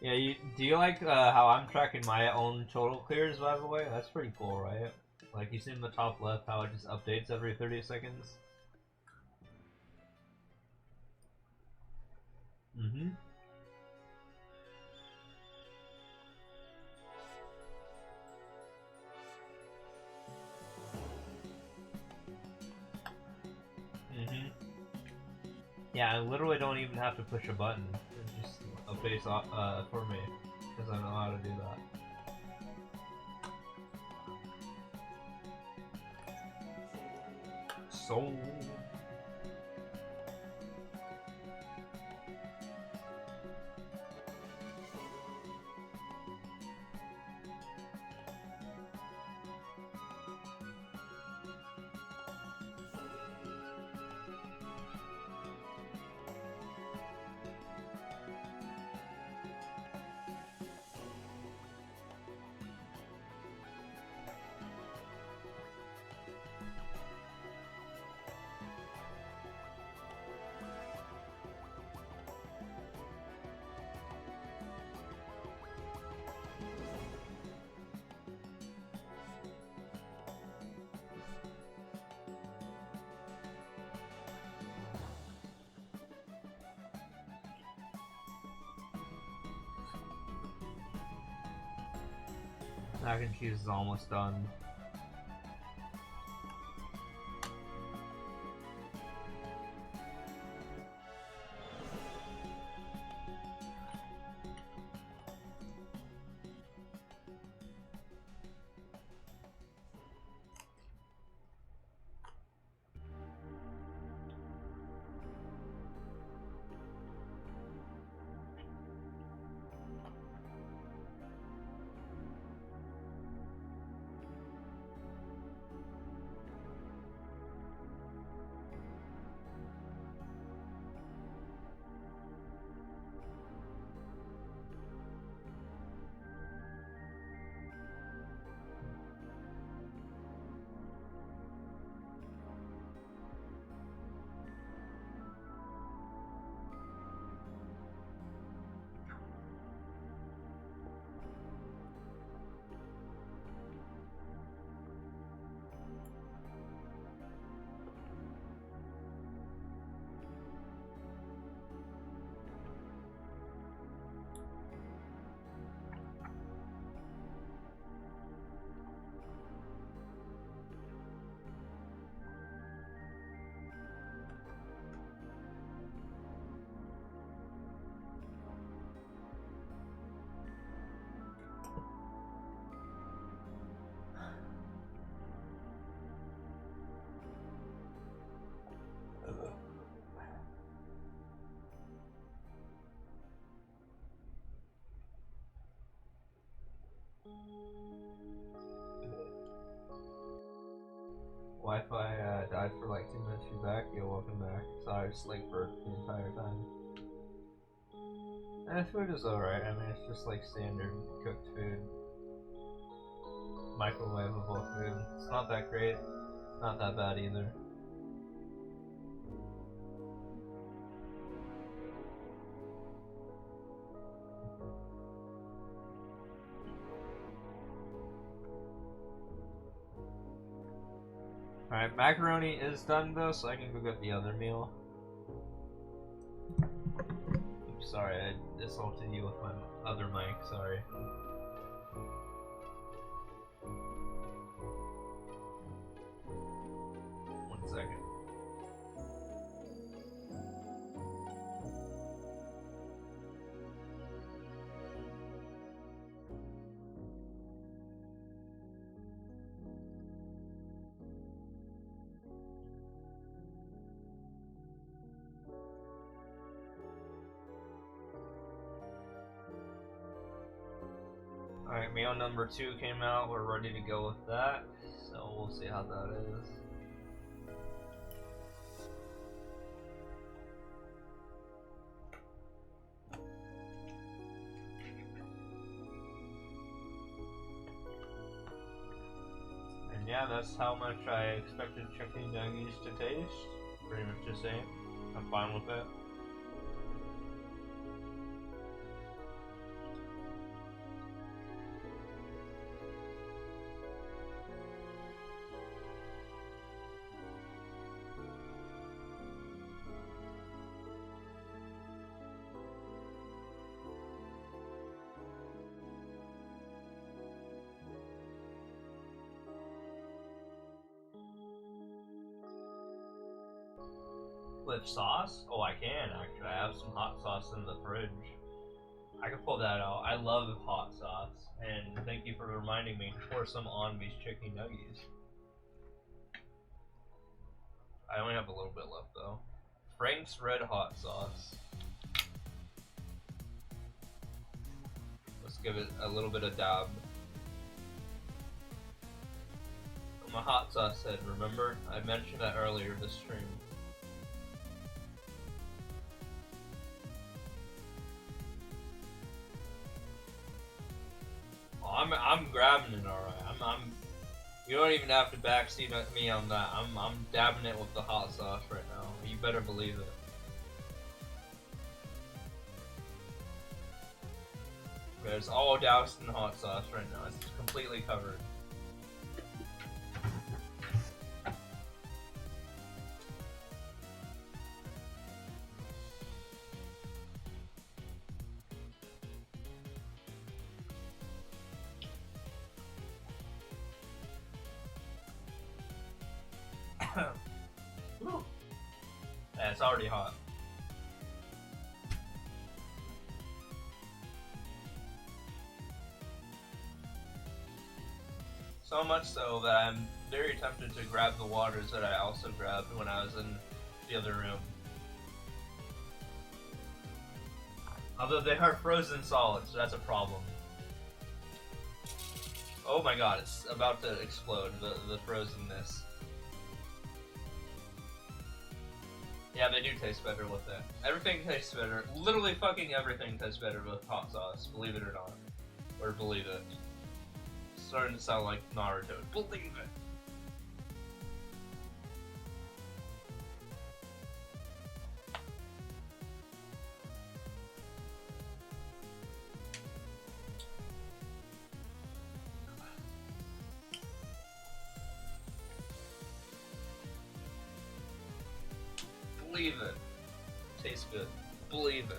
Yeah, do you like how I'm tracking my own total clears, by the way? That's pretty cool, right? Like, you see in the top left how it just updates every 30 seconds? Mm-hmm. Mm-hmm. Yeah, I literally don't even have to push a button. It just updates for me, because I know how to do that. So... Mac and cheese is almost done. Wi-Fi died for like 2 minutes. You back? Yo, welcome back. Sorry, I just like burped the entire time. And the food is alright. I mean, it's just like standard cooked food, microwavable food. It's not that great. Not that bad either. Alright, macaroni is done though, so I can go get the other meal. Oops, sorry, I assaulted you with my other mic, sorry. Alright, meal number 2 came out. We're ready to go with that. So we'll see how that is. And yeah, that's how much I expected chicken nuggets to taste. Pretty much the same. I'm fine with it. With sauce? Oh, I can actually. I have some hot sauce in the fridge. I can pull that out. I love hot sauce. And thank you for reminding me to pour some on these chicken nuggets. I only have a little bit left though. Frank's Red Hot Sauce. Let's give it a little bit of dab. I'm a hot sauce head, remember? I mentioned that earlier this stream. I'm grabbing it alright. You don't even have to backseat me on that. I'm dabbing it with the hot sauce right now. You better believe it. It's all doused in hot sauce right now. It's completely covered. Yeah, it's already hot. So much so that I'm very tempted to grab the waters that I also grabbed when I was in the other room. Although they are frozen solid, so that's a problem. Oh my god, it's about to explode, the frozenness. Yeah, they do taste better with it. Everything tastes better. Literally fucking everything tastes better with hot sauce, believe it or not. Or believe it. It's starting to sound like Naruto. Believe it! Believe it. Tastes good. Believe it.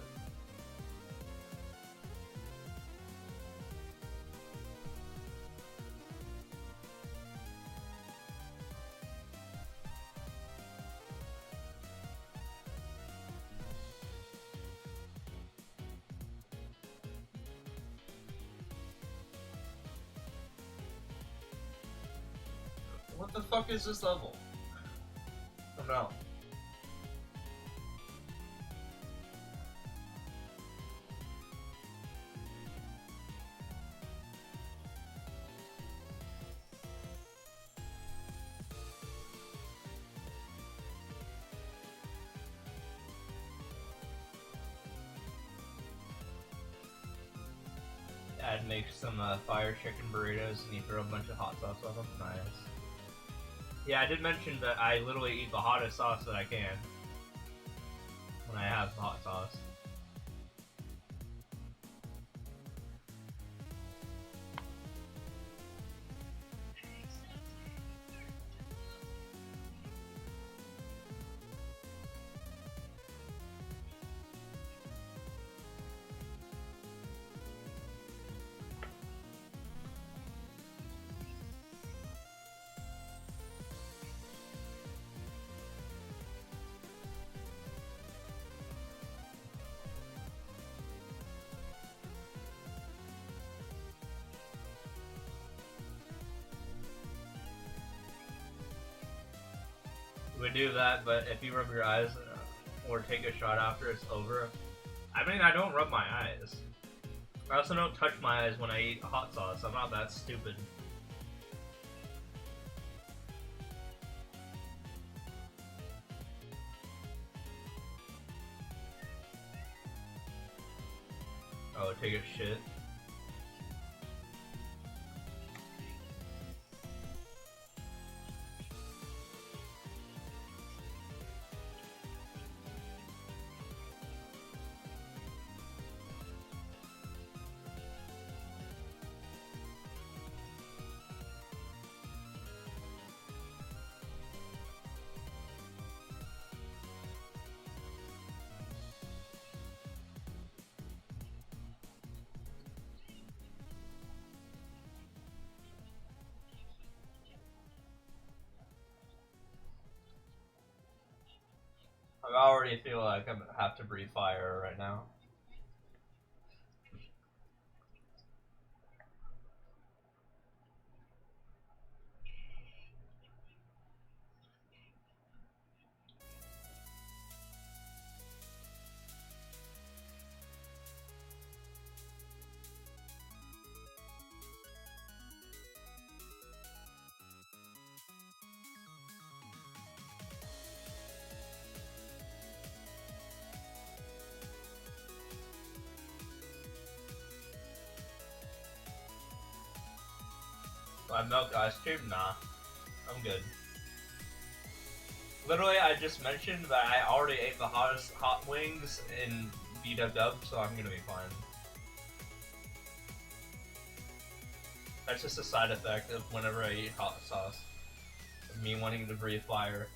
What the fuck is this level? Oh no. I'd make some fire chicken burritos and you throw a bunch of hot sauce on them. Nice. Yeah, I did mention that I literally eat the hottest sauce that I can when I have hot sauce. We do that, but if you rub your eyes or take a shot after it's over, I mean, I don't rub my eyes. I also don't touch my eyes when I eat hot sauce. I'm not that stupid. Oh, take a shit. I already feel like I have to breathe fire right now. My milk ice cream? Nah. I'm good. Literally, I just mentioned that I already ate the hottest hot wings in BWW, so I'm gonna be fine. That's just a side effect of whenever I eat hot sauce. Of me wanting to breathe fire.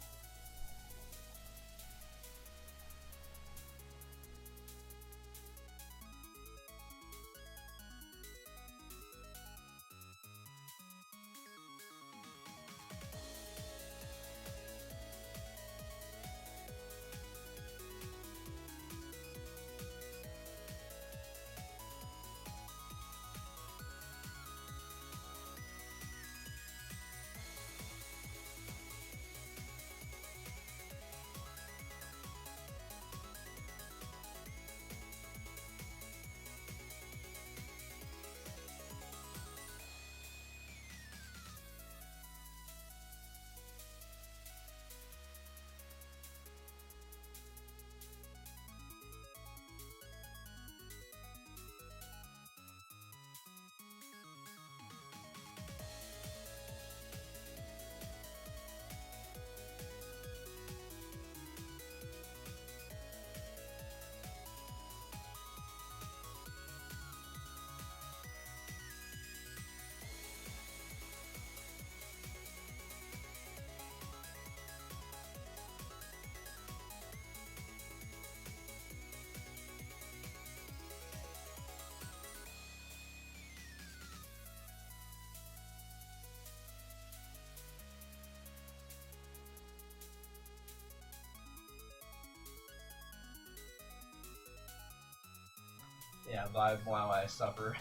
Yeah, vibe while I suffer.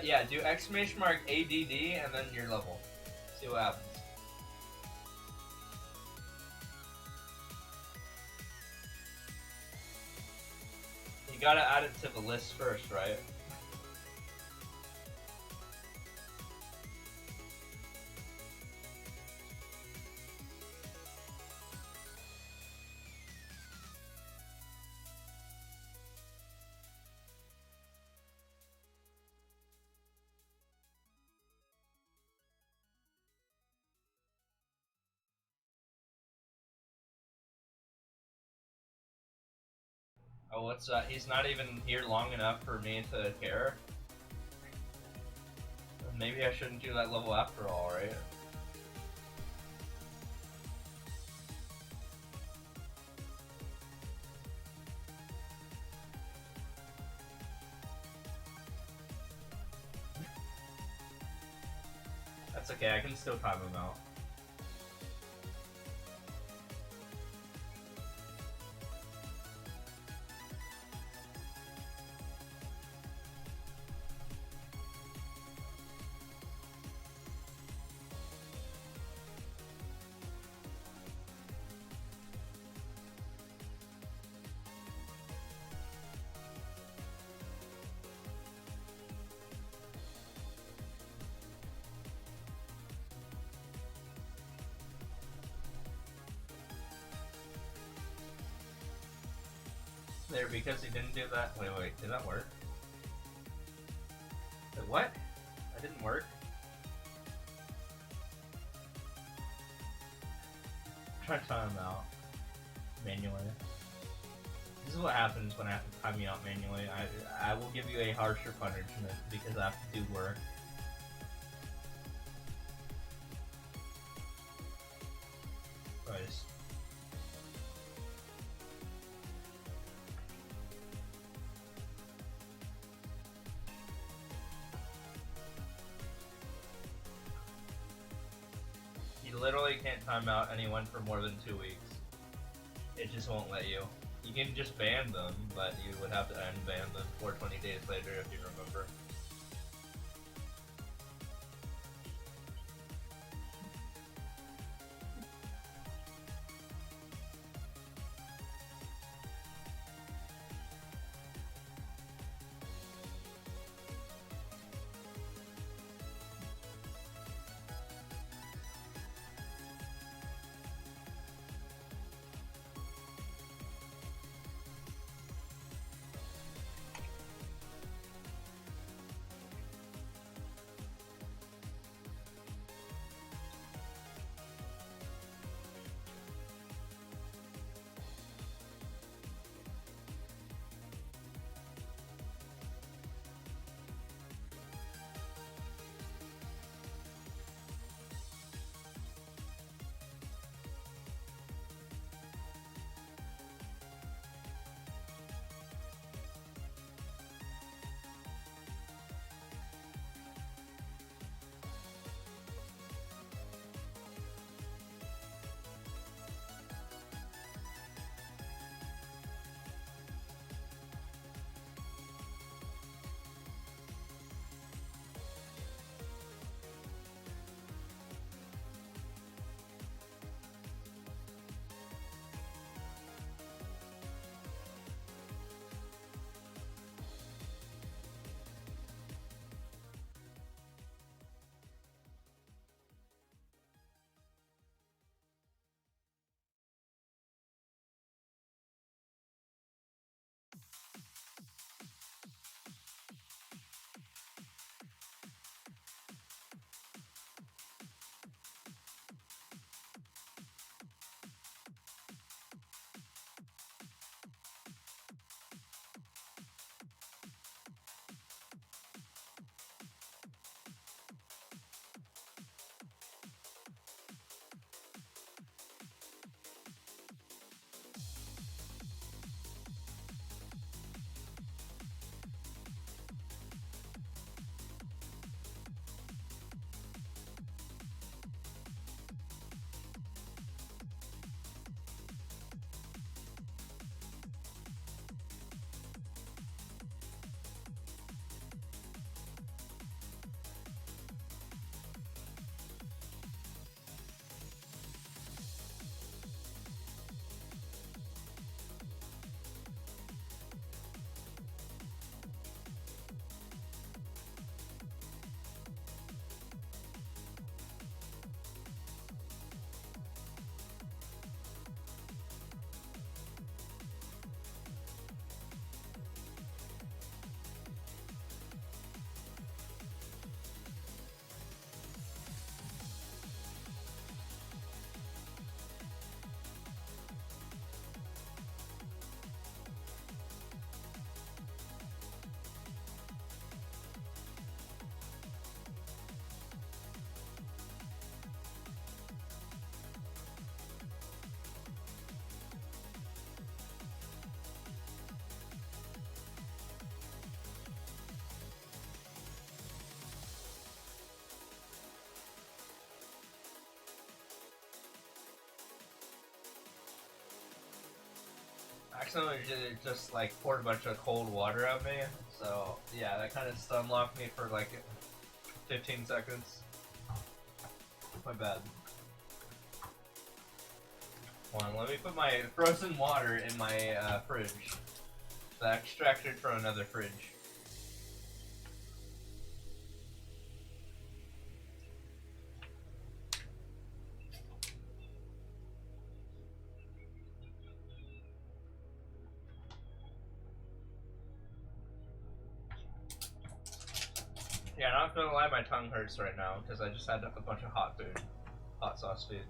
Yeah, do exclamation mark ADD and then your level. See what happens. You gotta add it to the list first, right? Oh, what's that? He's not even here long enough for me to care? Maybe I shouldn't do that level after all, right? That's okay, I can still time him out. There, because he didn't do that. Wait, did that work? Wait, what? That didn't work? I'm trying to time him out manually. This is what happens when I have to time you out manually. I will give you a harsher punishment because I have to do work. Christ. You literally can't time out anyone for more than 2 weeks. It just won't let you. You can just ban them, but you would have to unban them for 20 days later if you remember. accidentally just like poured a bunch of cold water at me. So yeah, that kind of stun locked me for like 15 seconds. My bad. Hold on, let me put my frozen water in my fridge. I extracted from another fridge. Yeah, not gonna lie, my tongue hurts right now because I just had a bunch of hot food. Hot sauce food.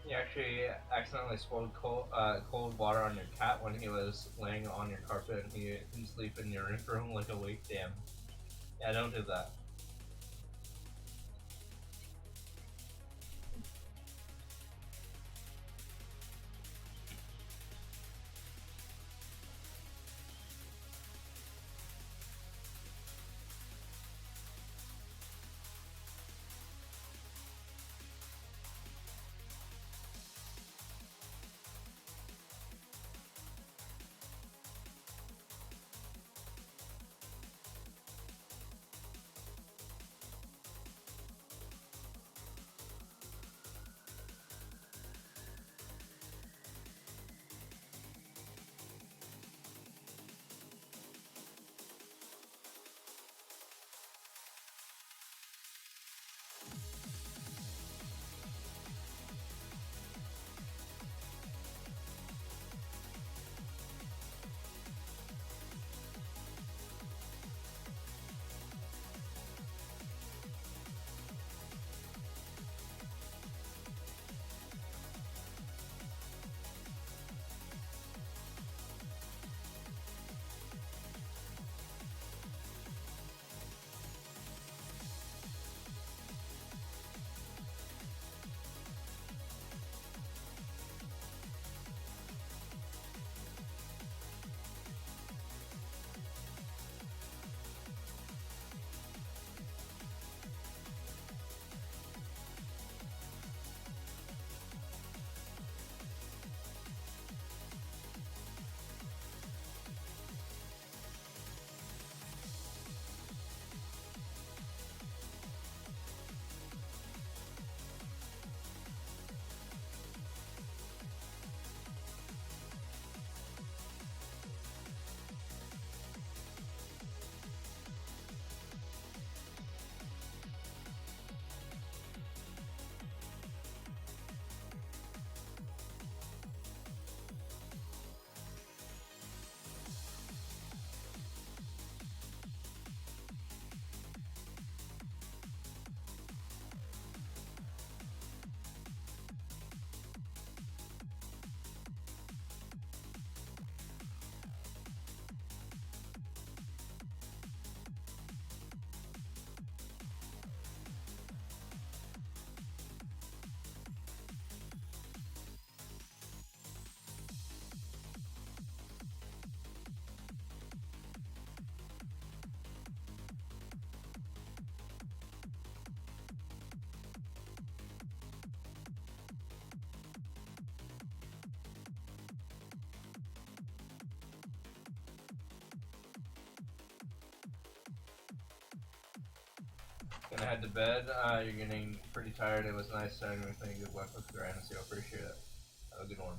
You actually accidentally spilled cold water on your cat when he was laying on your carpet and he didn't sleep in your room like a week. Damn. Yeah, don't do that. Gonna head to bed. You're getting pretty tired. It was nice chatting with you. Good luck with your NSO. Appreciate it. Have a good one.